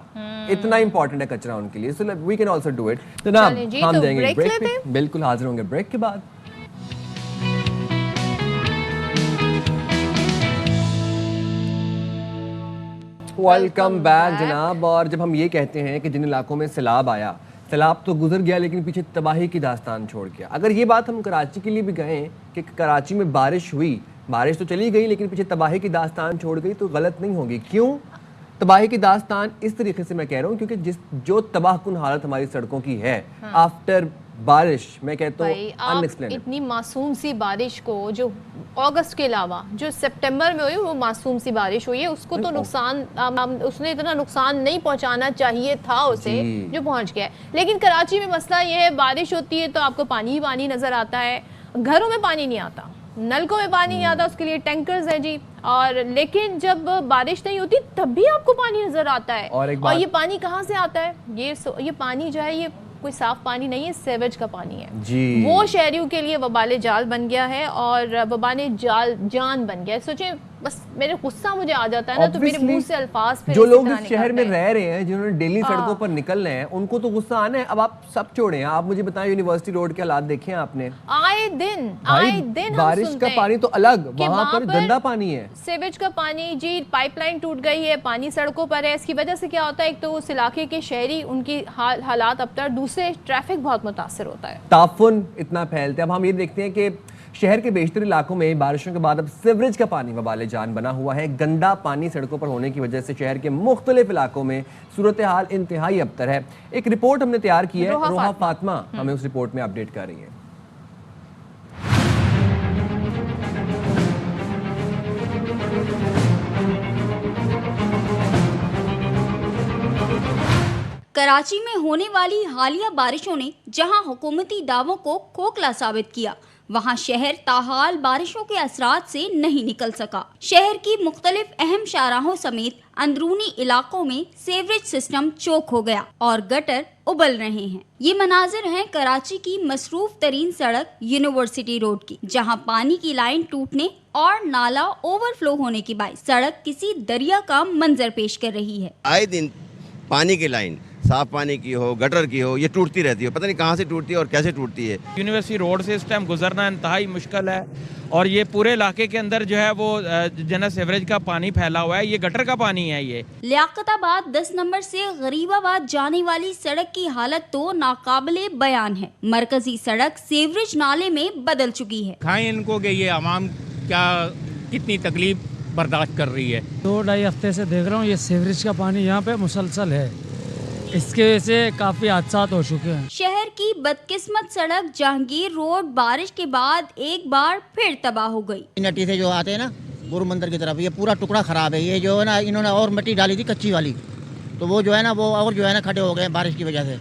इतना इंपॉर्टेंट है कचरा उनके लिए, so we can also do it. तो ना हम देंगे ब्रेक पे, बिल्कुल हाजिर होंगे ब्रेक के बाद। वेलकम बैक जनाब। और जब हम ये कहते हैं कि जिन इलाकों में सैलाब आया, सैलाब तो गुजर गया लेकिन पीछे तबाही की दास्तान छोड़ गया, अगर ये बात हम कराची के लिए भी कहें कि कराची में बारिश हुई, बारिश तो चली गई लेकिन पीछे तबाही की दास्तान छोड़ गई, तो गलत नहीं होगी। क्यों तबाही की दास्तान इस तरीके से मैं कह रहा हूँ? क्योंकि जो तबाहकुन हालत हमारी सड़कों की है आफ्टर बारिश मैं कहता हूँ भाई आप अनएक्सप्लेनेबल। इतनी मासूम सी बारिश को, जो अगस्त के अलावा जो सितंबर में हुई वो मासूम सी बारिश हुई है, उसको तो नुकसान उसने इतना नुकसान नहीं पहुंचाना चाहिए था उसे, जो पहुंच गया है। लेकिन कराची में मसला ये है, बारिश होती है तो आपको पानी ही पानी नजर आता है, घरों में पानी नहीं आता, नलकों में पानी नहीं आता, उसके लिए टैंकर्स हैं जी। और लेकिन जब बारिश नहीं होती तब भी आपको पानी नजर आता है। और ये पानी कहाँ से आता है? ये पानी जो है ये कोई साफ पानी नहीं है, सेवेज का पानी है जी। वो शहरियों के लिए वबाले जाल बन गया है और वबाले जाल जान बन गया है। सोचे बस मेरे गुस्सा मुझे आ जाता है ना, तो मेरे मुंह से अल्फाज पे जो लोग इस शहर में रह रहे हैं, जिन्होंने डेली सड़कों पर निकल रहे हैं, उनको तो गुस्सा आना है। अब आप सब छोड़े हैं, आप मुझे बताएं यूनिवर्सिटी रोड के हालात देखे हैं आपने? आए दिन बारिश का पानी तो अलग, वहाँ पर गंदा पानी है, सेवेज का पानी जी। पाइपलाइन टूट गई है, पानी सड़कों पर है। इसकी वजह से क्या होता है, एक तो उस इलाके के शहरी, उनकी हालात अबतर, दूसरे ट्रैफिक बहुत मुतासर होता है, ताफुन इतना फैलता है। अब हम ये देखते हैं कि शहर के बेशतर इलाकों में बारिशों के बाद अब सीवरेज का पानी वबाले जान बना हुआ है। गंदा पानी सड़कों पर होने की वजह से शहर के मुख्तलिफ इलाकों में सूरत हाल इंतहाई अबतर है। एक रिपोर्ट हमने तैयार की है, रोहा फातिमा हमें उस रिपोर्ट में अपडेट कर रही है। कराची में होने वाली हालिया बारिशों ने जहां हुकूमती दावों को खोखला साबित किया, वहां शहर ताहाल बारिशों के असरात से नहीं निकल सका। शहर की मुख्तलिफ अहम शाहराहों समेत अंदरूनी इलाकों में सीवरेज सिस्टम चोक हो गया और गटर उबल रहे हैं। ये मनाजिर हैं कराची की मसरूफ तरीन सड़क यूनिवर्सिटी रोड की, जहां पानी की लाइन टूटने और नाला ओवरफ्लो होने की बाइस सड़क किसी दरिया का मंजर पेश कर रही है। आए दिन पानी की लाइन, साफ पानी की हो, गटर की हो, ये टूटती रहती है, पता नहीं कहाँ से टूटती है और कैसे टूटती है। यूनिवर्सिटी रोड से इस टाइम गुजरना इंतहाई मुश्किल है और ये पूरे इलाके के अंदर जो है वो जना सीवरेज का पानी फैला हुआ है, ये गटर का पानी है। ये लियाकताबाद 10 नंबर से गरीबाबाद जाने वाली सड़क की हालत तो नाकाबिले बयान है। मरकजी सड़क सीवरेज नाले में बदल चुकी है। खाएं इनको कि ये आवाम क्या कितनी तकलीफ बर्दाश्त कर रही है। 2-2.5 हफ्ते से देख रहा हूँ ये सीवरेज का पानी यहाँ पे मुसलसल है, इसके वजह से काफी हादसा हो चुके हैं। शहर की बदकिस्मत सड़क जहांगीर रोड बारिश के बाद एक बार फिर तबाह हो गई। नटी से जो आते हैं ना गुरु मंदिर की तरफ, ये पूरा टुकड़ा खराब है। ये जो है ना इन्होंने और मिट्टी डाली थी कच्ची वाली, तो वो जो है ना वो और जो है ना खड़े हो गए बारिश की वजह से।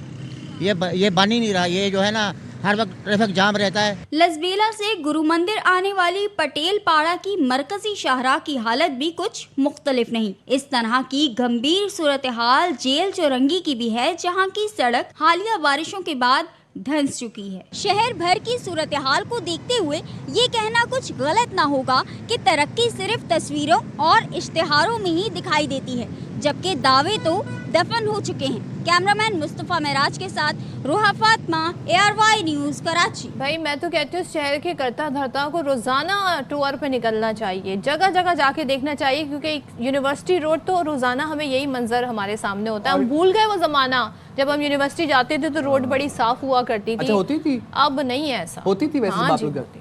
ये बन ही नहीं रहा, ये जो है ना हर वक्त ट्रैफिक जाम रहता है। लसबेला से गुरु मंदिर आने वाली पटेल पाड़ा की मरकजी शाहराह की हालत भी कुछ मुख्तलिफ नहीं। इस तरह की गंभीर सूरत हाल जेल चौरंगी की भी है, जहां की सड़क हालिया बारिशों के बाद धंस चुकी है। शहर भर की सूरत हाल को देखते हुए ये कहना कुछ गलत ना होगा कि तरक्की सिर्फ तस्वीरों और इश्तिहारों में ही दिखाई देती है, जबकि दावे तो दफन हो चुके हैं। कैमरामैन मुस्तफा महराज के साथ रोहा फातिमा, ARY न्यूज़ कराची। भाई मैं तो कहती हूँ शहर के करता धरता को रोजाना टूर पे निकलना चाहिए, जगह जगह जाके देखना चाहिए, क्योंकि यूनिवर्सिटी रोड तो रोजाना हमें यही मंजर हमारे सामने होता है। हम भूल गए वो जमाना जब हम यूनिवर्सिटी जाते थे तो रोड बड़ी साफ हुआ करती थी। अच्छा, होती थी? अब नहीं है ऐसा। होती थी वैसे? हाँ बात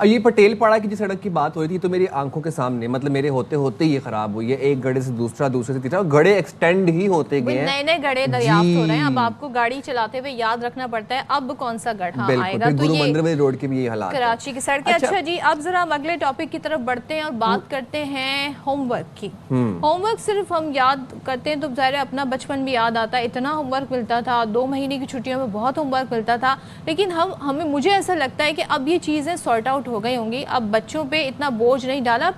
ये पटेल पाड़ा की जिस सड़क की बात हुई थी तो मेरी आंखों के सामने, मतलब मेरे होते होते ये खराब हुई है। एक गड्ढे से दूसरा, दूसरे से तीसरा, गड्ढे एक्सटेंड ही होते गए हैं, नए नए गड्ढे दरियाफ्त हो रहे हैं। अब आपको गाड़ी चलाते हुए याद रखना पड़ता है अब कौन सा गड्ढा आएगा। तो गुरु मंदिर में रोड के भी ये हालात कराची की सड़कें। अच्छा जी, अब जरा हम अगले टॉपिक की तरफ बढ़ते हैं और बात करते हैं होमवर्क की। होमवर्क सिर्फ हम याद करते हैं तो ज़ाहिर अपना बचपन भी याद आता है। इतना होमवर्क मिलता था, 2 महीने की छुट्टियों में बहुत होमवर्क मिलता था। लेकिन हमें मुझे ऐसा लगता है कि अब ये चीज़ें सॉर्ट आउट हो गई होंगी। अब बच्चों पे इतना बोझ नहीं डाला,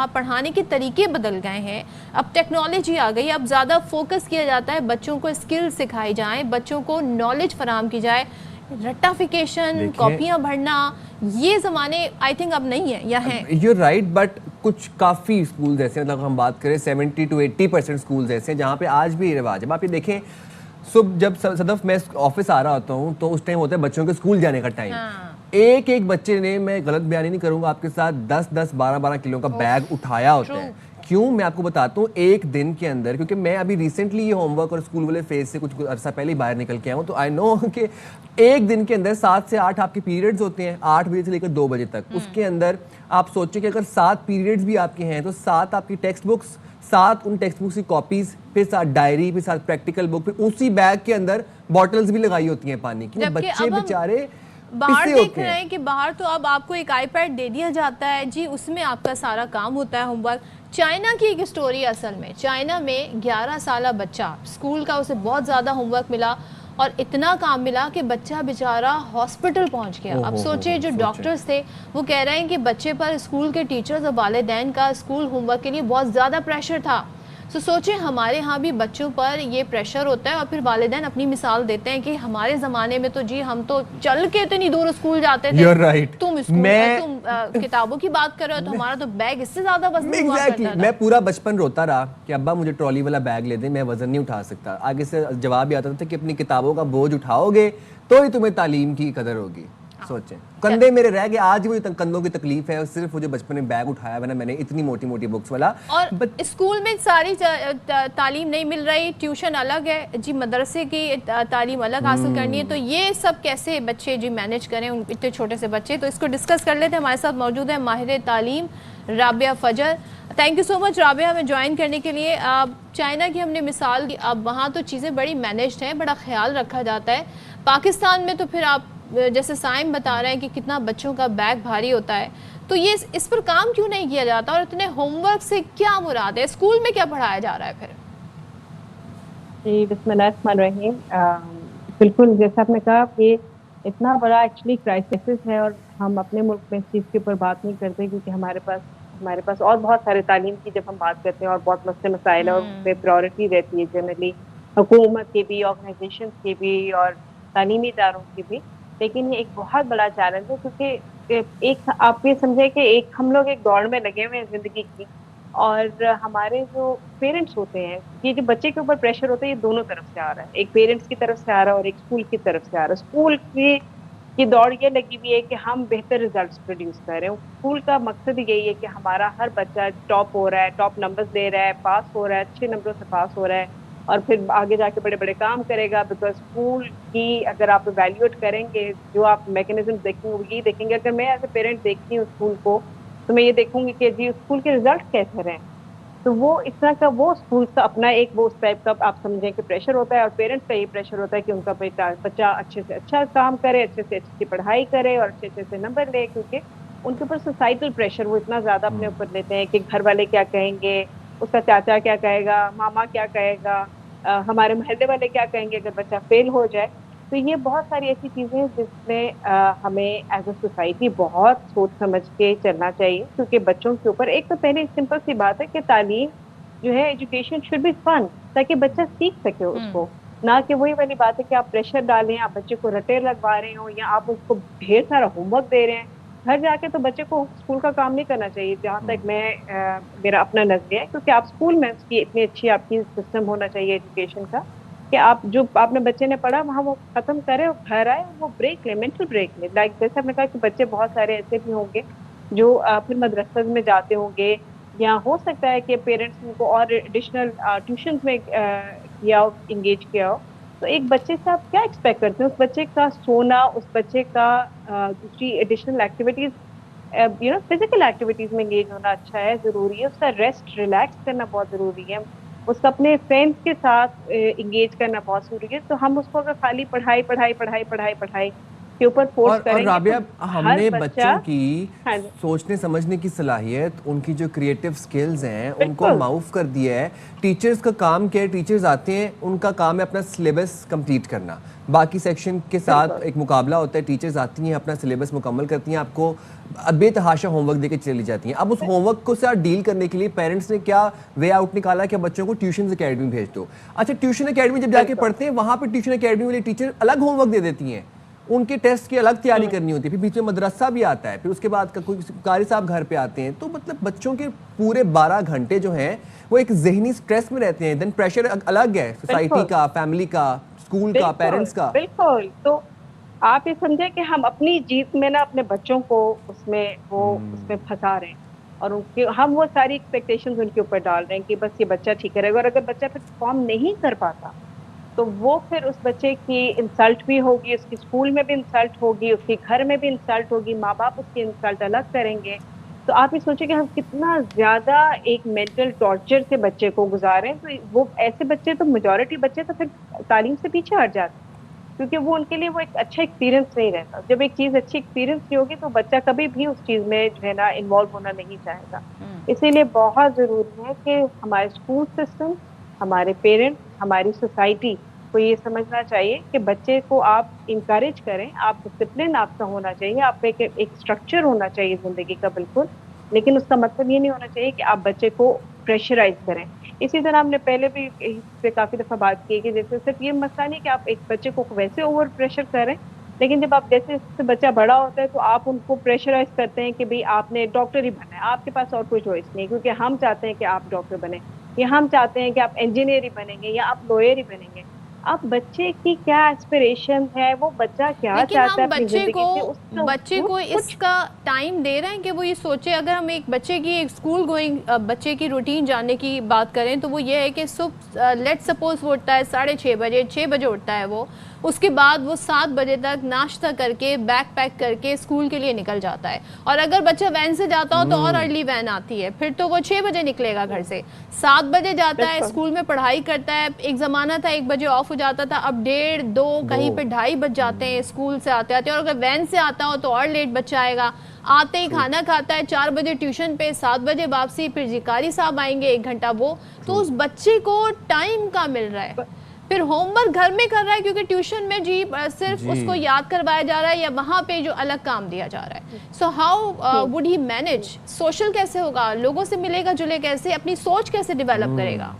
पढ़ाने के तरीके बदल गए हैं। अब टेक्नोलॉजी आ गई, अब ज़्यादा फोकस किया जाता है, बच्चों को स्किल सिखाई जाए, बच्चों को नॉलेज फराहम की जाए। रट्टाफिकेशन, कॉपियां भरना, ये ज़माने आई थिंक अब नहीं है या है। You're right, बट कुछ काफ़ी स्कूल ऐसे, मतलब हम बात करें 70 to 80% स्कूल ऐसे हैं जहाँ पे आज भी ये रिवाज है। आप ये देखें, सुबह जब सदफ मैं ऑफिस आ रहा होता हूँ तो उस टाइम होता है बच्चों के स्कूल जाने का टाइम। एक एक बच्चे ने, मैं गलत बयानी नहीं करूंगा आपके साथ, 10-10, 12-12 किलो का बैग उठाया होता है। क्यों, मैं आपको बताता हूँ। एक दिन के अंदर, क्योंकि मैं अभी रिसेंटली ये होमवर्क और स्कूल वाले फेज से कुछ अरसा पहले ही बाहर निकल के आया हूँ, तो आई नो कि एक दिन के अंदर 7 से 8 आपके पीरियड्स होते हैं, 8 बजे से लेकर 2 बजे तक। उसके अंदर आप सोचें कि अगर 7 पीरियड्स भी आपके हैं तो 7 आपकी टेक्स्ट बुक्स, साथ उन टेक्स्ट बुक्स की कॉपीज, फिर साथ डायरी, फिर साथ प्रैक्टिकल बुक, फिर उसी बैग के अंदर बॉटल्स भी लगाई होती हैं पानी की। बच्चे बेचारे बाहर देख रहे हैं कि बाहर तो अब आपको एक आईपैड दे दिया जाता है जी, उसमें आपका सारा काम होता है, होमवर्क। चाइना की एक स्टोरी, असल में चाइना में 11 साल बच्चा स्कूल का, उसे बहुत ज़्यादा होमवर्क मिला और इतना काम मिला कि बच्चा बेचारा हॉस्पिटल पहुंच गया। अब सोचिए जो डॉक्टर्स थे वो कह रहे हैं कि बच्चे पर स्कूल के टीचर्स और वालिदैन का स्कूल होमवर्क के लिए बहुत ज़्यादा प्रेशर था। तो सोचिए हमारे यहाँ भी बच्चों पर ये प्रेशर होता है और फिर वालिदैन अपनी मिसाल देते हैं कि हमारे ज़माने में तो जी हम तो चल के इतनी दूर स्कूल जाते थे। You're right. तुम तुम किताबों की बात कर रहे हो तो हमारा तो बैग इससे ज़्यादा वजन हुआ करता था। मैं पूरा बचपन रोता रहा कि अब्बा मुझे ट्रॉली वाला बैग ले दे, मैं वजन नहीं उठा सकता। आगे से जवाब भी आता था कि अपनी किताबों का बोझ उठाओगे तो ही तुम्हें तालीम की कदर होगी। सोचें, कंधे मेरे रह गए, आज भी कंधों की तकलीफ है, सिर्फ वो जो बचपन में बैग उठाया वरना मैंने इतनी मोटी मोटी बुक्स वाला। और स्कूल में सारी तालीम नहीं मिल रही, ट्यूशन अलग है जी, मदरसे की तालीम अलग हासिल करनी है, तो ये सब कैसे बच्चे जी मैनेज करें, इतने छोटे से बच्चे। तो इसको डिस्कस कर लेते हैं। हमारे साथ मौजूद है माहिर तालीम राबिया फजर। Thank you so much Rabia हमें ज्वाइन करने के लिए। चाइना की हमने मिसाल दी, अब वहाँ तो चीज़ें बड़ी मैनेज्ड हैं, बड़ा ख्याल रखा जाता है। पाकिस्तान में तो फिर आप जैसे साइम बता रहे हैं कि कितना बच्चों का बैग भारी होता है, तो ये इस पर काम क्यों नहीं किया जाता और इतने होमवर्क से क्या मुराद है? स्कूल में क्या पढ़ाया जा रहा है फिर? जी बिस्मिल्लाहिर्रहमानिर्रहीम। बिल्कुल जैसा आपने कहा कि इतना बड़ा एक्चुअली क्राइसिस है और हम अपने मुल्क में इस चीज़ के ऊपर बात नहीं करते क्योंकि हमारे पास और बहुत सारे तालीम की जब हम बात करते हैं और बहुत मसले मसाइल है और उस पर प्रायोरिटी रहती है जनरली हुकूमत की भी, ऑर्गेनाइजेशन की भी और तालीमी इदारों की भी। लेकिन ये एक बहुत बड़ा चैलेंज है क्योंकि एक आप ये समझे कि हम लोग एक दौड़ में लगे हुए हैं ज़िंदगी की और हमारे जो पेरेंट्स होते हैं, ये जो बच्चे के ऊपर प्रेशर होता है ये दोनों तरफ से आ रहा है, एक पेरेंट्स की तरफ से आ रहा है और एक स्कूल की तरफ से आ रहा है। स्कूल की दौड़ ये लगी हुई है कि हम बेहतर रिजल्ट्स प्रोड्यूस कर रहे हैं। स्कूल का मकसद यही है कि हमारा हर बच्चा टॉप हो रहा है, टॉप नंबर्स ले रहा है, पास हो रहा है, अच्छे नंबरों से पास हो रहा है और फिर आगे जाके बड़े बड़े काम करेगा। बिकॉज स्कूल की अगर आप इवैल्यूएट करेंगे, जो आप मैकेनिज्म देखेंगे वो यही देखेंगे। अगर मैं एज ए पेरेंट देखती हूँ स्कूल को तो मैं ये देखूंगी कि जी स्कूल के रिजल्ट कैसे रहे, तो वो इस तरह का वो स्कूल का अपना एक वो उस टाइप का आप समझें कि प्रेशर होता है और पेरेंट्स का ये प्रेशर होता है कि उनका बच्चा अच्छे से अच्छा काम करे, अच्छे से अच्छी पढ़ाई करे और अच्छे से नंबर ले, क्योंकि उनके ऊपर सोसाइटल प्रेशर वो इतना ज़्यादा अपने ऊपर लेते हैं कि घर वाले क्या कहेंगे, उसका चाचा क्या कहेगा, मामा क्या कहेगा, हमारे मोहल्ले वाले क्या कहेंगे अगर बच्चा फेल हो जाए। तो ये बहुत सारी ऐसी चीज़ें हैं जिसमें हमें एज अ सोसाइटी बहुत सोच समझ के चलना चाहिए, क्योंकि बच्चों के ऊपर एक तो पहले सिंपल सी बात है कि तालीम जो है एजुकेशन शुड बी फन, ताकि बच्चा सीख सके उसको, ना कि वही वाली बात है कि आप प्रेशर डालें, आप बच्चे को रटे लगवा रहे हो या आप उसको ढेर सारा होमवर्क दे रहे हैं। घर जाके तो बच्चे को स्कूल का काम नहीं करना चाहिए, जहाँ तक मेरा अपना नजरिया है, क्योंकि आप स्कूल में उसकी इतनी अच्छी आपकी सिस्टम होना चाहिए एजुकेशन का कि आप जो आपने बच्चे ने पढ़ा वहाँ वो खत्म करे और घर आए वो ब्रेक ले, मेंटल ब्रेक ले। लाइक जैसे आपने कहा कि बच्चे बहुत सारे ऐसे भी होंगे जो फिर मदरसे में जाते होंगे या हो सकता है कि पेरेंट्स उनको और एडिशनल ट्यूशन में किया हो, इंगेज किया हो। तो एक बच्चे से आप क्या एक्सपेक्ट करते हैं? उस बच्चे का सोना, उस बच्चे का दूसरी एडिशनल एक्टिविटीज़, फिजिकल एक्टिविटीज़ में इंगेज होना अच्छा है, ज़रूरी है। उसका रेस्ट, रिलैक्स करना बहुत ज़रूरी है। उसका अपने फ्रेंड्स के साथ इंगेज करना बहुत ज़रूरी है। तो हम उसको अगर खाली पढ़ाई के ऊपर फोर्स करेंगे। और राबिया, हमने बच्चों की सोचने समझने की सलाहियत, उनकी जो क्रिएटिव स्किल्स हैं उनको माउफ कर दिया है। टीचर्स का काम क्या है? टीचर्स आते हैं, उनका काम है अपना सिलेबस कंप्लीट करना, बाकी सेक्शन के साथ एक मुकाबला होता है। टीचर्स आती हैं, अपना सिलेबस मुकम्मल करती हैं, आपको बेतहाशा होमवर्क देके चली जाती हैं। अब उस होमवर्क को साथ डील करने के लिए पेरेंट्स ने क्या वे आउट निकाला कि बच्चों को ट्यूशन अकेडमी भेज दो। अच्छा, ट्यूशन अकेडमी जब जाके पढ़ते हैं वहाँ पर ट्यूशन अकेडमी वाले टीचर अलग होमवर्क दे देती हैं, उनके टेस्ट की अलग तैयारी करनी होती है, फिर बीच में मदरसा भी आता है, फिर उसके बाद कोई कारी साहब घर पे आते हैं। तो मतलब बच्चों के पूरे 12 घंटे जो हैं वो एक जहनी स्ट्रेस में रहते हैं। देन प्रेशर अलग है सोसाइटी का, फैमिली का, स्कूल का, पेरेंट्स का। बिल्कुल। तो आप ये समझे कि हम अपनी जीत में ना अपने बच्चों को उसमें फंसा रहे हैं और उनके हम वो सारी एक्सपेक्टेशंस उनके ऊपर डाल रहे हैं कि बस ये बच्चा ठीक करेगा। और अगर बच्चा फिर परफॉर्म नहीं कर पाता तो वो फिर उस बच्चे की इंसल्ट भी होगी, उसकी स्कूल में भी इंसल्ट होगी, उसके घर में भी इंसल्ट होगी, माँ बाप उसकी इंसल्ट अलग करेंगे। तो आप ये सोचिए कि हम कितना ज्यादा एक मेंटल टॉर्चर से बच्चे को गुजारें, तो वो ऐसे बच्चे, तो मेजॉरिटी बच्चे तो फिर तालीम से पीछे हट जाते हैं, क्योंकि वो उनके लिए वो एक अच्छा एक्सपीरियंस नहीं रहता। जब एक चीज अच्छी एक्सपीरियंस नहीं होगी तो बच्चा कभी भी उस चीज में जो है ना इन्वॉल्व होना नहीं चाहेगा। इसीलिए बहुत जरूरी है कि हमारे स्कूल सिस्टम, हमारे पेरेंट्स, हमारी सोसाइटी को ये समझना चाहिए कि बच्चे को आप इंकरेज करें, आप डिसिप्लिन आपका होना चाहिए, आप एक स्ट्रक्चर होना चाहिए जिंदगी का बिल्कुल, लेकिन उसका मतलब ये नहीं होना चाहिए कि आप बच्चे को प्रेशराइज करें। इसी तरह हमने पहले भी इस पे काफी दफा बात की कि जैसे सिर्फ ये मसला नहीं कि आप एक बच्चे को वैसे ओवर प्रेशर करें, लेकिन जब आप जैसे बच्चा बड़ा होता है तो आप उनको प्रेशराइज करते हैं कि भाई आपने डॉक्टर ही बनना है, आपके पास और कोई चॉइस नहीं, क्योंकि हम चाहते हैं कि आप डॉक्टर बने, या हम चाहते हैं कि आप इंजीनियर ही बनेंगे, या आप लॉयर ही बनेंगे। अब बच्चे की क्या एस्पिरेशन है, वो बच्चा क्या चाहता है अपनी जिंदगी से, बच्चे को इसका टाइम दे रहे हैं कि वो ये सोचे। अगर हम एक बच्चे की एक स्कूल गोइंग बच्चे की रूटीन जानने की बात करें तो वो ये है कि सुबह लेट सपोज वो उठता है 6:30 बजे, 6 बजे उठता है वो, उसके बाद वो 7 बजे तक नाश्ता करके बैग पैक करके स्कूल के लिए निकल जाता है। और अगर बच्चा वैन से जाता हो तो और अर्ली वैन आती है, फिर तो वो 6 बजे निकलेगा घर से, 7 बजे जाता है, स्कूल में पढ़ाई करता है। एक ज़माना था 1 बजे ऑफ हो जाता था, अब 1:30, 2 कहीं पे 2:30 बज जाते हैं स्कूल से आते आते। और अगर वैन से आता हो तो और लेट बच्चा आएगा, आते ही खाना खाता है, 4 बजे ट्यूशन पे, 7 बजे वापसी, फिर जिकारी साहब आएंगे 1 घंटा वो, तो उस बच्चे को टाइम का मिल रहा है। फिर होमवर्क घर में कर रहा है क्योंकि ट्यूशन में सिर्फ उसको याद करवाया जा रहा है, या वहाँ पे जो अलग काम दिया जा रहा है। So how would he manage? Social कैसे होगा, लोगों से मिलेगा जुले कैसे, अपनी सोच कैसे डेवलप करेगा?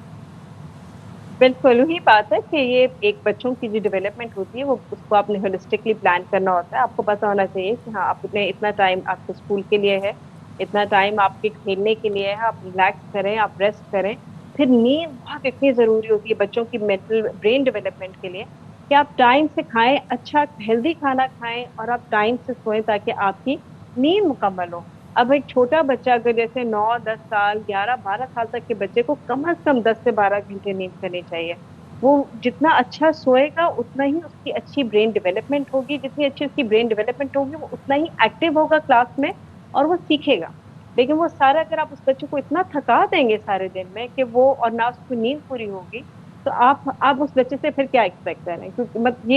बिल्कुल वही बात है कि ये एक बच्चों की जो डेवलपमेंट होती है वो उसको आपने होलिस्टिकली प्लान करना होता है। आपको पता होना चाहिए कि हाँ आपने इतना टाइम आपके स्कूल के लिए है, इतना टाइम आपके खेलने के लिए है, आप रिलैक्स करें, आप रेस्ट करें। फिर नींद बहुत इतनी ज़रूरी होती है बच्चों की मेंटल ब्रेन डेवलपमेंट के लिए कि आप टाइम से खाएं, अच्छा हेल्दी खाना खाएं और आप टाइम से सोएं ताकि आपकी नींद मुकम्मल हो। अब एक छोटा बच्चा अगर जैसे 9, 10 साल, 11, 12 साल तक के बच्चे को कम से कम 10 से 12 घंटे नींद करनी चाहिए। वो जितना अच्छा सोएगा उतना ही उसकी अच्छी ब्रेन डेवलपमेंट होगी, जितनी अच्छी उसकी ब्रेन डेवलपमेंट होगी वो उतना ही एक्टिव होगा क्लास में और वो सीखेगा। लेकिन वो सारा अगर आप उस बच्चे को इतना थका देंगे सारे दिन में कि वो और ना उसको नींद पूरी होगी, तो आप उस बच्चे से फिर क्या एक्सपेक्ट करें? क्योंकि मतलब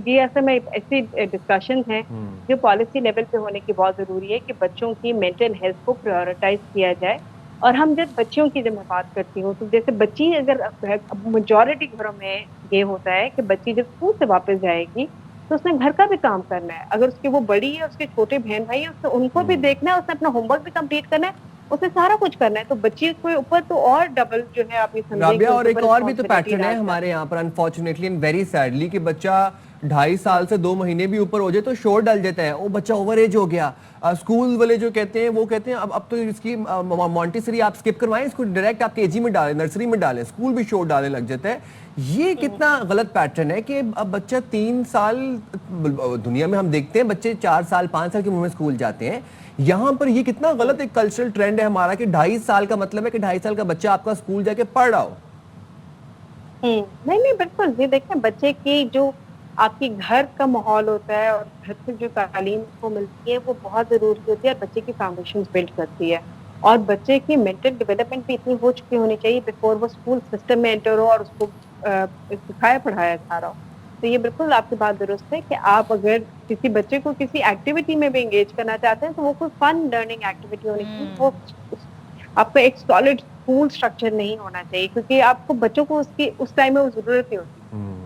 ये ऐसे में ऐसी डिस्कशन है जो पॉलिसी लेवल पे होने की बहुत ज़रूरी है कि बच्चों की मेंटल हेल्थ को प्रायोरिटाइज किया जाए। और हम जब बच्चियों की जब मैं बात करती हूँ तो जैसे बच्ची अगर मेजॉरिटी घरों में ये होता है कि बच्ची जब स्कूल से वापस जाएगी तो उसने घर का भी काम करना है। अगर उसकी वो बड़ी है, उसके छोटे बहन भाई है, उसने उनको भी देखना है, उसने अपना होमवर्क भी कंप्लीट करना है, उसने सारा कुछ करना है। तो बच्ची के ऊपर तो और डबल जो है आप ये समझिए। और एक और भी तो पैटर्न है हमारे यहाँ पर अनफॉर्चुनेटली एंड वेरी सैडली कि बच्चा 2.5 साल से 2 महीने भी ऊपर हो जाए तो शोर डाल देता है, वो बच्चा ओवर एज हो गया। स्कूल वाले जो कहते हैं वो कहते हैं अब तो इसकी मॉन्टेसरी आप स्किप करवाएं, इसको डायरेक्ट आप केजी में डालें, नर्सरी में डालें, स्कूल भी शोर डालने लग जाता है। ये कितना गलत पैटर्न है कि अब बच्चा 3 साल, दुनिया में हम देखते हैं बच्चे 4 साल 5 साल की उम्र में स्कूल जाते हैं, यहाँ पर ये कितना गलत एक कल्चरल ट्रेंड है हमारा कि 2.5 साल का मतलब है कि 2.5 साल का बच्चा आपका स्कूल जाके पढ़ रहा हो। नहीं बिल्कुल, ये देखें बच्चे की जो आपकी घर का माहौल होता है और घर से जो तालीम को मिलती है वो बहुत ज़रूरी होती है और बच्चे की फाउंडेशन बिल्ड करती है। और बच्चे की मेंटल डेवलपमेंट भी इतनी हो चुकी होनी चाहिए बिफोर वो स्कूल सिस्टम में एंटर हो और उसको सिखाया पढ़ाया जा रहा हो। तो ये बिल्कुल आपकी बात दुरुस्त है कि आप अगर किसी बच्चे को किसी एक्टिविटी में भी एंगेज करना चाहते हैं तो वो कोई फन लर्निंग एक्टिविटी होनी चाहिए। वो आपका एक सॉलिड स्कूल स्ट्रक्चर नहीं होना चाहिए, क्योंकि आपको बच्चों को उसकी उस टाइम में वो जरूरत नहीं होती।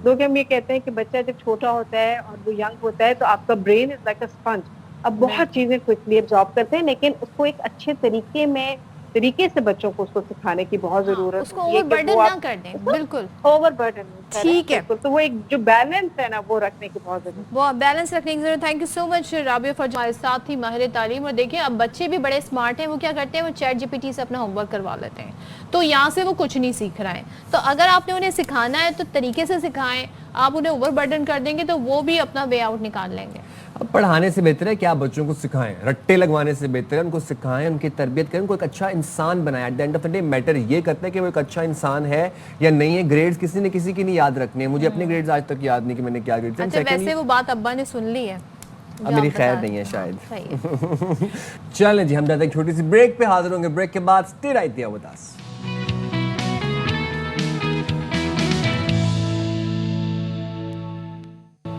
लोग हम ये कहते हैं कि बच्चा जब छोटा होता है और वो यंग होता है तो आपका brain is like a sponge, अब बहुत चीजें क्विकली एब्जॉर्ब करते हैं, लेकिन उसको एक अच्छे तरीके से बच्चों को उसको सिखाने की बहुत जरूरत उसको ओवरबर्डन ना कर दें। बिल्कुल ओवरबर्डन, ठीक है। तो वो एक जो बैलेंस है ना वो रखने की बहुत जरूरत है, वो बैलेंस रखने की जरूरत। Thank you so much Rabia for हमारे साथ ही माहिर तालीम। और देखिए अब बच्चे भी बड़े स्मार्ट हैं, वो क्या करते हैं, वो चैट जीपीटी से अपना होमवर्क करवा लेते हैं, तो यहाँ से वो कुछ नहीं सीख रहे हैं। तो अगर आपने उन्हें सिखाना है तो तरीके से सिखाएं, आप उन्हें ओवरबर्डन कर देंगे तो वो भी अपना वे आउट निकाल लेंगे। अब पढ़ाने से बेहतर है कि आप बच्चों को सिखाएं, रट्टे लगवाने से बेहतर है उनको सिखाएं, उनकी तरबियत करें, उनको एक अच्छा इंसान बनाएं। Eight the end of the day matter ये करता है कि वो एक अच्छा इंसान है या नहीं है। ग्रेड्स किसी ने की नहीं याद रखने, मुझे अपने ग्रेड्स आज तक याद नहीं कि मैंने क्या ग्रेड्स। अच्छा वैसे वो बात अब्बा ने सुन ली है अब मेरी खैर नहीं है शायद। चलें जी, हम जाते हैं छोटी सी ब्रेक पे, हाजिर होंगे ब्रेक के बाद। Stay right there with us.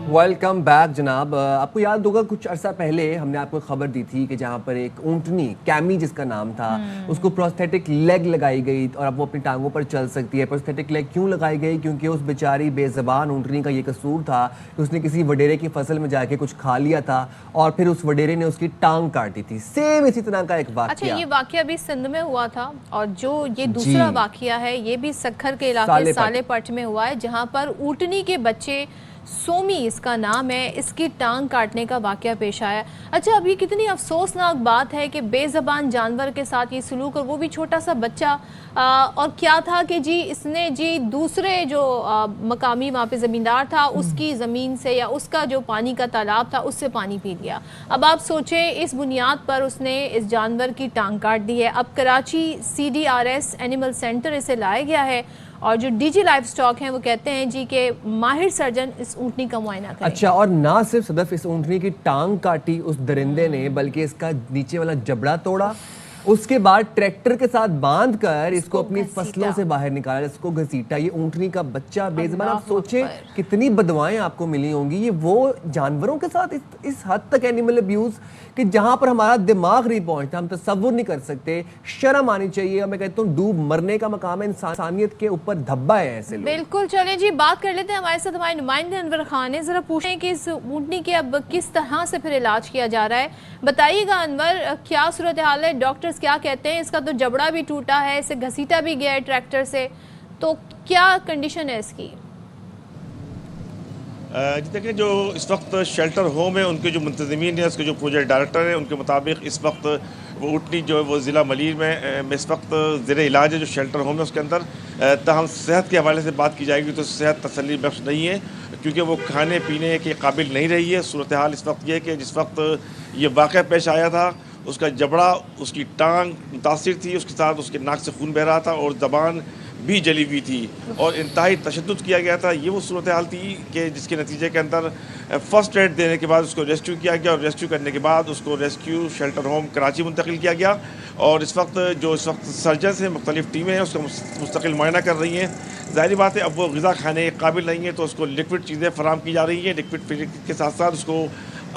Welcome back जनाब। आपको याद होगा कुछ अरसा पहले हमने आपको खबर दी थी कि जहाँ पर एक ऊँटनी, कैमी जिसका नाम था, उसको प्रोस्थेटिक लेग लगाई गई और अब वो अपनी टांगों पर चल सकती है। प्रोस्थेटिक लेग क्यों लगाई गई? क्योंकि उस बेचारी बेज़बान ऊँटनी का ये कसूर था कि उसने किसी वडेरे की फसल में जाके कुछ खा लिया था और फिर उस वडेरे ने उसकी टांग काटी थी। सेम इसी तरह का एक वाक़या। अच्छा, ये वाक़या भी सिंध में हुआ था और जो ये दूसरा वाक़या है ये भी सक्खर के इलाके सालेपट में हुआ है, जहाँ पर ऊँटनी के बच्चे, सोमी इसका नाम है, इसकी टांग काटने का वाक़या पेश आया। अच्छा, अब ये कितनी अफसोसनाक बात है कि बेज़बान जानवर के साथ ये सलूक, और वो भी छोटा सा बच्चा। और क्या था कि जी इसने जी दूसरे जो मकामी वहाँ पे ज़मींदार था उसकी ज़मीन से या उसका जो पानी का तालाब था उससे पानी पी लिया। अब आप सोचें, इस बुनियाद पर उसने इस जानवर की टांग काट दी है। अब कराची CDRS एनिमल सेंटर इसे लाया गया है और जो DG लाइफ स्टॉक हैं वो कहते हैं जी कि माहिर सर्जन इस ऊँटनी का मुआयना करें। अच्छा, और ना सिर्फ सदफ इस ऊँटनी की टांग काटी उस दरिंदे ने, बल्कि इसका नीचे वाला जबड़ा तोड़ा, उसके बाद ट्रैक्टर के साथ बांध कर इसको अपनी फसलों से बाहर निकाला, इसको घसीटा। ये ऊँटनी का बच्चा बेज़बान। आप सोचें कितनी बदवाएं आपको मिली होंगी। ये वो जानवरों के साथ इस हद तक एनिमल अब्यूज़ कि जहाँ पर हमारा दिमाग नहीं पहुँचता, हम तसव्वुर नहीं कर सकते। शर्म आनी चाहिए। मैं कहता हूँ डूब मरने का मकाम है, इंसानियत के ऊपर धब्बा है ऐसे लोग। बिल्कुल। चले जी, बात कर लेते हैं हमारे साथ हमारे नुमाइंदे अनवर खान है। ज़रा पूछें कि इस ऊँटनी के अब किस तरह से फिर इलाज किया जा रहा है। बताइएगा अनवर, क्या सूरत हाल है? डॉक्टर्स क्या कहते हैं? इसका तो जबड़ा भी टूटा है, इसे घसीटा भी गया है ट्रैक्टर से, तो क्या कंडीशन है इसकी? जी देखिए, जो इस वक्त शेल्टर होम है उनके जो मुंतज़मीन है, उसके जो प्रोजेक्ट डायरेक्टर है, उनके मुताबिक इस वक्त वो ऊँटनी जो है वो ज़िला मलीर में इस वक्त ज़ेर इलाज है जो शेल्टर होम है उसके अंदर। ताहम सेहत के हवाले से बात की जाएगी तो सेहत तसल्ली बख्श नहीं है, क्योंकि वो खाने पीने के काबिल नहीं रही है। सूरत हाल इस वक्त ये है कि जिस वक्त ये वाक़या पेश आया था उसका जबड़ा, उसकी टांग मुतासिर थी, उसके साथ उसके नाक से खून बह रहा था और ज़बान भी जली हुई थी और इंतहाई तशद्दुद किया गया था। ये वो सूरत हाल थी कि जिसके नतीजे के अंदर फ़र्स्ट एड देने के बाद उसको रेस्क्यू किया गया और रेस्क्यू करने के बाद उसको रेस्क्यू शेल्टर होम कराची मुंतकिल किया गया। और इस वक्त सर्जन्स हैं, मुख्तलिफ टीमें हैं, उसका मुस्तकिल मुआयना कर रही हैं। ज़ाहिर बात है अब वो ग़िज़ा खाने के काबिल नहीं है तो उसको लिक्विड चीज़ें फ़राहम की जा रही हैं। लिक्विड फीडिंग के साथ साथ उसको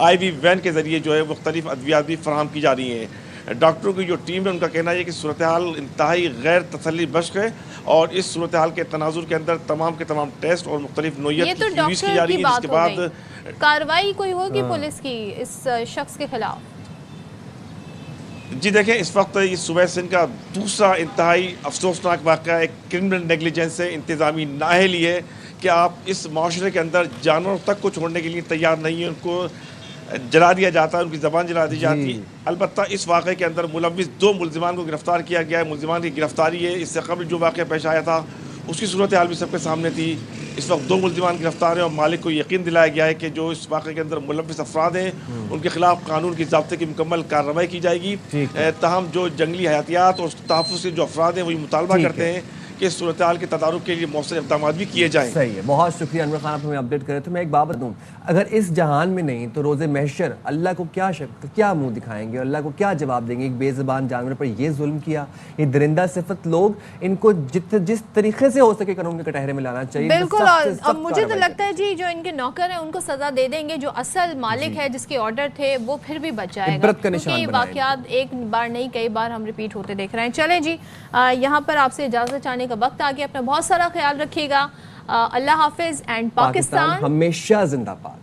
IV वैन के ज़रिए जो है मुख्तलिफ अद्वियात भी फ़राहम की जा रही हैं। डॉक्टरों की जो टीम है उनका कहना है कि सूरत हाल इंतहाई गैर तसल्ली बख्श है और इस सूरत हाल के तनाजुर के अंदर तमाम के तमाम टेस्ट और मुख्तलिफ नोयत की तजवीज़ की जा रही है, जिसके बाद कार्रवाई कोई होगी पुलिस की इस शख्स के खिलाफ? जी देखें, इस वक्त ये सुबह सिंध का दूसरा इंतहाई अफसोसनाक वाक़या एक क्रिमिनल नेगलिजेंस है, इंतज़ामी नाअहली है कि आप इस माशरे के अंदर जानवरों तक को छोड़ने के लिए तैयार नहीं है, उनको जला दिया जाता है, उनकी ज़बान जला दी जाती है। अलबत्ता इस वाक़े के अंदर मुलव्विस 2 मुलज़िमान को गिरफ़्तार किया गया है। मुलज़िमान की गिरफ़्तारी है, इससे कबल जो वाक़या पेश आया था उसकी सूरत हाल भी सबके सामने थी। इस वक्त 2 मुलज़िमान गिरफ़्तार हैं और मालिक को यकीन दिलाया गया है कि जो इस वाक़े के अंदर मुलव्विस अफराद हैं उनके खिलाफ कानून की ज़ाब्ते की मुकम्मल कार्रवाई की जाएगी। ताहम जो जंगली हयातियात और तहफ़्फ़ुज़ के जो अफराद हैं वही मुतालबा करते हैं कि इस सूरत हाल के तदारुक के लिए मौसर इक़दाम भी किए जाएँ। सही है, बहुत शुक्रिया अनवर खान, आप हमें अपडेट करें। तो मैं एक बात बताऊँ, अगर इस जहान में नहीं तो रोज़े महशर अल्लाह को क्या मुंह दिखाएंगे और अल्लाह को क्या जवाब देंगे? एक बेज़बान जानवर पर ये जुल्म किया, ये दरिंदा सिफत लोग, इनको जिस तरीके से हो सके कानून के कटहरे में लाना चाहिए। बिल्कुल। और अब मुझे तो लगता है जी जो इनके नौकर हैं उनको सज़ा दे देंगे, जो असल मालिक है जिसके ऑर्डर थे वो फिर भी बच जाएगा, क्योंकि वाक़यात एक बार नहीं कई बार हम रिपीट होते देख रहे हैं। चले जी, यहाँ पर आपसे इजाज़त चाहने का वक्त आ गया। अपना बहुत सारा ख्याल रखिएगा। अल्लाह हाफिज़ एंड पाकिस्तान हमेशा जिंदाबाद।